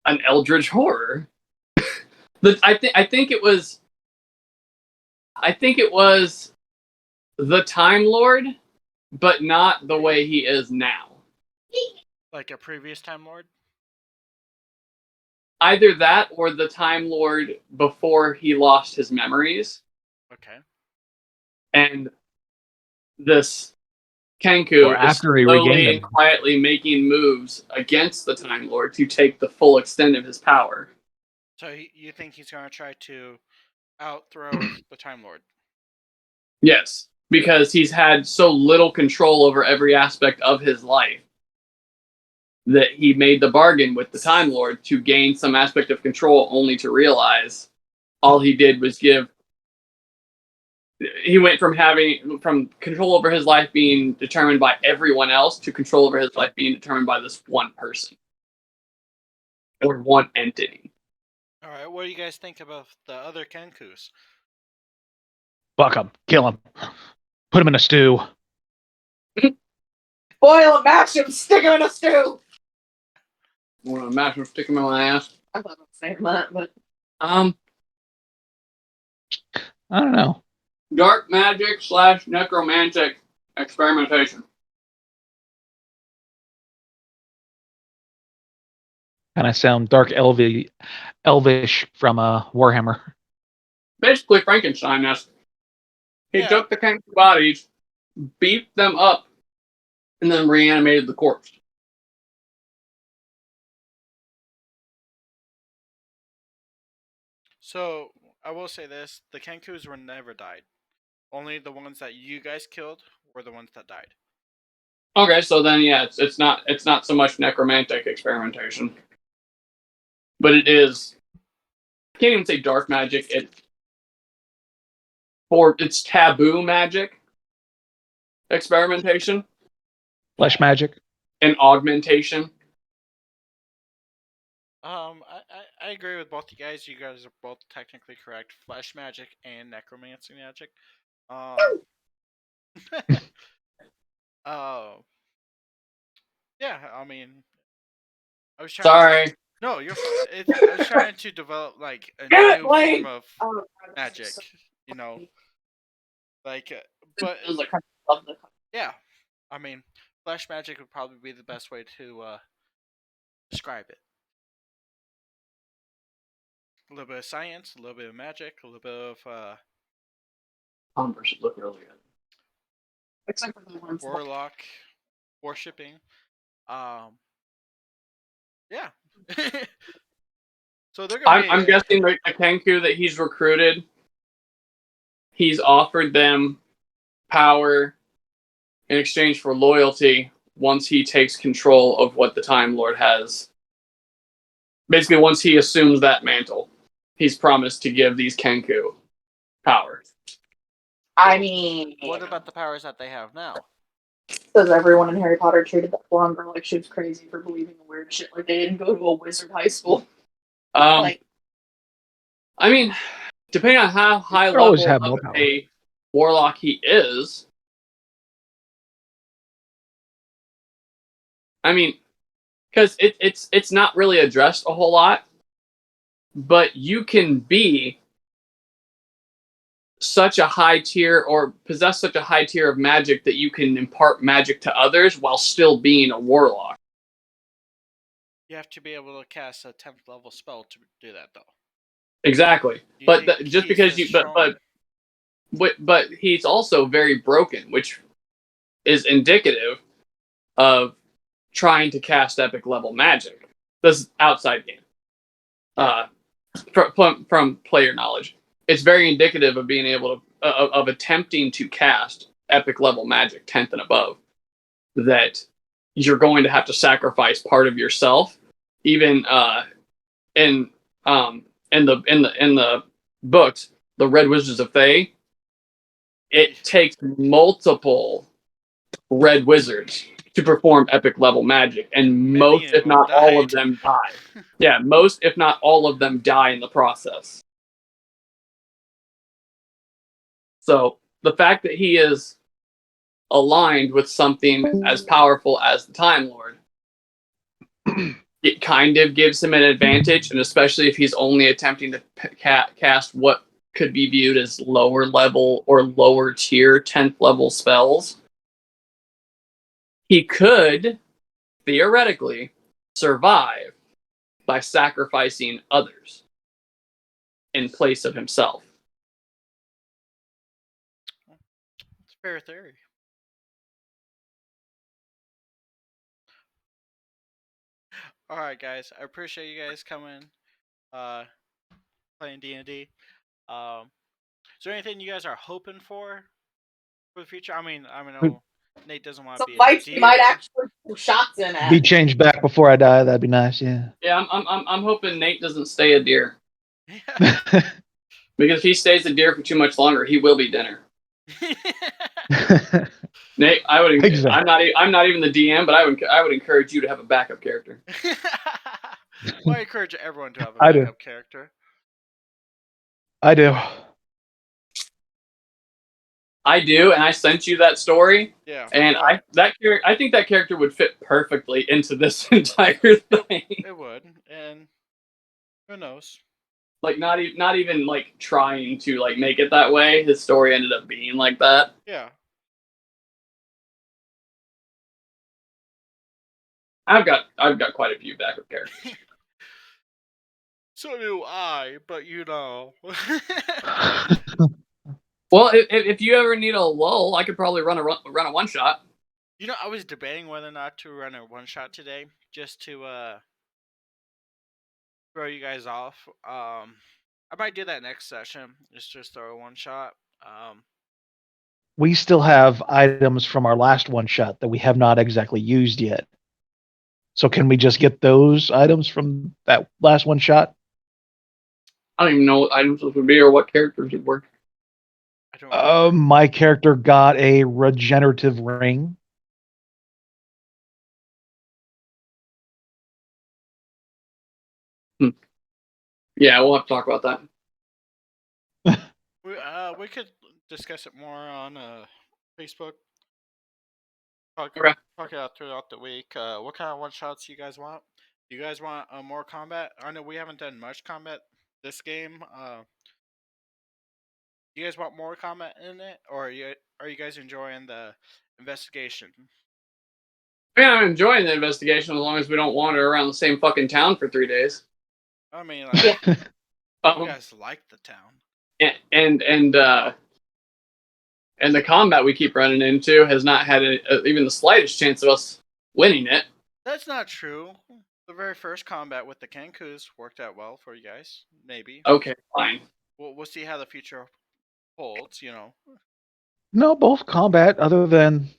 An eldritch horror. I think it was the Time Lord, but not the way he is now. Like a previous Time Lord? Either that or the Time Lord before he lost his memories. Okay. And this Kenku Or after he is regained slowly them. and quietly making moves against the Time Lord to take the full extent of his power. So you think he's going to try to outthrow the Time Lord? Yes, because he's had so little control over every aspect of his life that he made the bargain with the Time Lord to gain some aspect of control, only to realize all he did was he went from control over his life being determined by everyone else to control over his life being determined by this one person or one entity. All right, what do you guys think about the other Kenkus? Fuck him. Kill him. Put him in a stew. Boil him, mash him, stick him in a stew. I want to mash him, stick him in my ass. I thought I was saying that, but I don't know. Dark magic / necromantic experimentation. Kind of sound dark elvish from Warhammer. Basically Frankenstein-esque. He took the Kenku bodies, beat them up, and then reanimated the corpse. So I will say this: the Kenkus were never died. Only the ones that you guys killed were the ones that died. Okay, so then yeah, it's not so much necromantic experimentation, but it is. I can't even say dark magic. It's taboo magic experimentation Flesh magic. and augmentation. I agree with both you guys. You guys are both technically correct. Flesh magic and necromancy magic. Yeah, I mean, I was trying. Sorry. No, you're. I was trying to develop like a Get it, new form Blaine! of Oh, magic. You know, like, but It was like kind of love the yeah, I mean, flash magic would probably be the best way to describe it. A little bit of science, a little bit of magic, a little bit of Converse should look really good. except for the ones. warlock worshipping. Yeah. So they're gonna be. I'm guessing the Kenku that he's recruited, he's offered them power in exchange for loyalty once he takes control of what the Time Lord has. Basically, once he assumes that mantle, he's promised to give these Kenku power. I mean, What about the powers that they have now? Because everyone in Harry Potter treated that blonde girl like she was crazy for believing in weird shit. Like they didn't go to a wizard high school. Like, I mean, depending on how high could always level have of more power. a warlock he is, I mean, because it's not really addressed a whole lot, but you can be such a high tier or possess such a high tier of magic that you can impart magic to others while still being a warlock. You have to be able to cast a 10th level spell to do that, though. Exactly, You but think just he's because this you strong? but he's also very broken, which is indicative of trying to cast epic level magic. This is outside game. From player knowledge, it's very indicative of being able to of attempting to cast epic level magic 10th and above. That you're going to have to sacrifice part of yourself, even in the books, the Red Wizards of Thay. It takes multiple Red Wizards to perform epic level magic, and most, if not all of them, die. Yeah, most, if not all of them, die in the process. So the fact that he is aligned with something as powerful as the Time Lord, it kind of gives him an advantage, and especially if he's only attempting to cast what could be viewed as lower level or lower tier 10th level spells, he could theoretically survive by sacrificing others in place of himself. It's a fair theory. All right, guys. I appreciate you guys coming, playing D&D. Is there anything you guys are hoping for the future? I mean, Nate doesn't want to some be a fights you might deer. actually throw shots in at. Be changed back before I die. That'd be nice. Yeah. Yeah, I'm hoping Nate doesn't stay a deer. Because if he stays a deer for too much longer, he will be dinner. Nate, I would. Exactly. I'm not even the DM, but I would encourage you to have a backup character. Well, I encourage everyone to have a I do. backup character. I do. I do, and I sent you that story. Yeah. And I think that character would fit perfectly into this entire thing. It would, and who knows? Like not even like trying to like make it that way. His story ended up being like that. Yeah. I've got quite a few backup characters. So do I, but you know. Well, if you ever need a lull, I could probably run a one shot. You know, I was debating whether or not to run a one shot today, just to throw you guys off. I might do that next session. Just throw a one shot. We still have items from our last one shot that we have not exactly used yet. So can we just get those items from that last one shot? I don't even know what items those would be or what characters would work. I don't. My character got a regenerative ring. Yeah, we'll have to talk about that. We could discuss it more on Facebook. Talk Okay. it out throughout the week. What kind of one shots you guys want? Do you guys want more combat? I know we haven't done much combat this game. You guys want more combat in it, or are you guys enjoying the investigation? Yeah, I'm enjoying the investigation as long as we don't wander around the same fucking town for 3 days. I mean, like, you Um, guys like the town. and the combat we keep running into has not had even the slightest chance of us winning it. That's not true. The very first combat with the Kenkus worked out well for you guys. Maybe. Okay, fine. We'll see how the future holds. You know. No, both combat, other than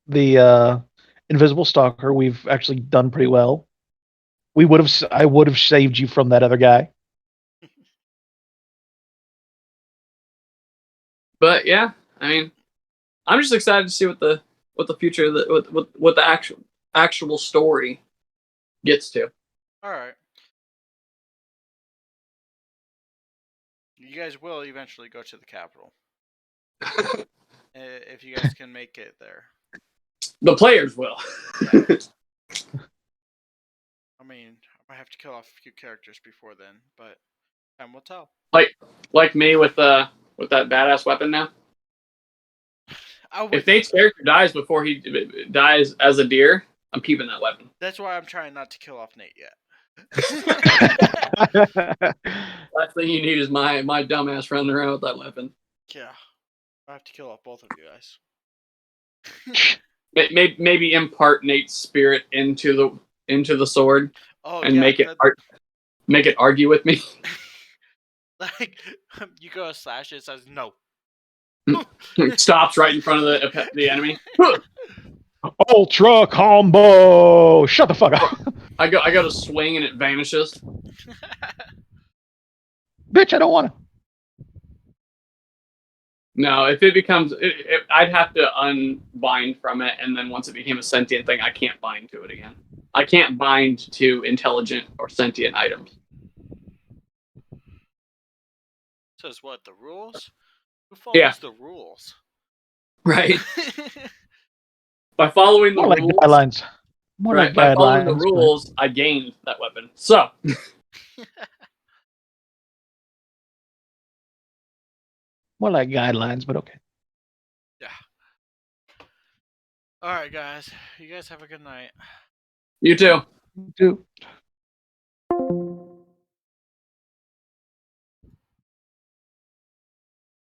the invisible stalker, we've actually done pretty well. I would have saved you from that other guy. But yeah, I mean, I'm just excited to see what the future what the actual story gets to. All right. You guys will eventually go to the capital. If you guys can make it there. The players will. Yeah. I mean, I might have to kill off a few characters before then, but time will tell. Like me with that badass weapon now. If Nate's character dies before he dies as a deer, I'm keeping that weapon. That's why I'm trying not to kill off Nate yet. Last thing you need is my dumbass running around with that weapon. Yeah, I have to kill off both of you guys. Maybe impart Nate's spirit into the sword and make it argue with me. Like you go to slash, it says no. It stops right in front of the enemy. Ultra combo! Shut the fuck up. I go to swing and it vanishes. Bitch, I don't want to. No, if it becomes, I'd have to unbind from it, and then once it became a sentient thing, I can't bind to it again. I can't bind to intelligent or sentient items. Says what? The rules? Who follows the rules? Right. By following the More rules, like guidelines. More right? like By following guidelines. the rules, I gained that weapon. So. More like guidelines, but okay. Yeah. All right, guys. You guys have a good night. You too. You too.